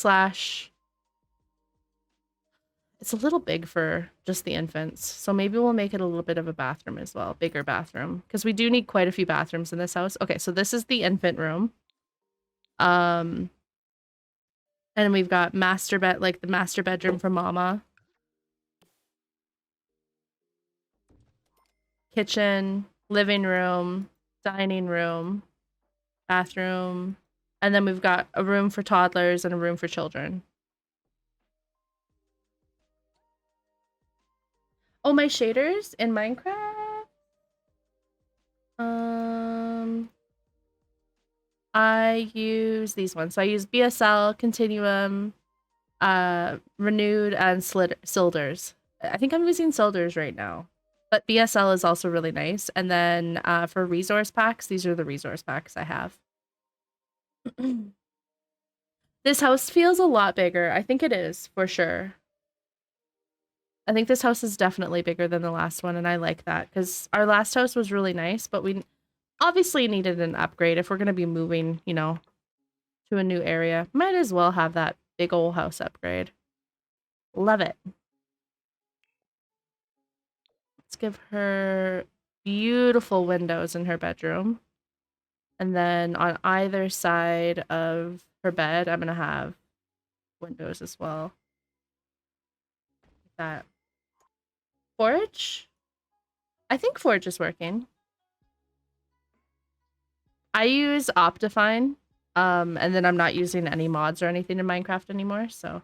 it's a little big for just the infants. So maybe we'll make it a little bit of a bathroom as well. Bigger bathroom. Because we do need quite a few bathrooms in this house. Okay, so this is the infant room. And we've got the master bedroom for Mama. Kitchen, living room, dining room, bathroom. And then we've got a room for toddlers and a room for children. Oh, my shaders in Minecraft? I use these ones. So I use BSL, Continuum, Renewed, and Silders. I think I'm using Silders right now. But BSL is also really nice. And then for resource packs, these are the resource packs I have. This house feels a lot bigger. I think it is, for sure. I think this house is definitely bigger than the last one, and I like that because our last house was really nice, but we obviously needed an upgrade if we're going to be moving, you know, to a new area. Might as well have that big old house upgrade. Love it. Let's give her beautiful windows in her bedroom. And then on either side of her bed, I'm going to have windows as well. Like that. Forge? I think Forge is working. I use Optifine, and then I'm not using any mods or anything in Minecraft anymore, so.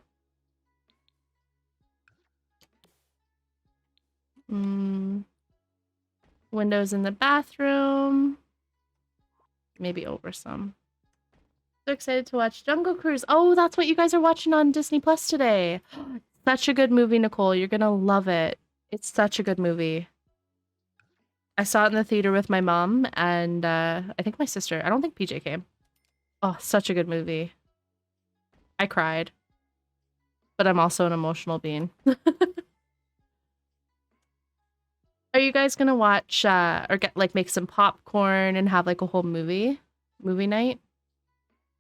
Windows in the bathroom. Maybe over some. So excited to watch Jungle Cruise. Oh, that's what you guys are watching on Disney Plus today. Such a good movie, Nicole. You're gonna love it. It's such a good movie. I saw it in the theater with my mom and I think my sister. I don't think PJ came. Oh, such a good movie. I cried. But I'm also an emotional being. Are you guys gonna watch or make some popcorn and have like a whole movie night?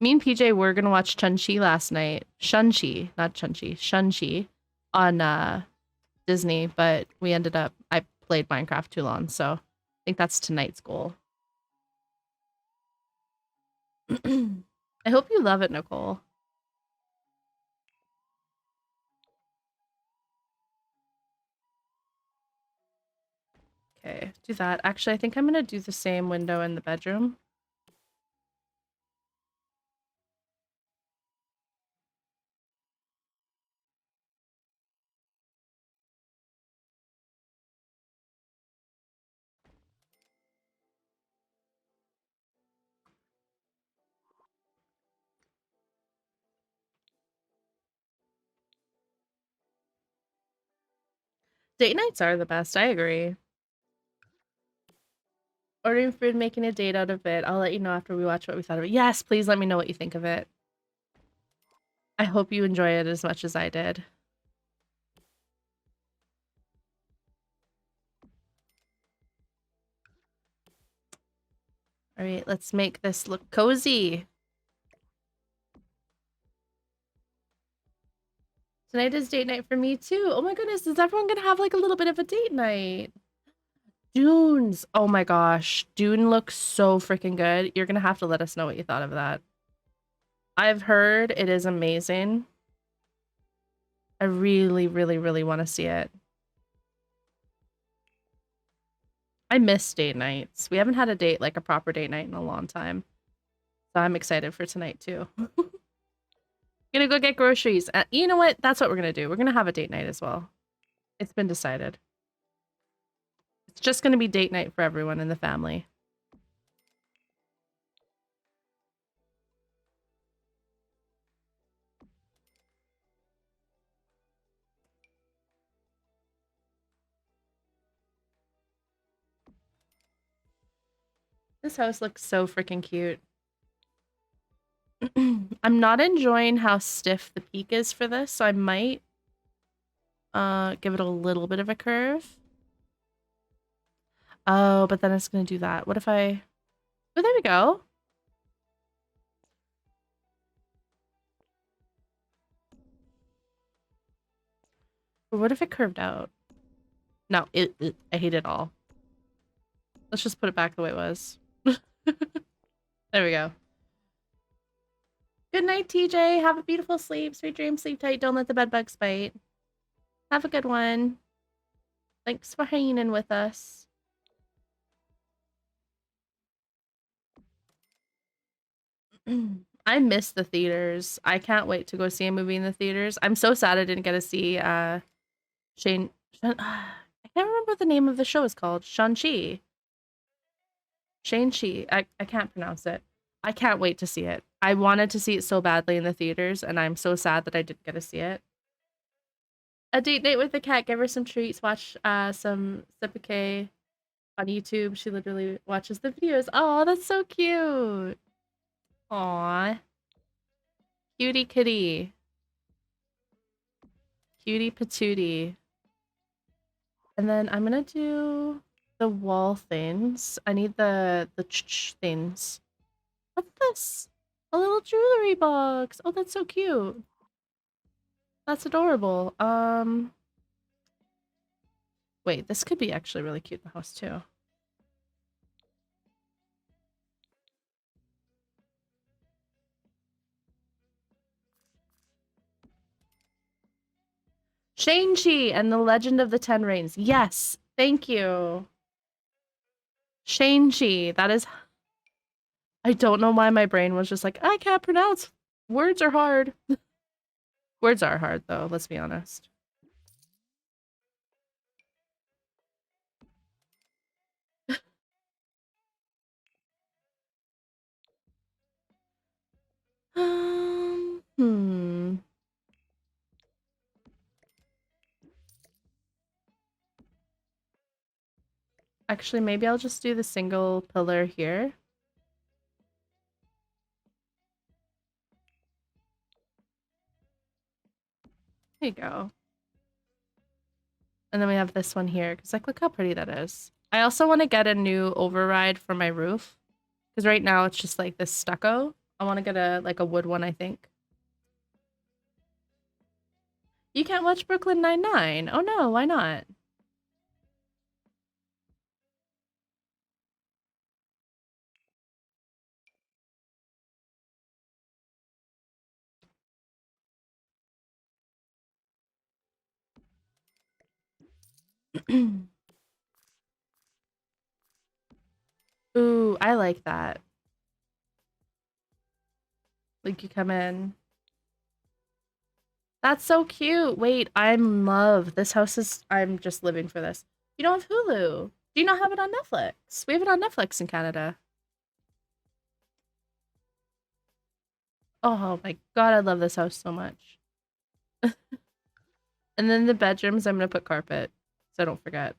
Me and PJ were gonna watch Chun-Chi last night. Shun-Chi, not Chun-Chi. Shun-Chi on Disney, but I played Minecraft too long, so I think that's tonight's goal. I hope you love it, Nicole. Okay, do that. Actually, I think I'm gonna do the same window in the bedroom. Date nights are the best. I agree. Ordering food, making a date out of it. I'll let you know after we watch what we thought of it. Yes, please let me know what you think of it. I hope you enjoy it as much as I did. All right, let's make this look cozy. Tonight is date night for me too. Oh my goodness, is everyone gonna have like a little bit of a date night? Dunes. Oh my gosh. Dune looks so freaking good. You're gonna have to let us know what you thought of that. I've heard it is amazing. I really, really, really want to see it. I miss date nights. We haven't had a date, like a proper date night in a long time. So I'm excited for tonight too. Gonna go get groceries. You know what? That's what we're gonna do. We're gonna have a date night as well. It's been decided. It's just gonna be date night for everyone in the family. This house looks so freaking cute. I'm not enjoying how stiff the peak is for this, so I might give it a little bit of a curve. Oh, but then it's gonna do that. What if I... Oh, there we go. Or what if it curved out? No, I hate it all. Let's just put it back the way it was. There we go. Good night, TJ. Have a beautiful sleep. Sweet dreams. Sleep tight. Don't let the bed bugs bite. Have a good one. Thanks for hanging with us. I miss the theaters. I can't wait to go see a movie in the theaters. I'm so sad I didn't get to see Shane I can't remember what the name of the show is called. Shang-Chi. Shang-Chi. I can't pronounce it. I can't wait to see it. I wanted to see it so badly in the theaters, and I'm so sad that I didn't get to see it. A date night with the cat. Give her some treats. Watch some Sipake on YouTube. She literally watches the videos. Oh, that's so cute. Aw. Cutie kitty. Cutie patootie. And then I'm gonna do the wall things. I need the things. What's this? A little jewelry box. Oh, that's so cute. That's adorable. Wait, this could be actually really cute in the house too. Shang-Chi and the Legend of the Ten Rings. Yes, thank you. Shang-Chi. That is... I don't know why my brain was just like, I can't pronounce. Words are hard. Words are hard, though, let's be honest. Hmm. Actually, maybe I'll just do the single pillar here. There you go. And then we have this one here, because like, look how pretty that is. I also want to get a new override for my roof, because right now it's just like this stucco. I want to get a like a wood one, I think. You can't watch Brooklyn Nine-Nine. Oh no, why not? Ooh, I like that. Like you come in. That's so cute. Wait, I'm in love. This house is... I'm just living for this. You don't have Hulu. Do you not have it on Netflix? We have it on Netflix in Canada. Oh my god, I love this house so much. And then the bedrooms, I'm gonna put carpet. so I don't forget.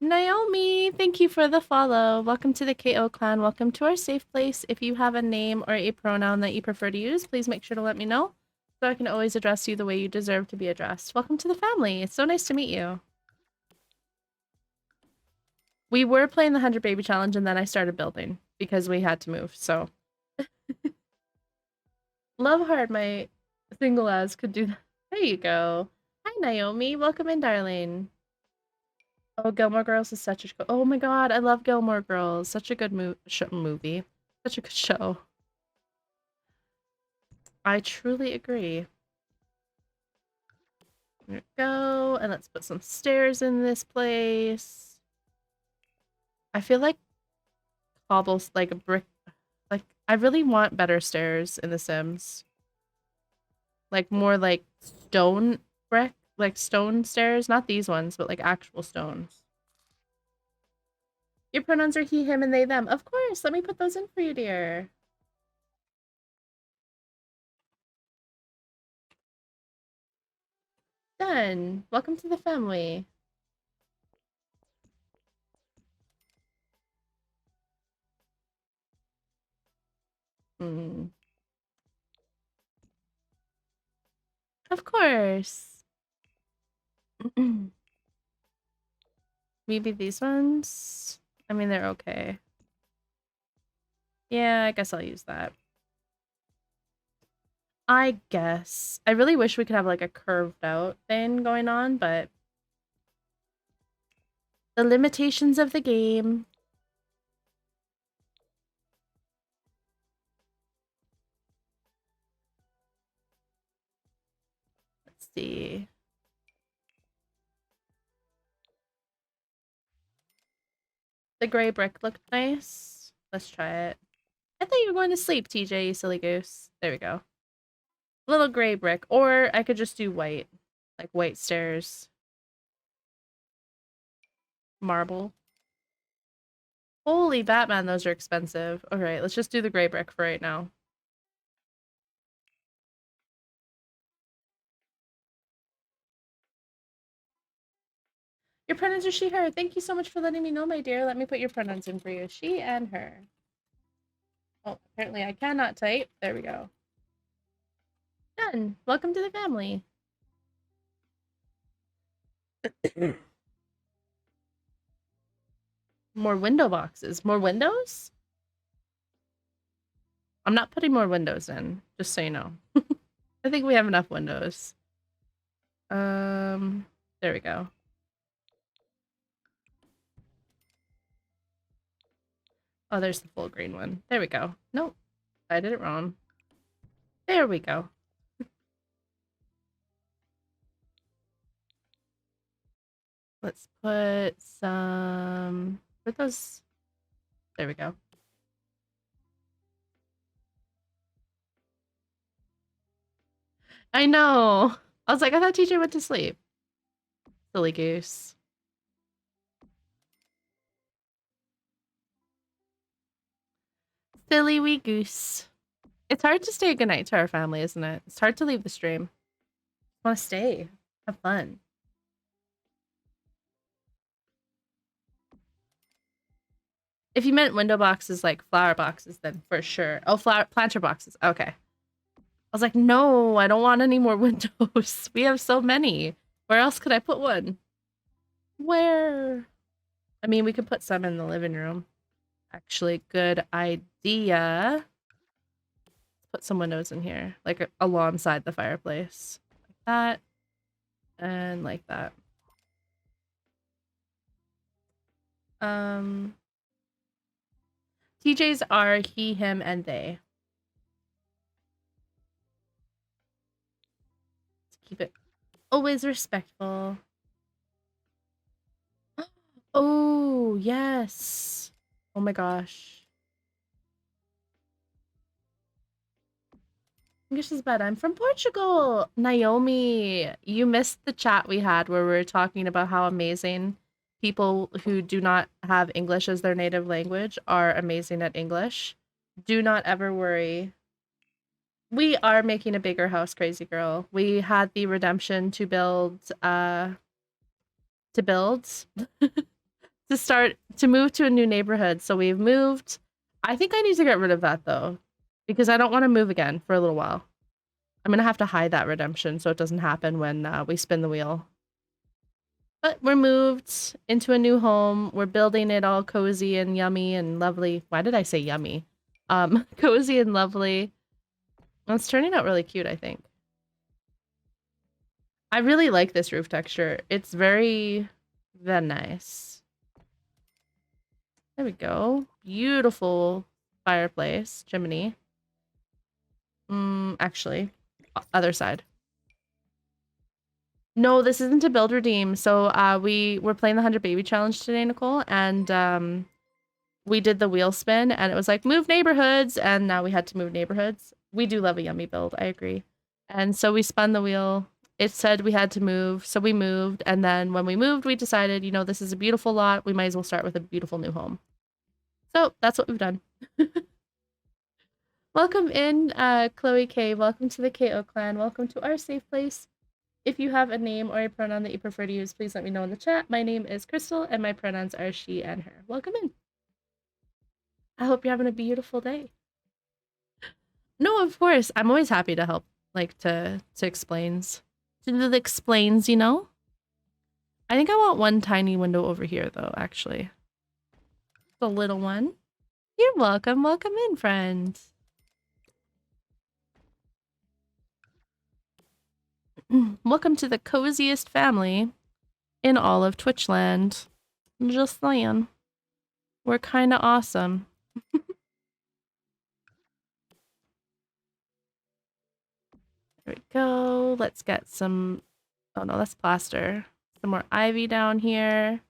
Naomi, thank you for the follow. Welcome to the KO clan. Welcome to our safe place. If you have a name or a pronoun that you prefer to use, please make sure to let me know so I can always address you the way you deserve to be addressed. Welcome to the family. It's so nice to meet you. We were playing the 100 Baby Challenge and then I started building because we had to move, so. Love hard, my single as could do that. There you go. Hi, Naomi. Welcome in, darling. Oh, Gilmore Girls is such a... Oh my god, I love Gilmore Girls. Such a good movie. Such a good show. I truly agree. There we go. And let's put some stairs in this place. I feel like cobbles, like a brick... Like, I really want better stairs in The Sims. Like, more like stone brick. Like stone stairs, not these ones, but like actual stones. Your pronouns are he, him, and they, them. Of course, let me put those in for you, dear. Done. Welcome to the family. Of course. Maybe these ones? I mean, they're okay. Yeah, I guess I'll use that. I guess. I really wish we could have like a curved out thing going on, but the limitations of the game. Let's see. The gray brick looked nice. Let's try it. I thought you were going to sleep, TJ, you silly goose. There we go. Little gray brick. Or I could just do white. Like white stairs. Marble. Holy Batman, those are expensive. Alright, let's just do the gray brick for right now. Your pronouns are she, her. Thank you so much for letting me know, my dear. Let me put your pronouns in for you. She and her. Oh, apparently I cannot type. There we go. Done. Welcome to the family. More window boxes. More windows? I'm not putting more windows in, just so you know. I think we have enough windows. There we go. Oh, there's the full green one. There we go. Nope. I did it wrong. There we go. Let's put some... Put those... There we go. I know! I was like, I thought TJ went to sleep. Silly goose. Silly wee goose. It's hard to say goodnight to our family, isn't it? It's hard to leave the stream. I want to stay. Have fun. If you meant window boxes like flower boxes, then for sure. Oh, planter boxes. Okay. I was like, no, I don't want any more windows. We have so many. Where else could I put one? Where? I mean, we could put some in the living room. Actually, good idea. Put some windows in here, like alongside the fireplace. Like that. And like that. TJs are he, him, and they. Let's keep it always respectful. Oh, yes. Oh my gosh. English is bad. I'm from Portugal. Naomi, you missed the chat we had where we were talking about how amazing people who do not have English as their native language are amazing at English. Do not ever worry. We are making a bigger house, crazy girl. We had the redemption to build to build to move to a new neighborhood. So we've moved. I think I need to get rid of that though, because I don't want to move again for a little while. I'm gonna have to hide that redemption so it doesn't happen when we spin the wheel. But we're moved into a new home. We're building it all cozy and yummy and lovely. Why did I say yummy? Cozy and lovely. Well, it's turning out really cute, I think. I really like this roof texture. It's very nice. There we go. Beautiful fireplace, chimney. Actually, other side. No, this isn't a build redeem. So we were playing the 100 baby challenge today, Nicole, and we did the wheel spin, and it was like move neighborhoods, and now we had to move neighborhoods. We do love a yummy build, I agree. And so we spun the wheel. It said we had to move, so we moved, and then when we moved, we decided, you know, this is a beautiful lot. We might as well start with a beautiful new home. So that's what we've done. Welcome in, Chloe K. Welcome to the KO clan. Welcome to our safe place. If you have a name or a pronoun that you prefer to use, please let me know in the chat. My name is Crystal, and my pronouns are she and her. Welcome in. I hope you're having a beautiful day. No, of course. I'm always happy to help, like, to explains. To do the explains, you know? I think I want one tiny window over here, though, actually. The little one. You're welcome. Welcome in, friend. Welcome to the coziest family in all of Twitchland. Just saying. We're kind of awesome. There we go. Let's get some... Oh no, that's plaster. Some more ivy down here.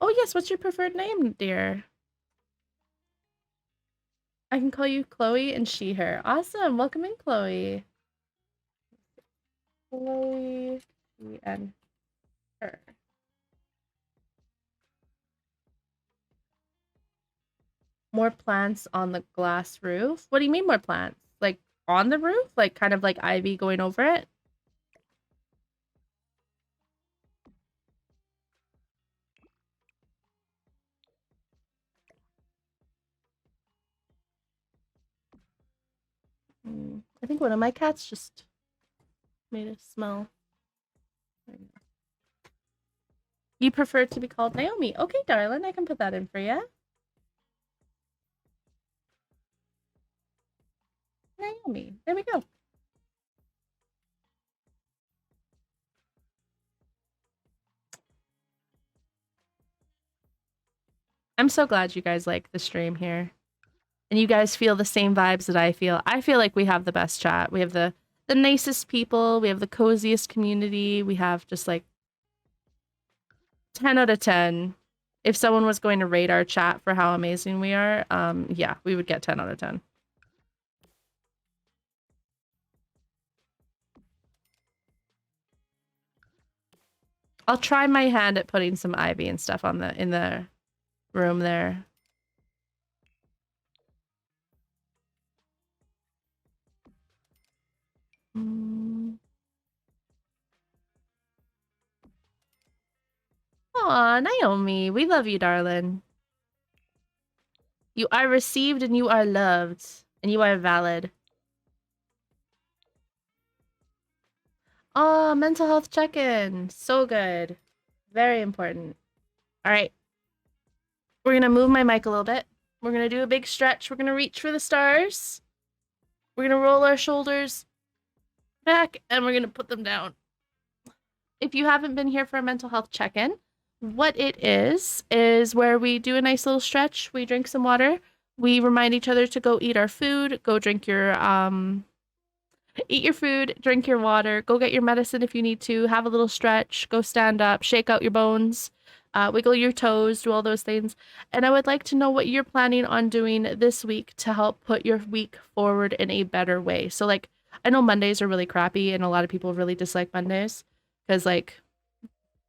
Oh yes, what's your preferred name, dear? I can call you Chloe and she, her. Awesome. Welcome in, Chloe. Chloe, she, and her. More plants on the glass roof? What do you mean more plants? Like on the roof? Like kind of like ivy going over it? I think one of my cats just made a smell. You prefer to be called Naomi. Okay, darling, I can put that in for you. Naomi. There we go. I'm so glad you guys like the stream here. And you guys feel the same vibes that I feel. I feel like we have the best chat. We have the nicest people. We have the coziest community. We have just like 10 out of 10. If someone was going to rate our chat for how amazing we are, yeah, we would get 10 out of 10. I'll try my hand at putting some ivy and stuff on in the room there. Aw, Naomi, we love you, darling. You are received and you are loved. And you are valid. Oh, mental health check-in. So good. Very important. All right. We're going to move my mic a little bit. We're going to do a big stretch. We're going to reach for the stars. We're going to roll our shoulders back and we're going to put them down. If you haven't been here for a mental health check-in, what it is where we do a nice little stretch. We drink some water. We remind each other to go eat our food, go drink your, eat your food, drink your water, go get your medicine if you need to, have a little stretch, go stand up, shake out your bones, wiggle your toes, do all those things. And I would like to know what you're planning on doing this week to help put your week forward in a better way. So like, I know Mondays are really crappy and a lot of people really dislike Mondays because like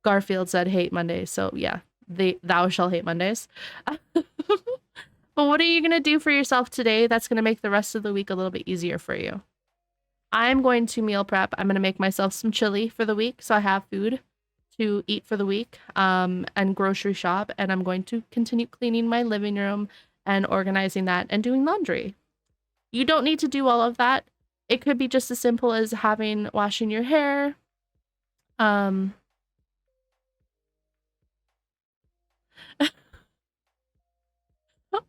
Garfield said, hate Mondays. So yeah, thou shall hate Mondays. But what are you going to do for yourself today that's going to make the rest of the week a little bit easier for you? I'm going to meal prep. I'm going to make myself some chili for the week so I have food to eat for the week, and grocery shop, and I'm going to continue cleaning my living room and organizing that and doing laundry. You don't need to do all of that. It could be just as simple as washing your hair. Oh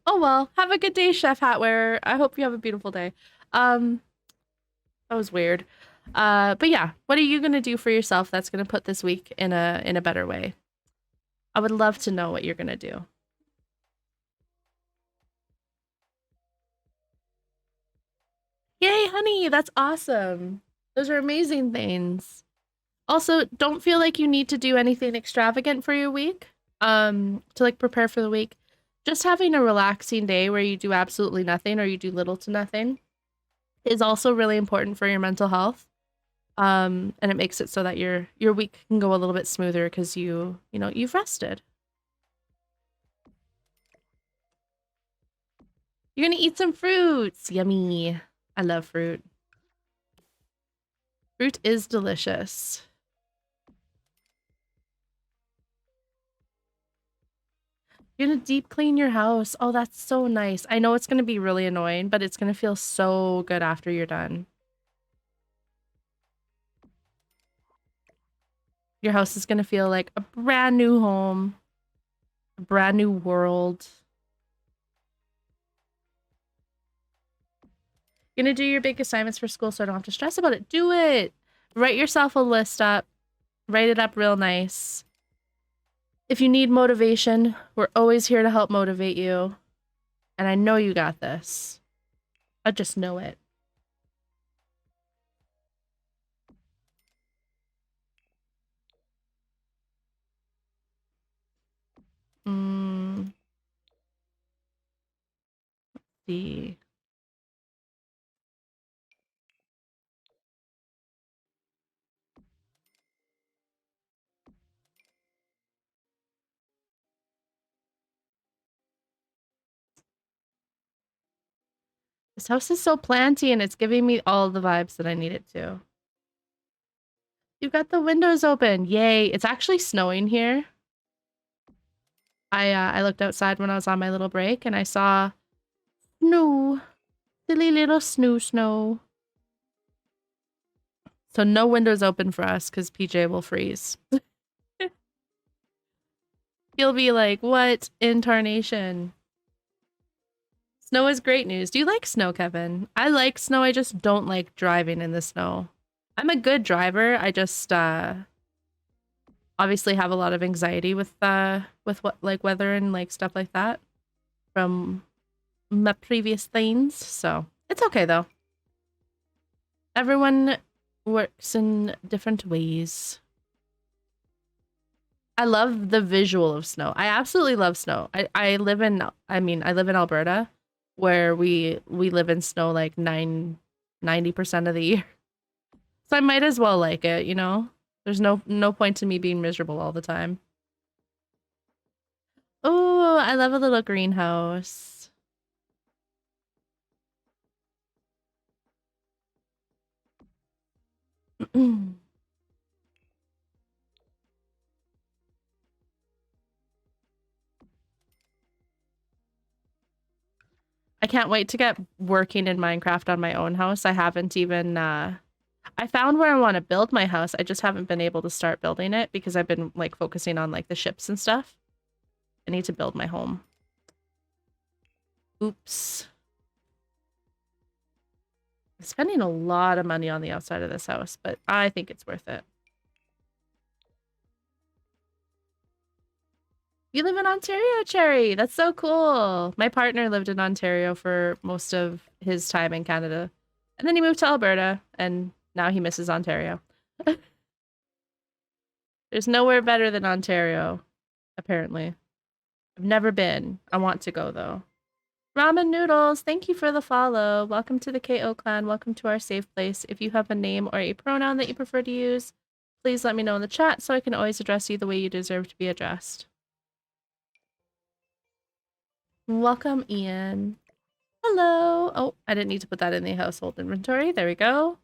well, have a good day, Chef Hat Wearer. I hope you have a beautiful day. That was weird. But yeah, what are you gonna do for yourself that's gonna put this week in a better way? I would love to know what you're gonna do. Yay, honey, that's awesome. Those are amazing things. Also, don't feel like you need to do anything extravagant for your week, to like prepare for the week. Just having a relaxing day where you do absolutely nothing or you do little to nothing is also really important for your mental health. And it makes it so that your week can go a little bit smoother because you've rested. You're gonna eat some fruits. Yummy. I love fruit. Fruit is delicious. You're gonna deep clean your house. Oh, that's so nice. I know it's gonna be really annoying, but it's gonna feel so good after you're done. Your house is gonna feel like a brand new home, a brand new world. You're gonna do your big assignments for school so I don't have to stress about it. Do it! Write yourself a list up. Write it up real nice. If you need motivation, we're always here to help motivate you. And I know you got this. I just know it. Let's see. This house is so planty and it's giving me all the vibes that I need it to. You've got the windows open. Yay. It's actually snowing here. I looked outside when I was on my little break and I saw snow. Silly little snow. So no windows open for us because PJ will freeze. He'll be like, what in tarnation? Snow is great news. Do you like snow, Kevin? I like snow. I just don't like driving in the snow. I'm a good driver. I just obviously have a lot of anxiety with what like weather and like stuff like that from my previous things. So it's okay though. Everyone works in different ways. I love the visual of snow. I absolutely love snow. I live in Alberta where we live in snow like 90% of the year. So I might as well like it, you know? There's no point to me being miserable all the time. Oh, I love a little greenhouse. I can't wait to get working in Minecraft on my own house. I haven't even, I found where I want to build my house. I just haven't been able to start building it because I've been like focusing on like the ships and stuff. I need to build my home. Oops. I'm spending a lot of money on the outside of this house, but I think it's worth it. You live in Ontario, Cherry. That's so cool. My partner lived in Ontario for most of his time in Canada. And then he moved to Alberta, and now he misses Ontario. There's nowhere better than Ontario, apparently. I've never been. I want to go, though. Ramen Noodles, thank you for the follow. Welcome to the KO clan. Welcome to our safe place. If you have a name or a pronoun that you prefer to use, please let me know in the chat so I can always address you the way you deserve to be addressed. Welcome, Ian. Hello. Oh, I didn't need to put that in the household inventory. There we go.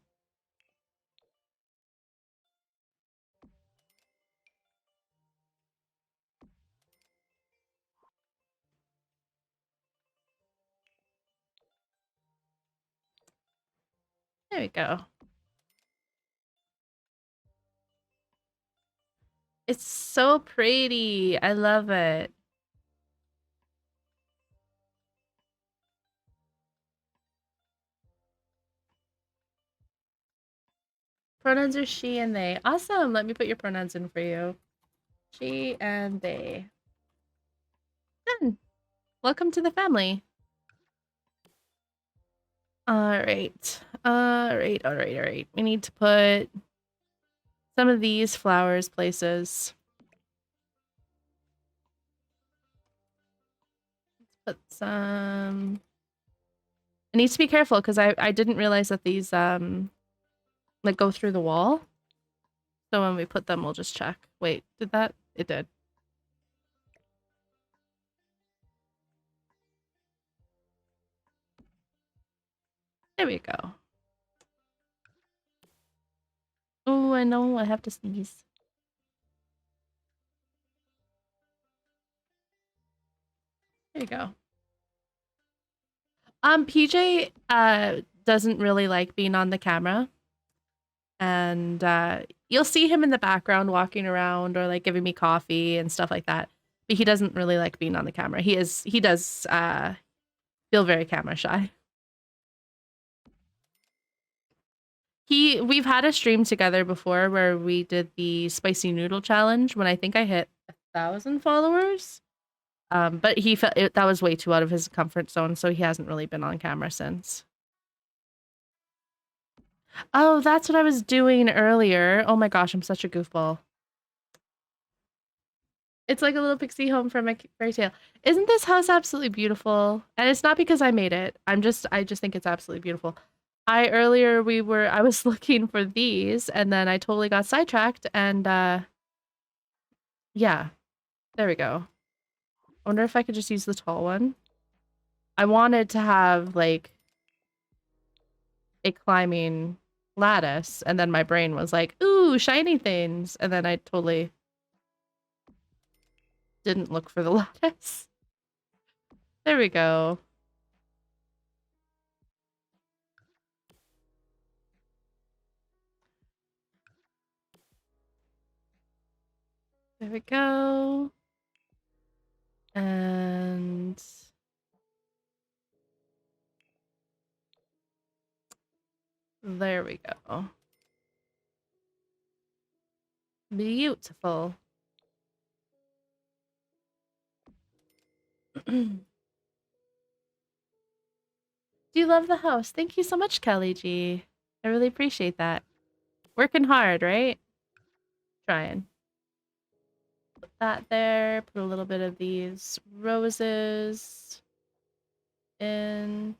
There we go. It's so pretty. I love it. Pronouns are she and they. Awesome. Let me put your pronouns in for you. She and they. Done. Welcome to the family. Alright. Alright. We need to put some of these flowers places. Let's put some... I need to be careful because I didn't realize that these like go through the wall. So when we put them, we'll just check. Wait, did that? It did. There we go. Oh, I know. I have to sneeze. There you go. PJ doesn't really like being on the camera. And you'll see him in the background walking around or like giving me coffee and stuff like that. But he doesn't really like being on the camera. He does feel very camera shy. We've had a stream together before where we did the spicy noodle challenge when I think I hit 1,000 followers. But he felt that was way too out of his comfort zone, so he hasn't really been on camera since. Oh, that's what I was doing earlier. Oh my gosh, I'm such a goofball. It's like a little pixie home from a fairy tale. Isn't this house absolutely beautiful? And it's not because I made it. I just think it's absolutely beautiful. I was looking for these and then I totally got sidetracked and yeah. There we go. I wonder if I could just use the tall one. I wanted to have like a climbing lattice and then my brain was like, ooh, shiny things. And then I totally didn't look for the lattice. There we go. There we go. And there we go. Beautiful. Do you love the house? Thank you so much, Kelly G. I really appreciate that. Working hard, right? Trying. Put that there. Put a little bit of these roses in.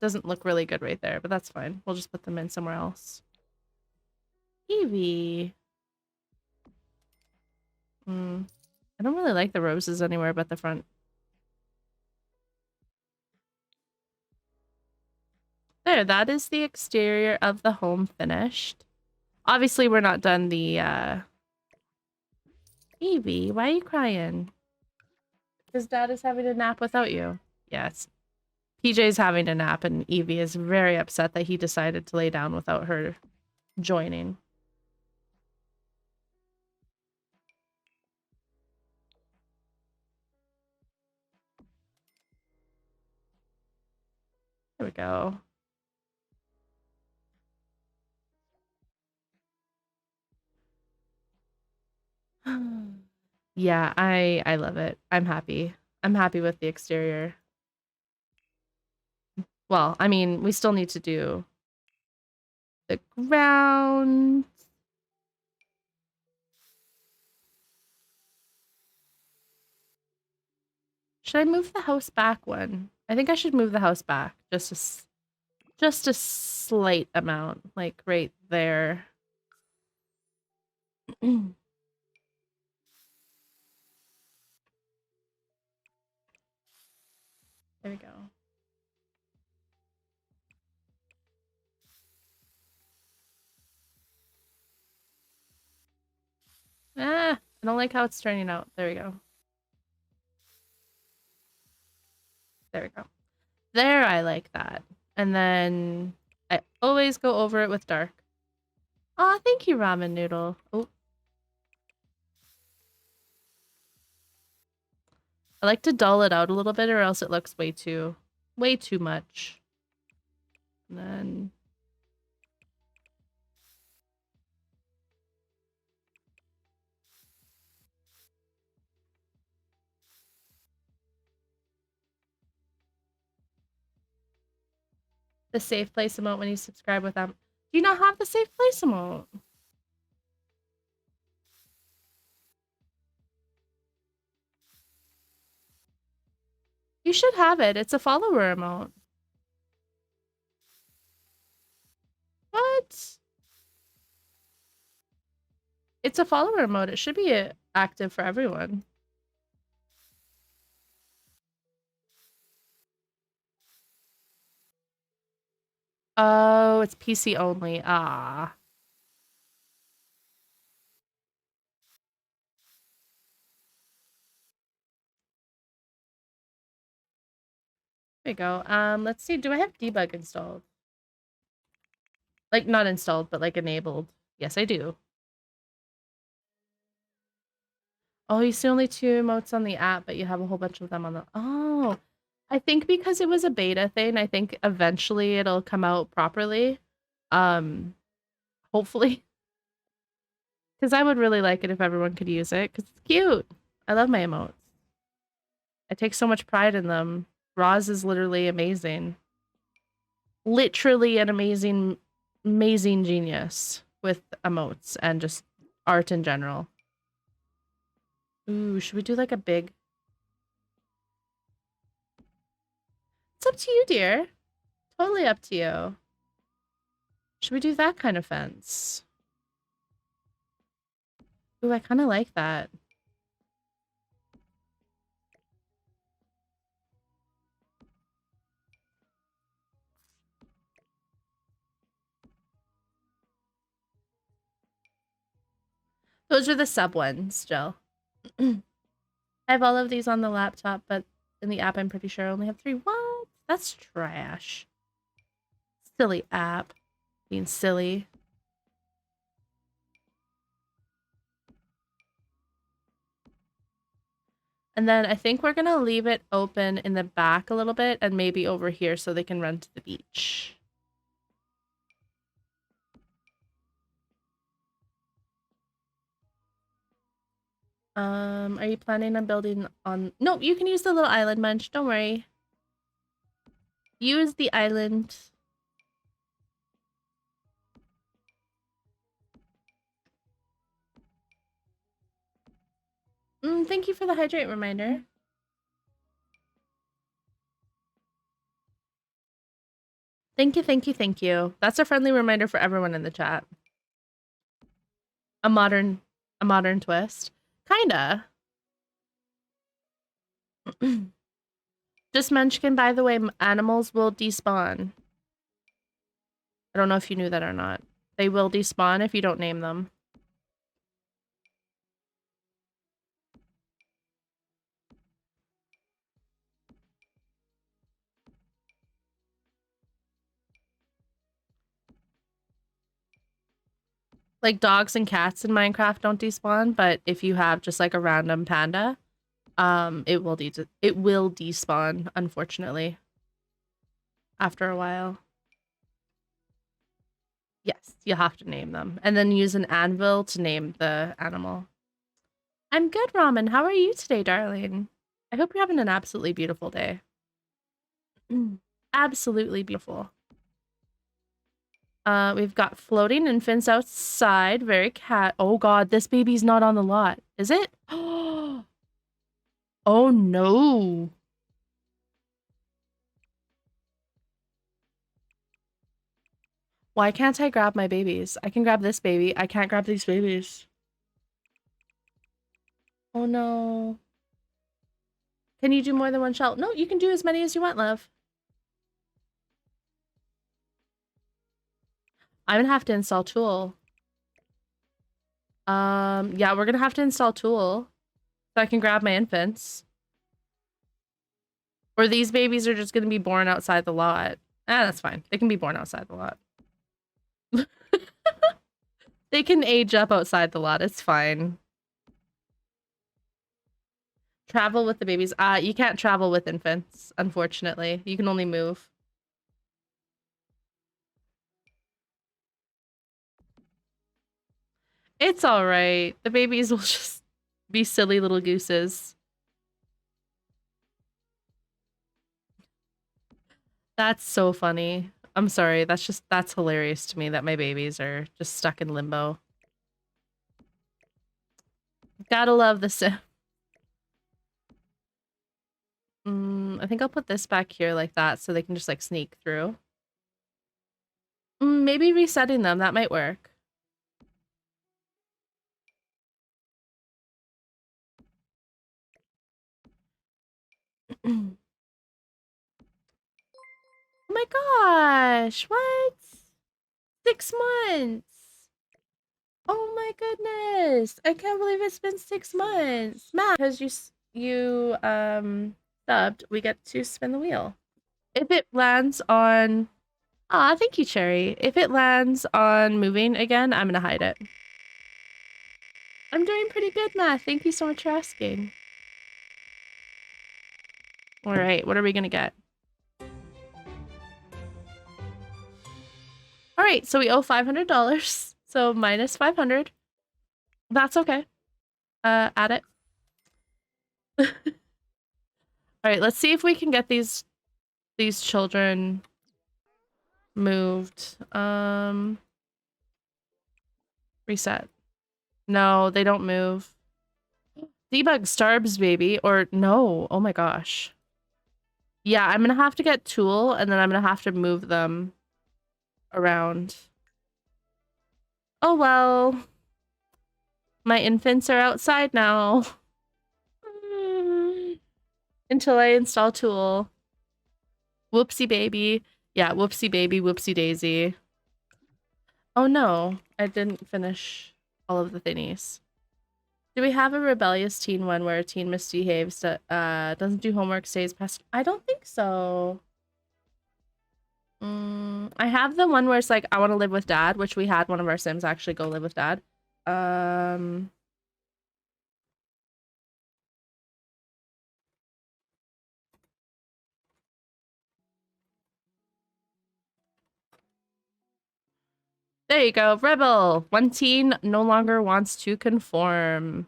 Doesn't look really good right there, but that's fine. We'll just put them in somewhere else. Evie. I don't really like the roses anywhere but the front. There, that is the exterior of the home finished. Obviously, we're not done the, Evie, why are you crying? Because Dad is having a nap without you. Yes. PJ's having a nap and Evie is very upset that he decided to lay down without her joining. There we go. Yeah, I love it. I'm happy. I'm happy with the exterior. Well, I mean, we still need to do the ground. Should I move the house back one? I think I should move the house back just a slight amount, like right there. There we go. Ah, I don't like how it's turning out. There we go. There we go. There, I like that. And then I always go over it with dark. Aw, thank you, ramen noodle. Oh. I like to dull it out a little bit or else it looks way too much. And then... the safe place emote when you subscribe with them. Do you not have the safe place emote? You should have it. It's a follower emote. What? It's a follower emote. It should be active for everyone. Oh, it's PC only. Ah. There we go. Let's see. Do I have debug installed? Like, not installed, but like enabled. Yes, I do. Oh, you see only 2 emotes on the app, but you have a whole bunch of them on the... Oh, I think because it was a beta thing, I think eventually it'll come out properly. Hopefully. Because I would really like it if everyone could use it, because it's cute. I love my emotes. I take so much pride in them. Roz is literally amazing. Literally an amazing genius with emotes and just art in general. Ooh, should we do like a big... It's up to you, dear. Totally up to you. Should we do that kind of fence? Ooh, I kind of like that. Those are the sub ones, Jill. I have all of these on the laptop, but in the app, I'm pretty sure I only have 3. What? That's trash. Silly app. Being silly. And then I think we're going to leave it open in the back a little bit and maybe over here so they can run to the beach. Are you planning on building on... No, you can use the little island, Munch. Don't worry. Use the island. Thank you for the hydrate reminder. Thank you, thank you, thank you. That's a friendly reminder for everyone in the chat. A modern twist. Kinda. Just Munchkin, by the way, animals will despawn. I don't know if you knew that or not. They will despawn if you don't name them. Like dogs and cats in Minecraft don't despawn, but if you have just like a random panda, it will despawn, unfortunately. After a while. Yes, you have to name them. And then use an anvil to name the animal. I'm good, Ramen. How are you today, darling? I hope you're having an absolutely beautiful day. Absolutely beautiful. We've got floating infants outside. Very cat. Oh god, this baby's not on the lot. Is it? Oh no. Why can't I grab my babies? I can grab this baby. I can't grab these babies. Oh no. Can you do more than one shell? No, you can do as many as you want, love. I'm gonna have to install Tool. Yeah, we're gonna have to install Tool so I can grab my infants. Or these babies are just going to be born outside the lot. Ah, that's fine. They can be born outside the lot. They can age up outside the lot. It's fine. Travel with the babies. You can't travel with infants, unfortunately. You can only move. It's all right. The babies will just be silly little gooses. That's so funny. I'm sorry. That's hilarious to me that my babies are just stuck in limbo. Gotta love the sim. I think I'll put this back here like that so they can just like sneak through. Maybe resetting them, that might work. Oh my gosh, what? 6 months. Oh my goodness. I can't believe it's been 6 months. Matt, because you subbed, we get to spin the wheel. If it lands on... Aw, thank you, Cherry. If it lands on moving again, I'm gonna hide it. I'm doing pretty good, Matt. Thank you so much for asking. All right, what are we gonna get? All right, so we owe $500. So minus 500. That's okay. Add it. All right, let's see if we can get these children moved. Reset. No, they don't move. Debug Starbs, baby. Or no. Oh my gosh. Yeah, I'm gonna have to get Tool, and then I'm gonna have to move them around. Oh well. My infants are outside now. Until I install Tool. Whoopsie baby. Yeah, whoopsie baby, whoopsie daisy. Oh no, I didn't finish all of the thingies. Do we have a rebellious teen one where a teen misbehaves, doesn't do homework, stays past? I don't think so. I have the one where it's like, I want to live with dad, which we had one of our Sims actually go live with dad. There you go, rebel. One teen no longer wants to conform.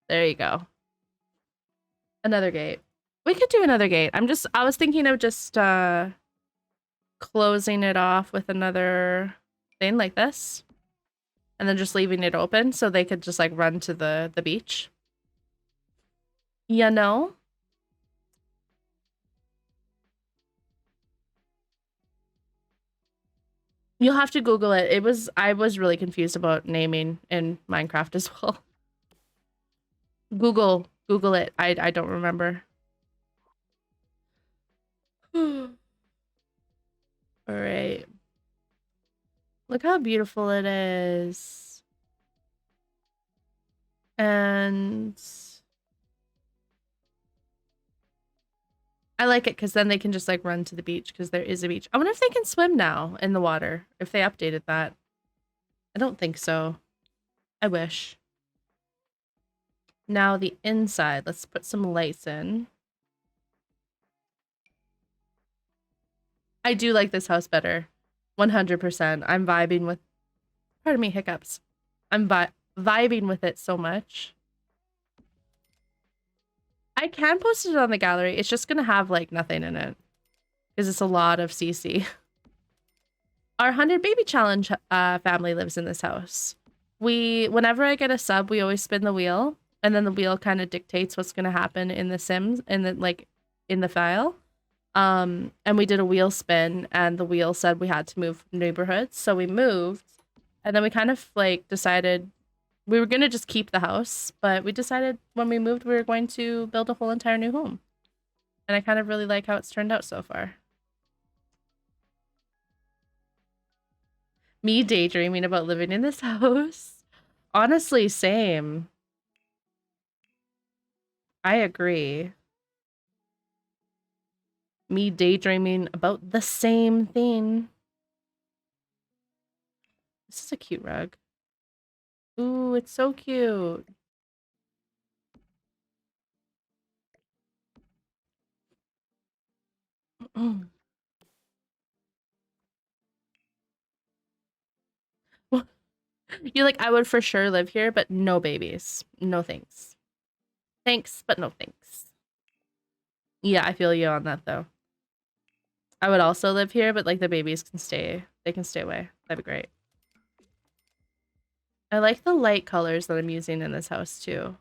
There you go. Another gate. We could do another gate. I was thinking of just closing it off with another thing like this. And then just leaving it open so they could just like run to the beach. You know? You'll have to Google it. I was really confused about naming in Minecraft as well. Google it. I don't remember. All right. Look how beautiful it is. And I like it because then they can just like run to the beach because there is a beach. I wonder if they can swim now in the water, if they updated that. I don't think so. I wish. Now the inside. Let's put some lights in. I do like this house better. 100%. I'm vibing with... Pardon me, hiccups. I'm vibing with it so much. I can post it on the gallery. It's just gonna have like nothing in it. Because it's a lot of CC. Our 100 baby challenge family lives in this house. Whenever I get a sub, we always spin the wheel. And then the wheel kind of dictates what's gonna happen in the Sims, in the file. And we did a wheel spin, and the wheel said we had to move neighborhoods. So we moved. And then we kind of like decided we were going to just keep the house, but we decided when we moved, we were going to build a whole entire new home. And I kind of really like how it's turned out so far. Me daydreaming about living in this house. Honestly, same. I agree. Me daydreaming about the same thing. This is a cute rug. Ooh, it's so cute. You're like, I would for sure live here, but no babies. No thanks. Thanks, but no thanks. Yeah, I feel you on that though. I would also live here, but like the babies can stay. They can stay away. That'd be great. I like the light colors that I'm using in this house too.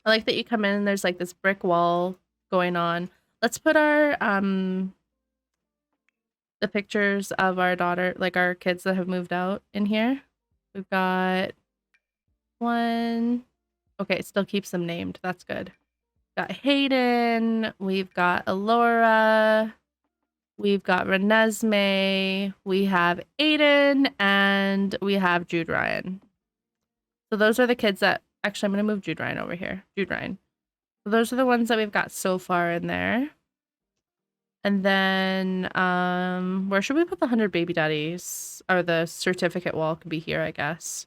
I like that you come in and there's like this brick wall going on. Let's put our the pictures of our daughter, like our kids that have moved out in here. We've got one. Okay, it still keeps them named. That's good. Got Hayden. We've got Alora. We've got Renesmee. We have Aiden, and we have Jude Ryan. So those are the kids that actually I'm gonna move Jude Ryan over here. Jude Ryan. So those are the ones that we've got so far in there. And then where should we put the 100 baby daddies? Or the certificate wall could be here, I guess.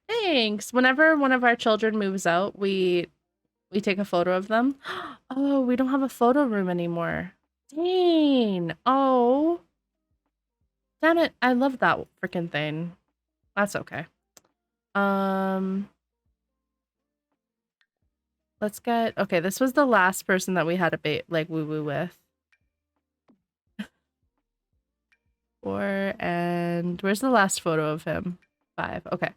Thanks. Whenever one of our children moves out, we take a photo of them. Oh, we don't have a photo room anymore. Dang. Oh. Damn it. I love that freaking thing. That's okay. Let's get okay, this was the last person that we had a like woo-woo with. 4 and where's the last photo of him? 5. Okay.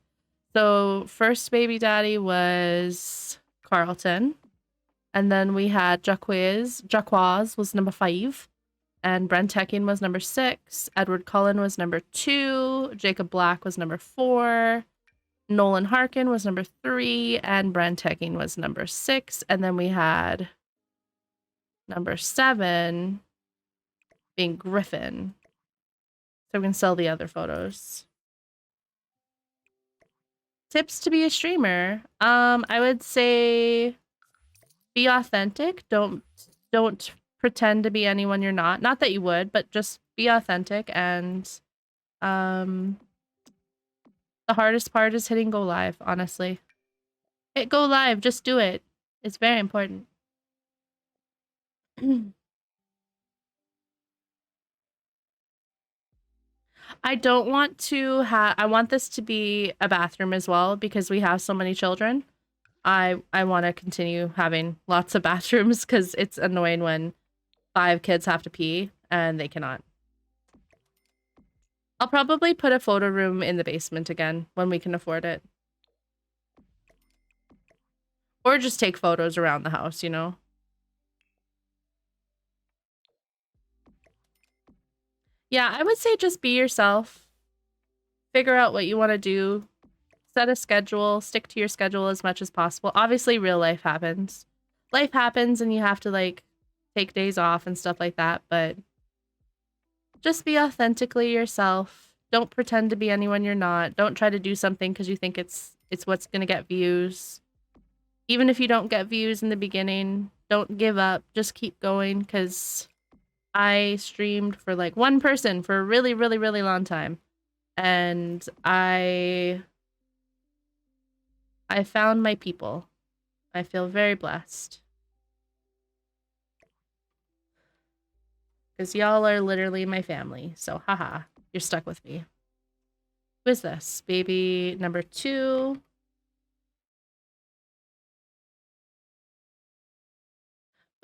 So first baby daddy was Carlton. And then we had Jacques was number 5. And Brent Hecking was number 6. Edward Cullen was number 2. Jacob Black was number 4. Nolan Harkin was number 3. And Brent Hecking was number 6. And then we had number 7 being Griffin. So we can sell the other photos. Tips to be a streamer. I would say be authentic. Don't pretend to be anyone you're not. Not that you would, but just be authentic. And the hardest part is hitting go live, honestly. Hit go live, just do it. It's very important. I don't want to have, I want this to be a bathroom as well because we have so many children. I want to continue having lots of bathrooms because it's annoying when 5 kids have to pee and they cannot. I'll probably put a photo room in the basement again when we can afford it. Or just take photos around the house, you know? Yeah, I would say just be yourself. Figure out what you want to do. Set a schedule. Stick to your schedule as much as possible. Obviously, real life happens. Life happens and you have to, like, take days off and stuff like that, but just be authentically yourself. Don't pretend to be anyone you're not. Don't try to do something because you think it's what's going to get views. Even if you don't get views in the beginning, don't give up. Just keep going because I streamed for like one person for a really, really, really long time. And I found my people. I feel very blessed. Because y'all are literally my family. So haha, you're stuck with me. Who is this? Baby number 2.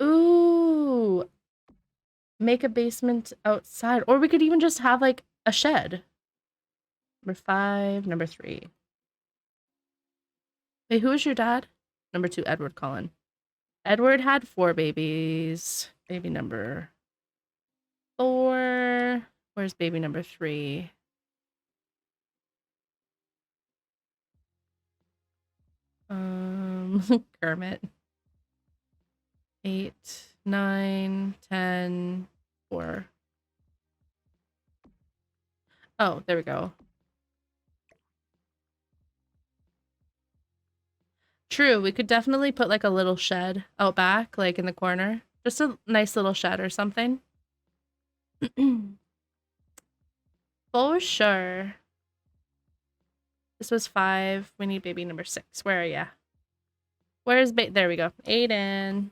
Ooh. Make a basement outside. Or we could even just have like a shed. Number 5, number 3. Wait, who is your dad? Number 2, Edward Cullen. Edward had 4 babies. Baby number 4. Where's baby number 3? Kermit. 8, 9, 10, 4. Oh, there we go. True, we could definitely put like a little shed out back, like in the corner. Just a nice little shed or something. For sure. This was 5. We need baby number 6. Where are ya? Where's there we go. Aiden.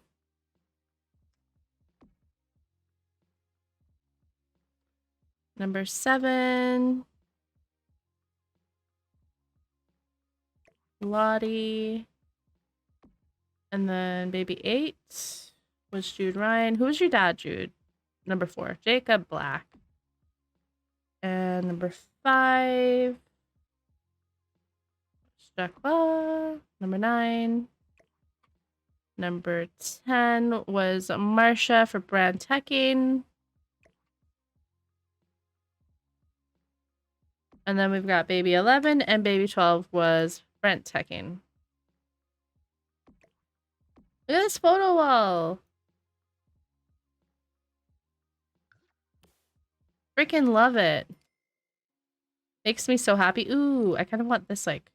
Number 7. Lottie. And then baby 8 was Jude Ryan. Who was your dad, Jude? Number 4. Jacob Black. And number 5. Jacques. Number 9. Number 10 was Marsha for brand teching. And then we've got baby 11 and baby 12 was Brent teching. Look at this photo wall. Freaking love it. Makes me so happy. Ooh, I kind of want this, like,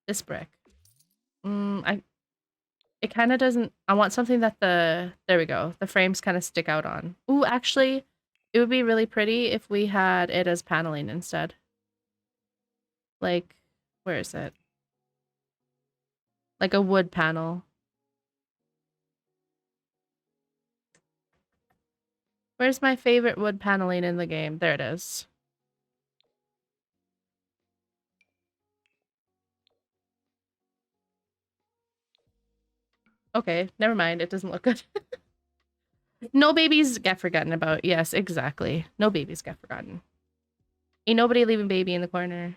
this brick. It kind of doesn't, I want something that there we go. The frames kind of stick out on. Ooh, actually, it would be really pretty if we had it as paneling instead. Like, where is it? Like a wood panel. Where's my favorite wood paneling in the game? There it is. Okay, never mind. It doesn't look good. No babies get forgotten about. Yes, exactly. No babies get forgotten. Ain't nobody leaving baby in the corner.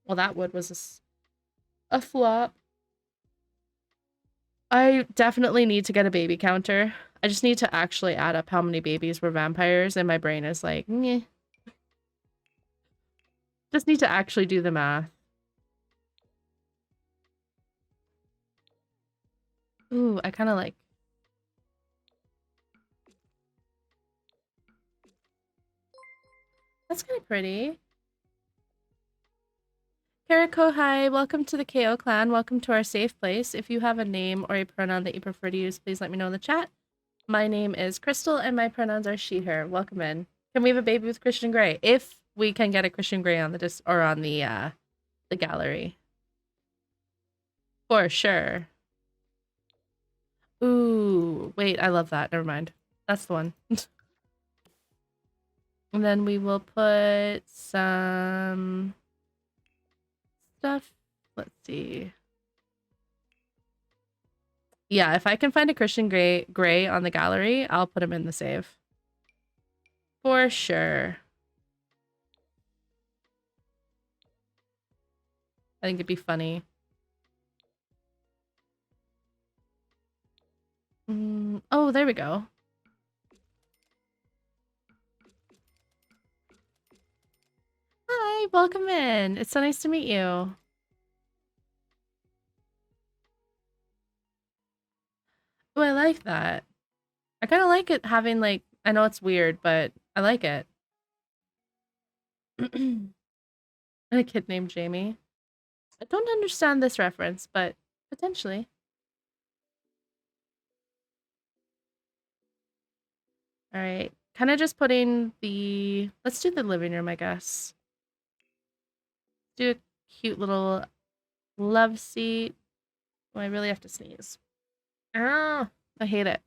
Well, that wood was a flop. I definitely need to get a baby counter. I just need to actually add up how many babies were vampires, and my brain is like, meh. Just need to actually do the math. Ooh, I kind of like... That's kind of pretty. Karako, hi. Welcome to the KO clan. Welcome to our safe place. If you have a name or a pronoun that you prefer to use, please let me know in the chat. My name is Crystal, and my pronouns are she, her. Welcome in. Can we have a baby with Christian Grey? If we can get a Christian Grey on the or on the gallery. For sure. Ooh, wait, I love that. Never mind. That's the one. And then we will put some stuff. Let's see. Yeah, if I can find a Christian Grey on the gallery, I'll put him in the save. For sure. I think it'd be funny. Oh, there we go. Hi, welcome in. It's so nice to meet you. Oh, I like that. I kind of like it having, like, I know it's weird, but I like it. And a kid named Jamie. I don't understand this reference, but potentially. All right. Kind of just putting the... Let's do the living room, I guess. Do a cute little love seat. Oh, I really have to sneeze. Ah, I hate it.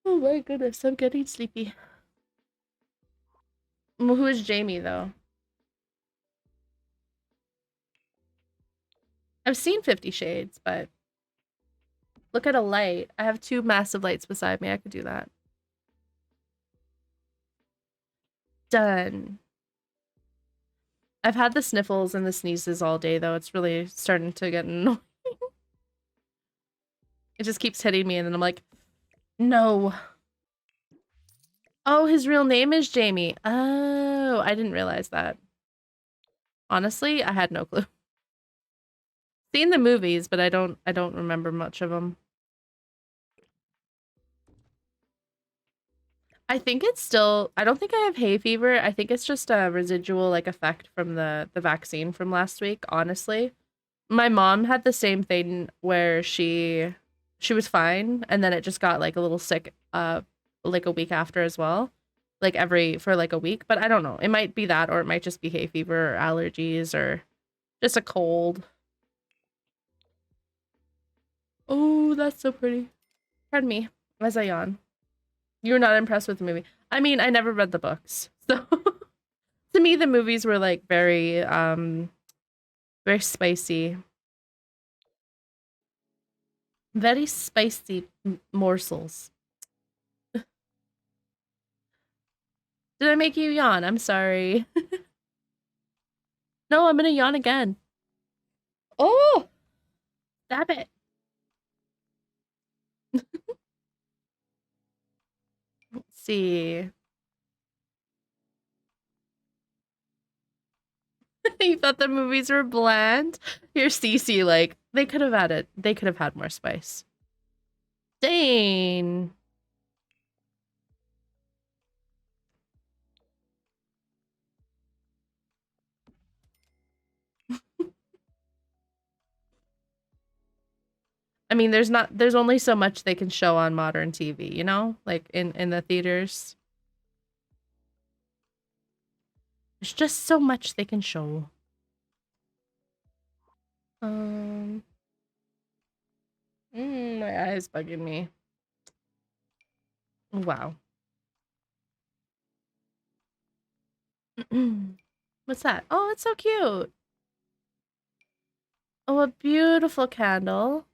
Oh my goodness, I'm getting sleepy. Well, who is Jamie, though? I've seen 50 Shades, but... Look at a light. I have 2 massive lights beside me. I could do that. Done. I've had the sniffles and the sneezes all day, though. It's really starting to get annoying. It just keeps hitting me, and then I'm like, no. Oh, his real name is Jamie. Oh, I didn't realize that. Honestly, I had no clue. Seen the movies, but I don't remember much of them. I think it's still, I don't think I have hay fever. I think it's just a residual like effect from the vaccine from last week, honestly. My mom had the same thing where she was fine and then it just got like a little sick like a week after as well. Like for like a week, but I don't know. It might be that or it might just be hay fever or allergies or just a cold. Oh, that's so pretty. Pardon me, as I yawn. You were not impressed with the movie. I mean, I never read the books. So to me the movies were like very spicy. Very spicy morsels. Did I make you yawn? I'm sorry. No, I'm gonna yawn again. Oh, stop it. Let's see. You thought the movies were bland? Here's Cece, like, they could have had more spice. Dane. I mean, there's only so much they can show on modern TV, you know? Like in the theaters. There's just so much they can show. My eye's bugging me. Wow. What's that? Oh, it's so cute. Oh, a beautiful candle.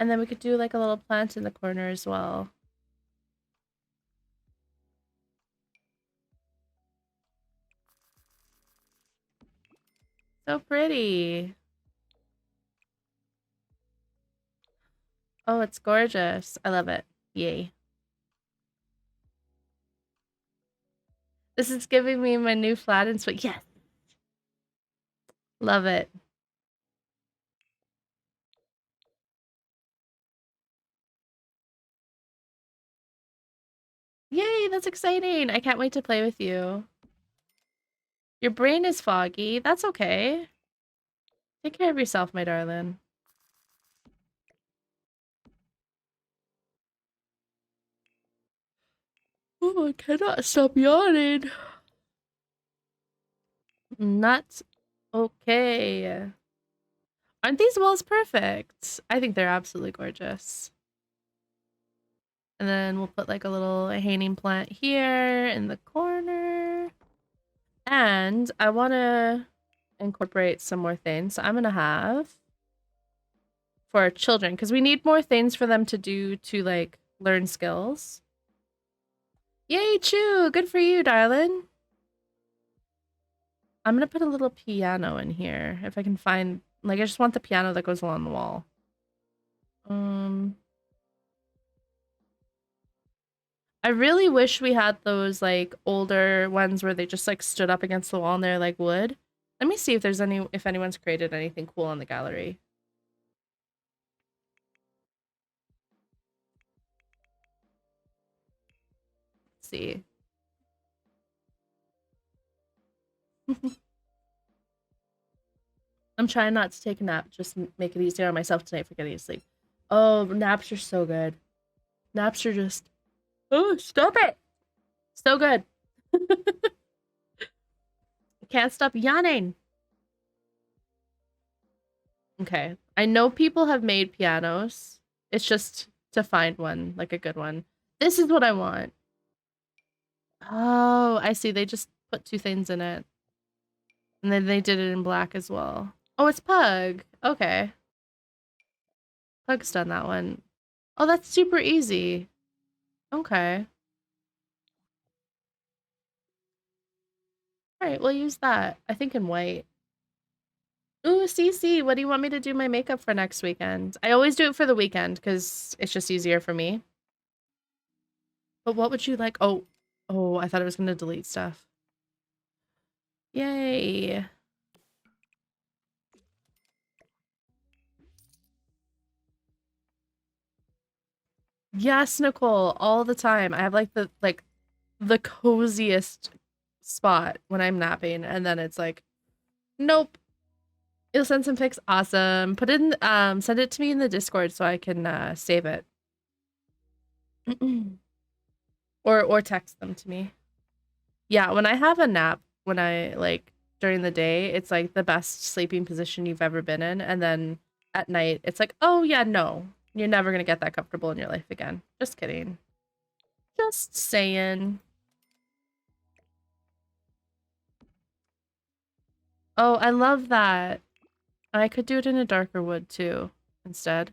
And then we could do like a little plant in the corner as well. So pretty. Oh, it's gorgeous. I love it. Yay. This is giving me my new flat and sweet. Yes. Love it. Yay, that's exciting. I can't wait to play with you. Your brain is foggy. That's okay. Take care of yourself, my darling. Oh, I cannot stop yawning. Not okay. Aren't these walls perfect? I think they're absolutely gorgeous. And then we'll put like a little hanging plant here in the corner. And I want to incorporate some more things. So I'm going to have for our children, because we need more things for them to do to like learn skills. Yay, Chew! Good for you, darling. I'm going to put a little piano in here if I can find, like, I just want the piano that goes along the wall. I really wish we had those like older ones where they just like stood up against the wall and they're like wood. Let me see if there's if anyone's created anything cool in the gallery. Let's see. I'm trying not to take a nap, just make it easier on myself tonight for getting to sleep. Oh, naps are so good. Naps are just, oh, stop it. So good. Can't stop yawning. Okay. I know people have made pianos. It's just to find one, like a good one. This is what I want. Oh, I see. They just put two things in it. And then they did it in black as well. Oh, it's Pug. Okay. Pug's done that one. Oh, that's super easy. Okay. Alright, we'll use that. I think in white. Ooh, CC, what do you want me to do my makeup for next weekend? I always do it for the weekend because it's just easier for me. But what would you like? Oh, I thought I was going to delete stuff. Yay. Yes, Nicole, all the time. I have like the coziest spot when I'm napping, and then it's like, nope. You'll send some pics. Awesome. Put in send it to me in the Discord so I can save it. or text them to me. Yeah, when I have a nap, when I like during the day, it's like the best sleeping position you've ever been in, and then at night, it's like, oh yeah, no. You're never gonna get that comfortable in your life again. Just kidding. Just saying. Oh, I love that. I could do it in a darker wood too, instead.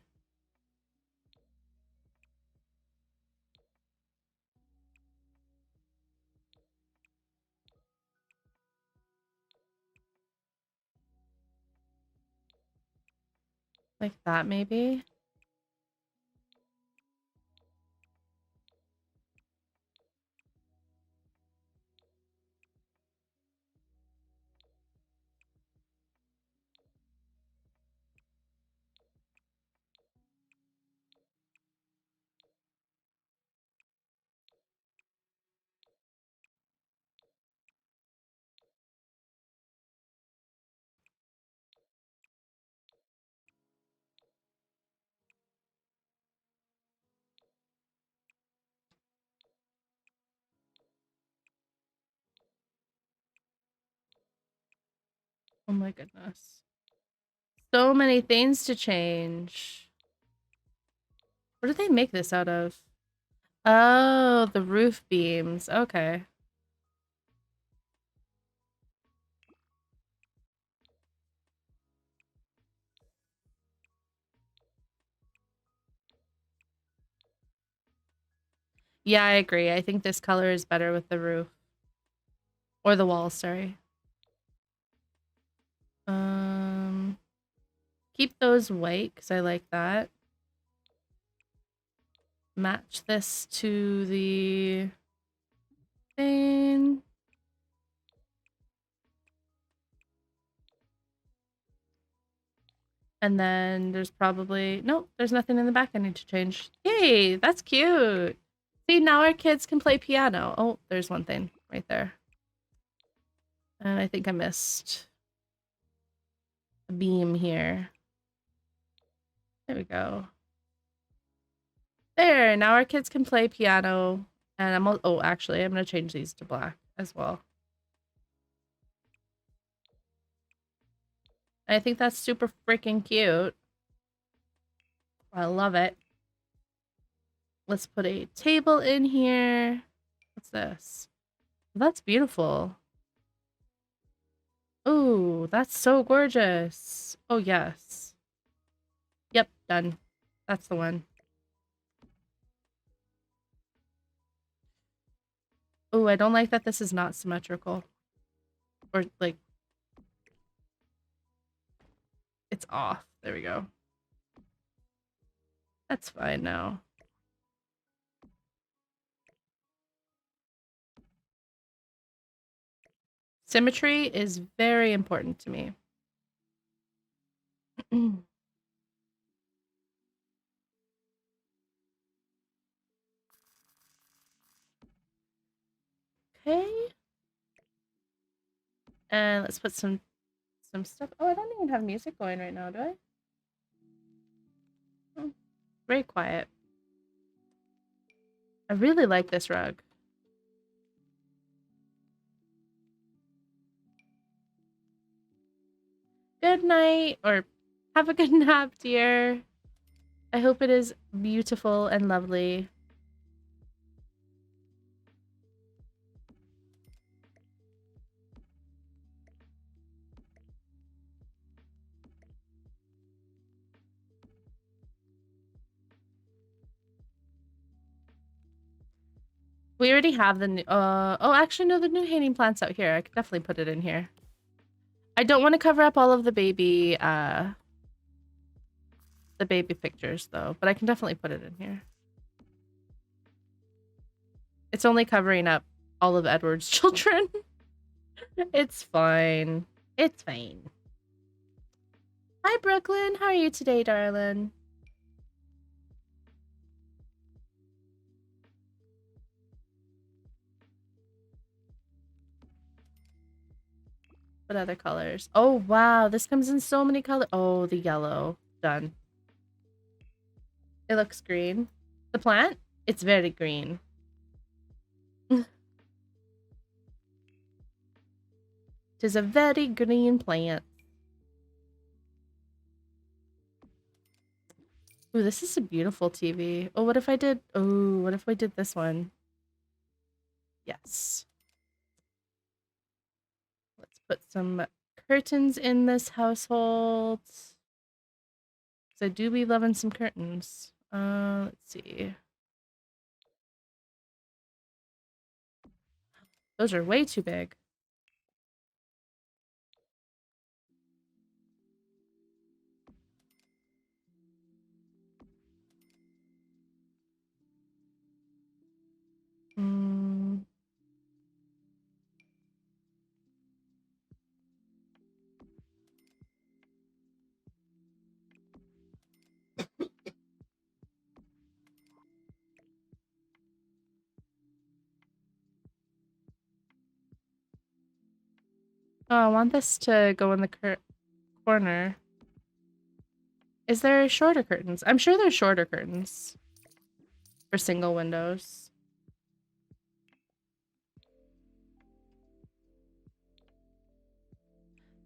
Like that, maybe? Oh my goodness. So many things to change. What did they make this out of? Oh, the roof beams. Okay. Yeah, I agree. I think this color is better with the roof. Or the walls, sorry. Keep those white because I like that. Match this to the thing. And then there's probably... Nope, there's nothing in the back I need to change. Yay, that's cute. See, now our kids can play piano. Oh, there's one thing right there. And I think I missed a beam here. There we go. There, now our kids can play piano. And oh, actually, I'm going to change these to black as well. I think that's super freaking cute. I love it. Let's put a table in here. What's this? That's beautiful. Oh, that's so gorgeous. Oh, yes. Yep, done. That's the one. Oh, I don't like that this is not symmetrical. Or, like, it's off. There we go. That's fine now. Symmetry is very important to me. Okay. And let's put some stuff. Oh, I don't even have music going right now, do I? Oh, very quiet. I really like this rug. Good night, or have a good nap, dear. I hope it is beautiful and lovely. We already have the new, oh, actually, no, the new hanging plant's out here. I could definitely put it in here. I don't want to cover up all of the baby pictures, though, but I can definitely put it in here. It's only covering up all of Edward's children. It's fine. It's fine. Hi, Brooklyn. How are you today, darling? What other colors? Oh, wow. This comes in so many colors. Oh, the yellow. Done. It looks green. The plant? It's very green. Tis a very green plant. Ooh, this is a beautiful TV. Oh, what if I did... Oh, what if we did this one? Yes. Let's put some curtains in this household. Because I do be loving some curtains. Let's see. Those are way too big. Mm. Oh, I want this to go in the corner. Is there shorter curtains? I'm sure there's shorter curtains for single windows.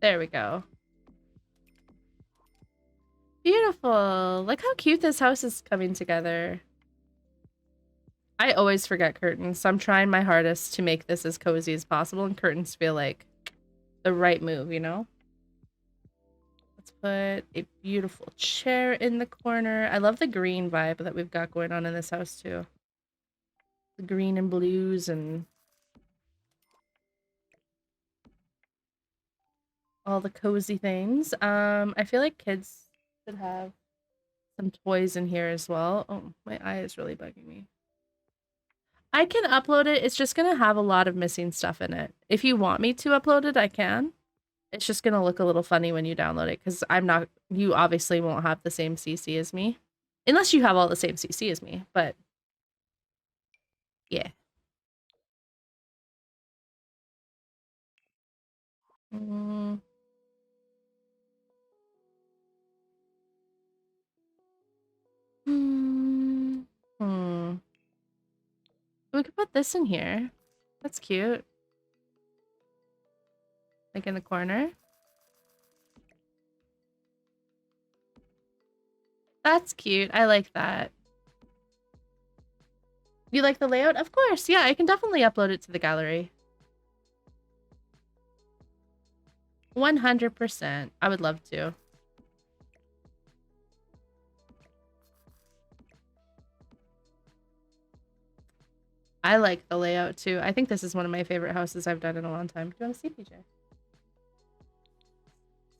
There we go. Beautiful. Look how cute this house is coming together. I always forget curtains, so I'm trying my hardest to make this as cozy as possible, and curtains feel like the right move, you know? Let's put a beautiful chair in the corner. I love the green vibe that we've got going on in this house, too. The green and blues and all the cozy things. I feel like kids should have some toys in here as well. Oh, my eye is really bugging me. I can upload it. It's just gonna have a lot of missing stuff in it. If you want me to upload it, I can. It's just gonna look a little funny when you download it because you obviously won't have the same CC as me. Unless you have all the same CC as me, but yeah. Mm. Hmm. Hmm. We could put this in here. That's cute. Like in the corner. That's cute. I like that. You like the layout? Of course. Yeah, I can definitely upload it to the gallery. 100%. I would love to. I like the layout too. I think this is one of my favorite houses I've done in a long time. Do you want to see, PJ?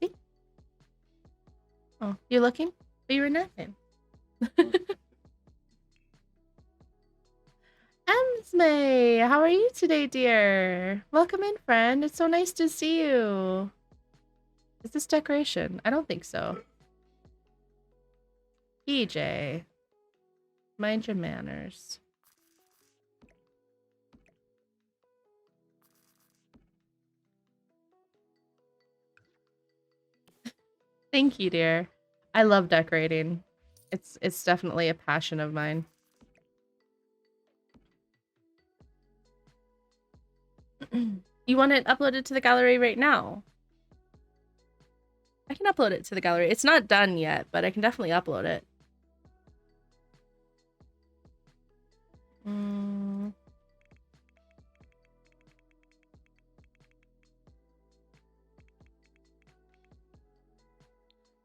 See? Oh, you looking? But you were napping. Emsmay, how are you today, dear? Welcome in, friend. It's so nice to see you. Is this decoration? I don't think so. PJ, mind your manners. Thank you, dear. I love decorating. It's definitely a passion of mine. You want it uploaded to the gallery right now? I can upload it to the gallery. It's not done yet, but I can definitely upload it.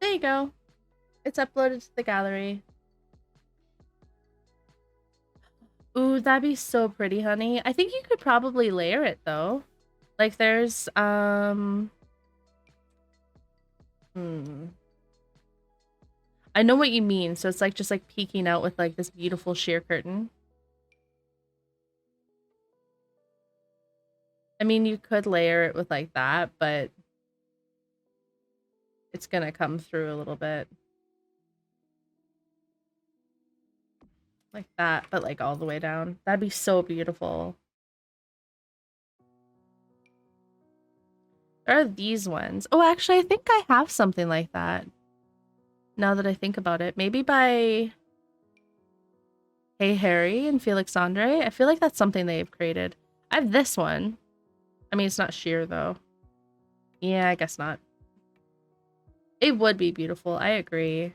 There you go. It's uploaded to the gallery. Ooh, that'd be so pretty, honey. I think you could probably layer it though. Like there's I know what you mean. So it's like just like peeking out with like this beautiful sheer curtain. I mean, you could layer it with like that, but it's gonna come through a little bit. Like that, but like all the way down. That'd be so beautiful. There are these ones. Oh, actually, I think I have something like that. Now that I think about it. Maybe by Hey Harry and Felix Andre. I feel like that's something they've created. I have this one. I mean, it's not sheer, though. Yeah, I guess not. It would be beautiful. I agree.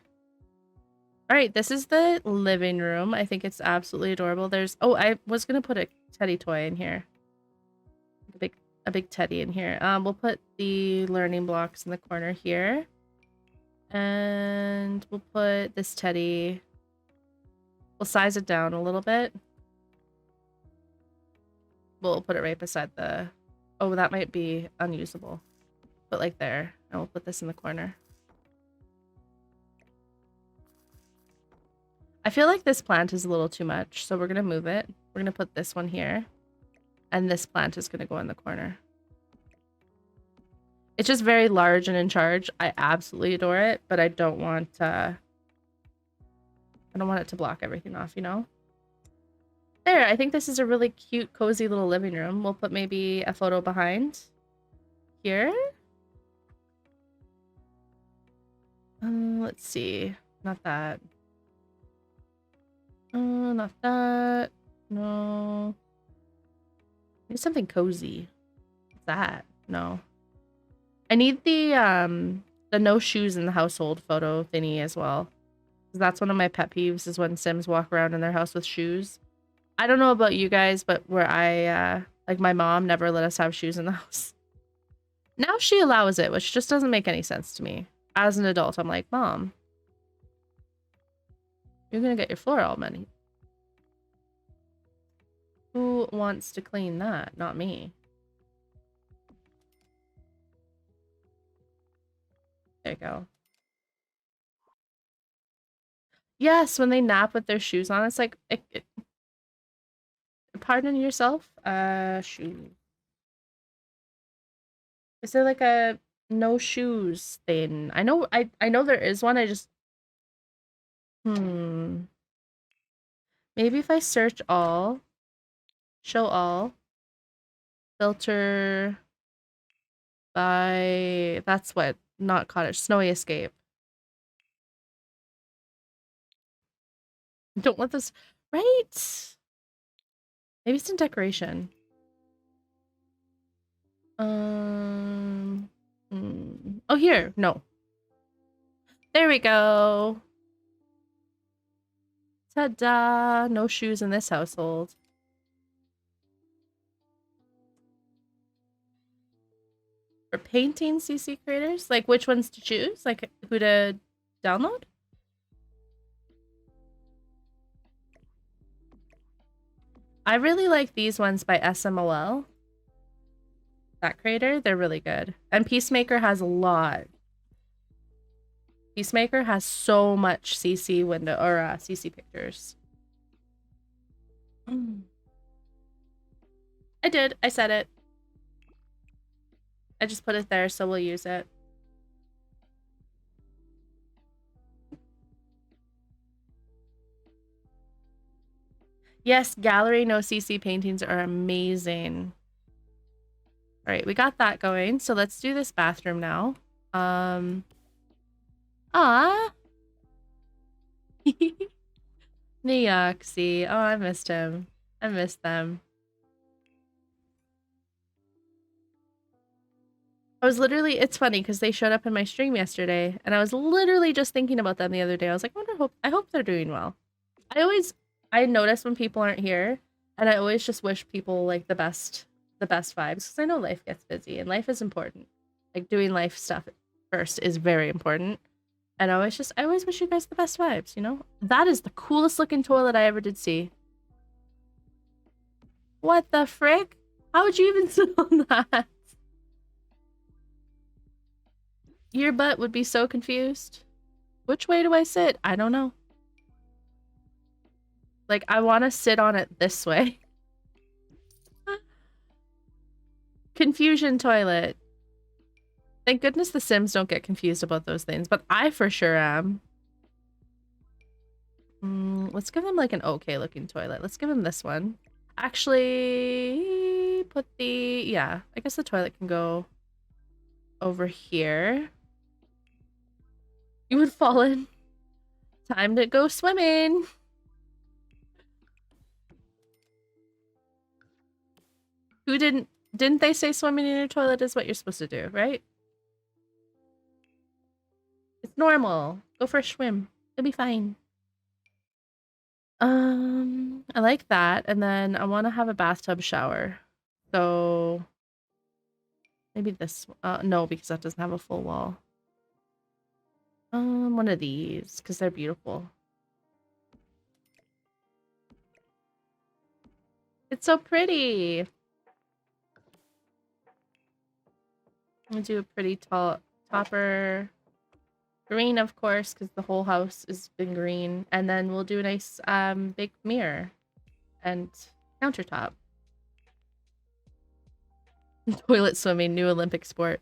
All right, this is the living room. I think it's absolutely adorable. There's... Oh, I was going to put a teddy toy in here. A big teddy in here. We'll put the learning blocks in the corner here. And we'll put this teddy... We'll size it down a little bit. We'll put it right beside the... Oh, that might be unusable. But like there. And we'll put this in the corner. I feel like this plant is a little too much, so we're going to move it. We're going to put this one here. And this plant is going to go in the corner. It's just very large and in charge. I absolutely adore it, but I don't want it to block everything off, you know? There, I think this is a really cute, cozy little living room. We'll put maybe a photo behind here. Let's see. Not that. Not that. No. Maybe something cozy. What's that? No. I need the no shoes in the household photo thingy as well. That's one of my pet peeves is when Sims walk around in their house with shoes. I don't know about you guys, but where like my mom never let us have shoes in the house. Now she allows it, which just doesn't make any sense to me. As an adult, I'm like, Mom, you're gonna get your floor all muddy. Who wants to clean that? Not me. There you go. Yes, when they nap with their shoes on, it's like, pardon yourself? Shoes. Is there like a no shoes thing? I know there is one, I just... Maybe if I search all, show all, filter by... That's what, not cottage, snowy escape. Don't want this, right? Maybe it's in decoration. Oh, here. No. There we go. Ta-da! No shoes in this household. For painting CC creators? Like which ones to choose? Like who to download? I really like these ones by SMLL. That creator, they're really good. And Peacemaker has a lot. Peacemaker has so much CC window or CC pictures. I did. I said it. I just put it there, so we'll use it. Yes, gallery no CC paintings are amazing. All right, we got that going. So let's do this bathroom now. Ah. Neoxy. Oh, I missed him. I missed them. I was literally, it's funny because they showed up in my stream yesterday and I was literally just thinking about them the other day. I was like, I hope they're doing well. I notice when people aren't here and I always just wish people like the best vibes because I know life gets busy and life is important. Like doing life stuff first is very important. And I always wish you guys the best vibes, you know? That is the coolest looking toilet I ever did see. What the frick? How would you even sit on that? Your butt would be so confused. Which way do I sit? I don't know. Like, I want to sit on it this way. Confusion toilet. Thank goodness the Sims don't get confused about those things, but I for sure am. Let's give them like an okay looking toilet. Let's give him this one. Actually, put the... Yeah, I guess the toilet can go over here. You would fall in. Time to go swimming. Who didn't they say swimming in your toilet is what you're supposed to do, right? It's normal. Go for a swim. It'll be fine. I like that. And then I want to have a bathtub shower. So maybe this, no, because that doesn't have a full wall. One of these, because they're beautiful. It's so pretty. I'm gonna do a pretty tall topper. Green, of course, because the whole house has been green. And then we'll do a nice big mirror and countertop. Toilet swimming, new Olympic sport.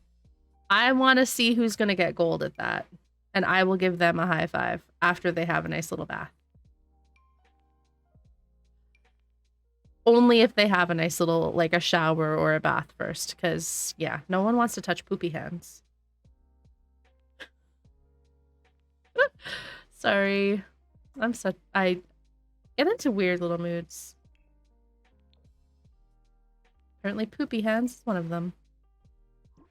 I want to see who's going to get gold at that. And I will give them a high five after they have a nice little bath. Only if they have a nice little, like a shower or a bath first. Because, yeah, no one wants to touch poopy hands. Sorry. I get into weird little moods. Apparently poopy hands is one of them.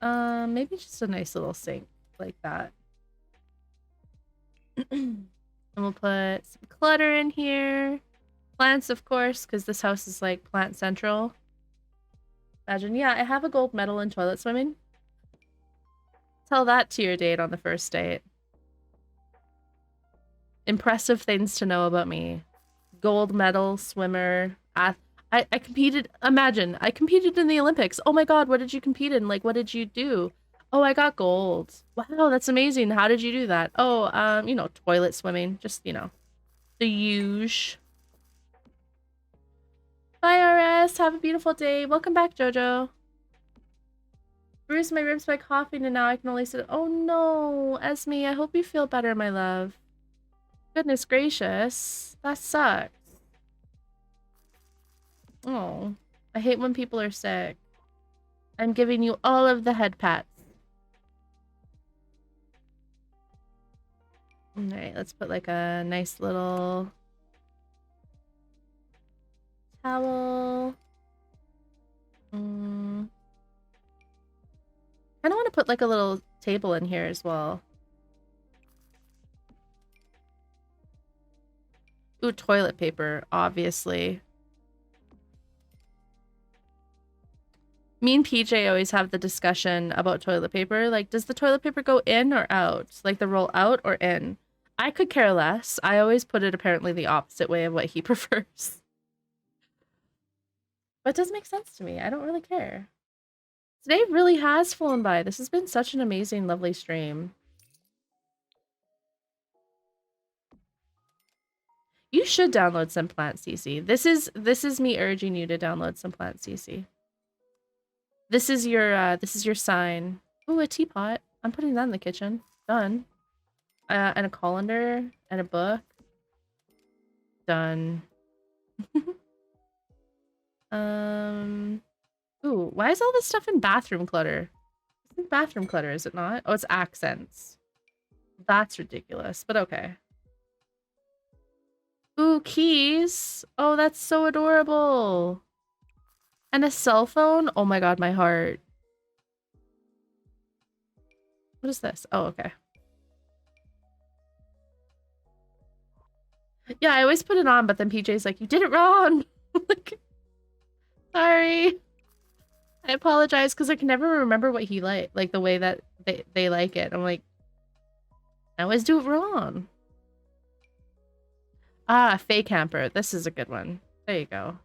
Maybe just a nice little sink like that. And we'll put some clutter in here. Plants, of course, because this house is like plant central. Imagine, yeah, I have a gold medal in toilet swimming. Tell that to your date on the first date. Impressive things to know about me. Gold medal, swimmer, I competed, imagine, I competed in the Olympics. Oh my god, what did you compete in? Like, what did you do? Oh, I got gold. Wow, that's amazing. How did you do that? Oh, you know, toilet swimming. Just, you know, the huge. Bye, RS. Have a beautiful day. Welcome back, Jojo. Bruised my ribs by coughing and now I can only sit. Oh no, Esme, I hope you feel better, my love. Goodness gracious. That sucks. Oh, I hate when people are sick. I'm giving you all of the head pats. Alright, let's put like a nice little towel. I kind of want to put like a little table in here as well. Ooh, toilet paper, obviously. Me and PJ always have the discussion about toilet paper. Like, does the toilet paper go in or out? Like the roll out or in? I could care less. I always put it apparently the opposite way of what he prefers. But it does make sense to me. I don't really care. Today really has flown by. This has been such an amazing, lovely stream. You should download some Plant CC. This is me urging you to download some Plant CC. This is your sign. Ooh, a teapot. I'm putting that in the kitchen. Done. And a colander and a book. Done. Ooh, why is all this stuff in bathroom clutter? It's bathroom clutter, is it not? Oh, it's accents. That's ridiculous, but okay. Ooh, keys. Oh, that's so adorable. And a cell phone? Oh my god, my heart. What is this? Oh, okay. Yeah, I always put it on, but then PJ's like, you did it wrong. Like, sorry. I apologize because I can never remember what he like the way that they like it. I'm like, I always do it wrong. Ah, fake hamper. This is a good one. There you go.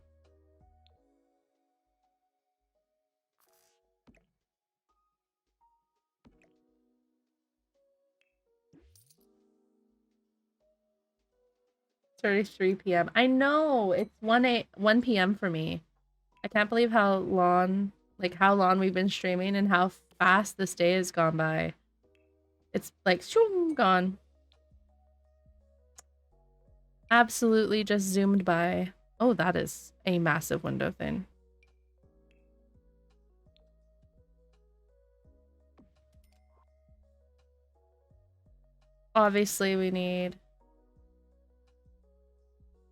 It's 3 p.m. I know it's 1 p.m. for me. I can't believe how long we've been streaming and how fast this day has gone by. It's like shoom, gone. Absolutely just zoomed by. Oh, that is a massive window thing. Obviously, we need...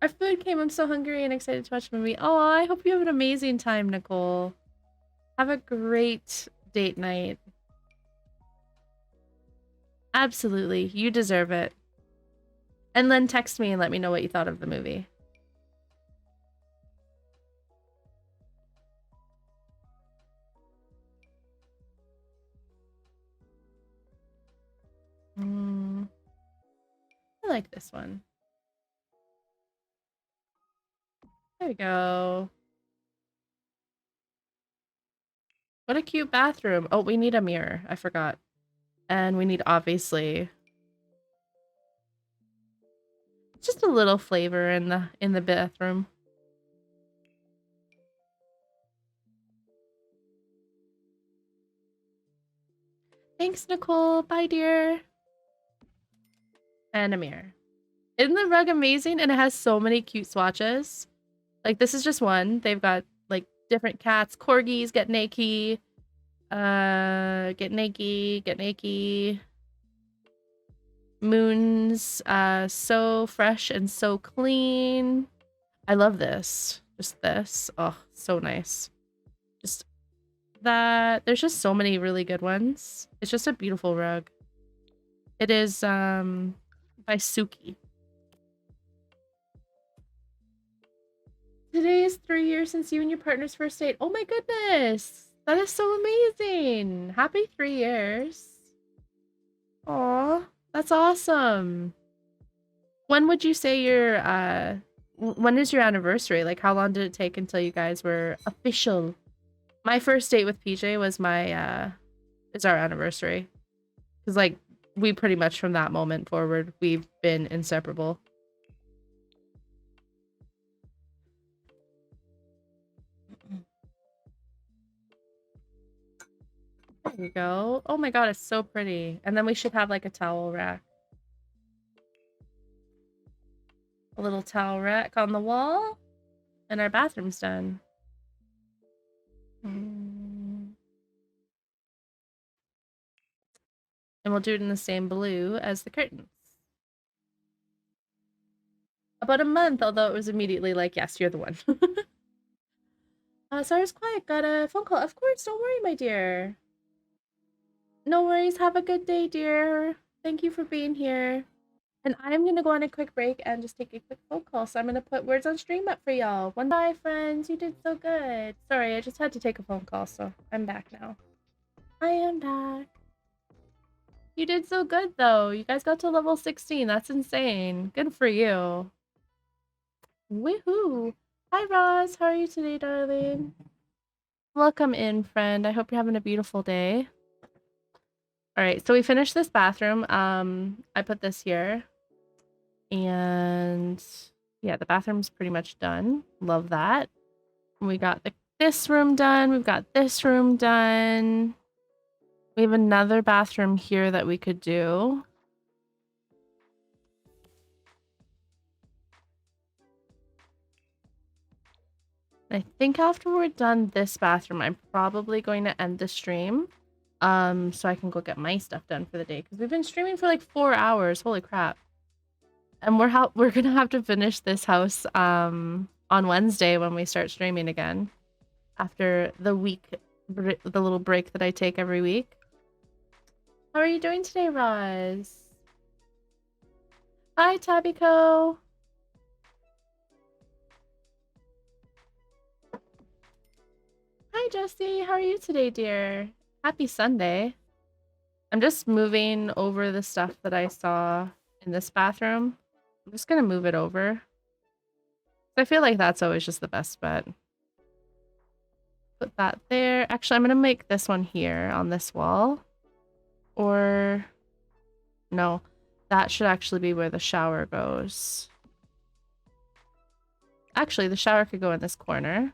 Our food came. I'm so hungry and excited to watch the movie. Oh, I hope you have an amazing time, Nicole. Have a great date night. Absolutely. You deserve it. And then text me and let me know what you thought of the movie. I like this one. There we go. What a cute bathroom. Oh, we need a mirror. I forgot. And we need, obviously, just a little flavor in the bathroom. Thanks, Nicole. Bye, dear. And a mirror. Isn't the rug amazing? And it has so many cute swatches. Like, this is just one. They've got, like, different cats. Corgis, get naked. Get naked. Moons, so fresh and so clean. I love this. Just this. Oh, so nice. Just that. There's just so many really good ones. It's just a beautiful rug. It is, by Suki. Today is 3 years since you and your partner's first date. Oh my goodness. That is so amazing. Happy 3 years. Aw, that's awesome. When would you say your, when is your anniversary? Like, how long did it take until you guys were official? My first date with PJ was is our anniversary. Because, like, we pretty much from that moment forward, we've been inseparable. There you go. Oh my god, it's so pretty. And then we should have, like, a towel rack. A little towel rack on the wall. And our bathroom's done. And we'll do it in the same blue as the curtains. About a month, although it was immediately like, yes, you're the one. So I was quiet. Got a phone call. Of course, don't worry, my dear. No worries. Have a good day, dear. Thank you for being here. And I'm going to go on a quick break and just take a quick phone call. So I'm going to put words on stream up for y'all. Bye, friends. You did so good. Sorry, I just had to take a phone call, so I'm back now. I am back. You did so good, though. You guys got to level 16. That's insane. Good for you. Woohoo! Hi, Roz. How are you today, darling? Welcome in, friend. I hope you're having a beautiful day. All right, so we finished this bathroom. I put this here. And yeah, the bathroom's pretty much done. Love that. We got this room done. We've got this room done. We have another bathroom here that we could do. I think after we're done this bathroom, I'm probably going to end the stream. So I can go get my stuff done for the day. Because we've been streaming for like 4 hours. Holy crap. And we're gonna have to finish this house on Wednesday when we start streaming again. After the little break that I take every week. How are you doing today, Roz? Hi, Tabiko. Hi, Jessie. How are you today, dear? Happy Sunday. I'm just moving over the stuff that I saw in this bathroom. I'm just gonna move it over. I feel like that's always just the best bet. Put that there. Actually, I'm gonna make this one here on this wall. Or... no. That should actually be where the shower goes. Actually, the shower could go in this corner.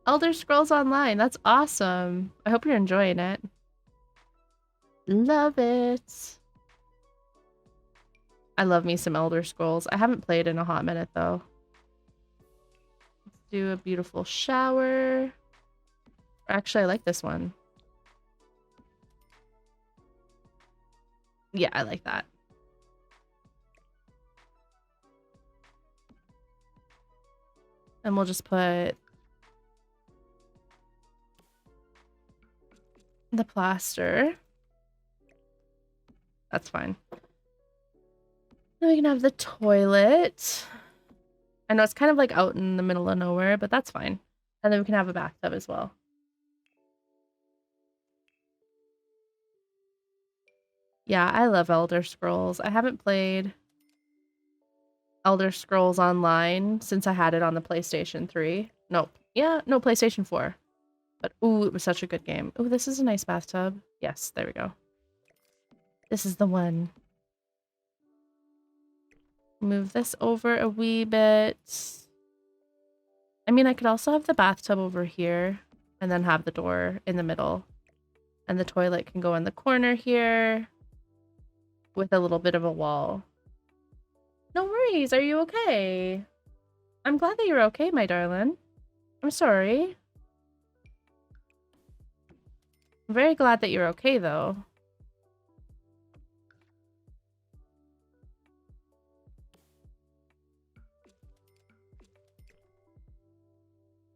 Elder Scrolls Online. That's awesome. I hope you're enjoying it. Love it. I love me some Elder Scrolls. I haven't played in a hot minute, though. Let's do a beautiful shower. Actually, I like this one. Yeah, I like that. And we'll just put the plaster. That's fine. Then we can have the toilet. I know it's kind of like out in the middle of nowhere, but that's fine. And then we can have a bathtub as well. Yeah, I love Elder Scrolls. I haven't played Elder Scrolls Online since I had it on the PlayStation 3. Nope. Yeah, no, PlayStation 4. But ooh, it was such a good game. Ooh, this is a nice bathtub. Yes, there we go. This is the one. Move this over a wee bit. I mean, I could also have the bathtub over here and then have the door in the middle. And the toilet can go in the corner here with a little bit of a wall. No worries. Are you okay? I'm glad that you're okay, my darling. I'm sorry. I'm very glad that you're okay, though.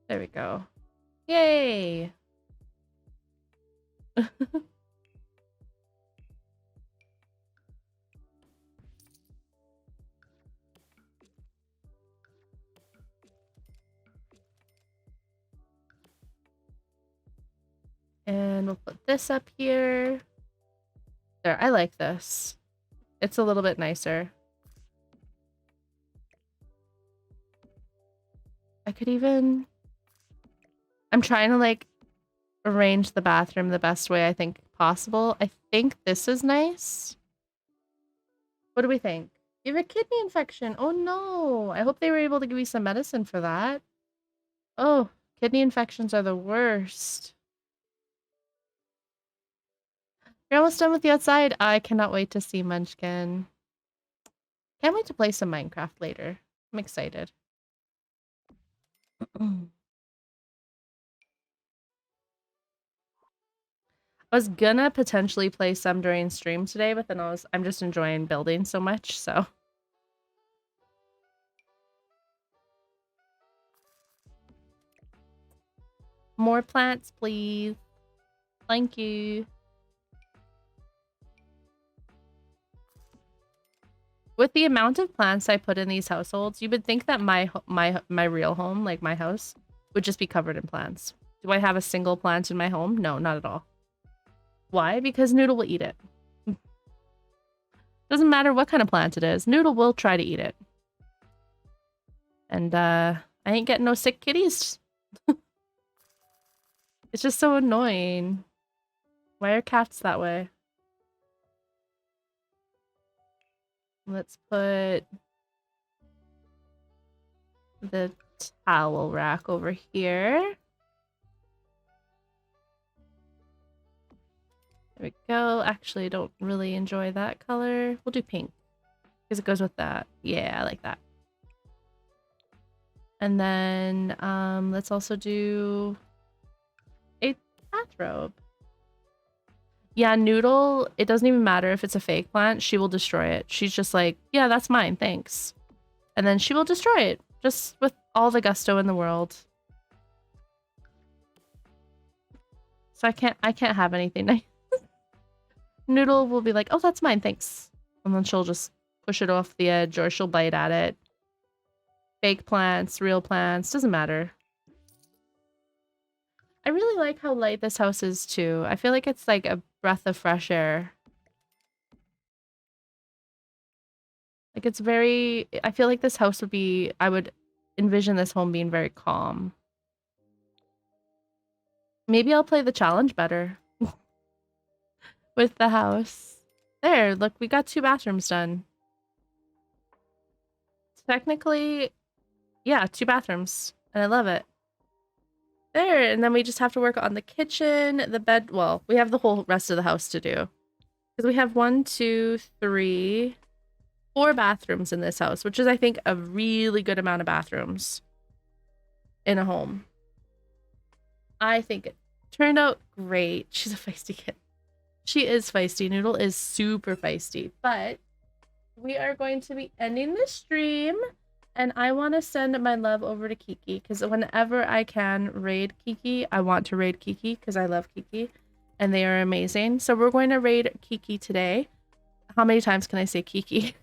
There we go. Yay! And we'll put this up here. There, I like this. It's a little bit nicer. I could even... I'm trying to, like, arrange the bathroom the best way I think possible. I think this is nice. What do we think? You have a kidney infection. Oh, no. I hope they were able to give you some medicine for that. Oh, kidney infections are the worst. You're almost done with the outside. I cannot wait to see Munchkin. Can't wait to play some Minecraft later. I'm excited. I was gonna potentially play some during stream today, but then I'm just enjoying building so much, so. More plants, please. Thank you. With the amount of plants I put in these households, you would think that my real home, like my house, would just be covered in plants. Do I have a single plant in my home? No, not at all. Why? Because Noodle will eat it. Doesn't matter what kind of plant it is. Noodle will try to eat it. And I ain't getting no sick kitties. It's just so annoying. Why are cats that way? Let's put the towel rack over here. There we go. Actually, I don't really enjoy that color. We'll do pink because it goes with that. Yeah, I like that. And then let's also do a bathrobe. Yeah, Noodle, it doesn't even matter if it's a fake plant. She will destroy it. She's just like, yeah, that's mine. Thanks. And then she will destroy it just with all the gusto in the world. So I can't have anything nice. Noodle will be like, oh, that's mine. Thanks. And then she'll just push it off the edge or she'll bite at it. Fake plants, real plants, doesn't matter. I really like how light this house is too. I feel like it's like a breath of fresh air. Like it's very, I feel like this house would be, I would envision this home being very calm. Maybe I'll play the challenge better with the house. There, look, we got 2 bathrooms done. Technically, yeah, 2 bathrooms, and I love it. There, and then we just have to work on the kitchen, the bed. Well, we have the whole rest of the house to do. Because we have 1, 2, 3, 4 bathrooms in this house, which is, I think, a really good amount of bathrooms in a home. I think it turned out great. She's a feisty kid. She is feisty. Noodle is super feisty. But we are going to be ending the stream. And I want to send my love over to Kiki. Because whenever I can raid Kiki, I want to raid Kiki. Because I love Kiki. And they are amazing. So we're going to raid Kiki today. How many times can I say Kiki?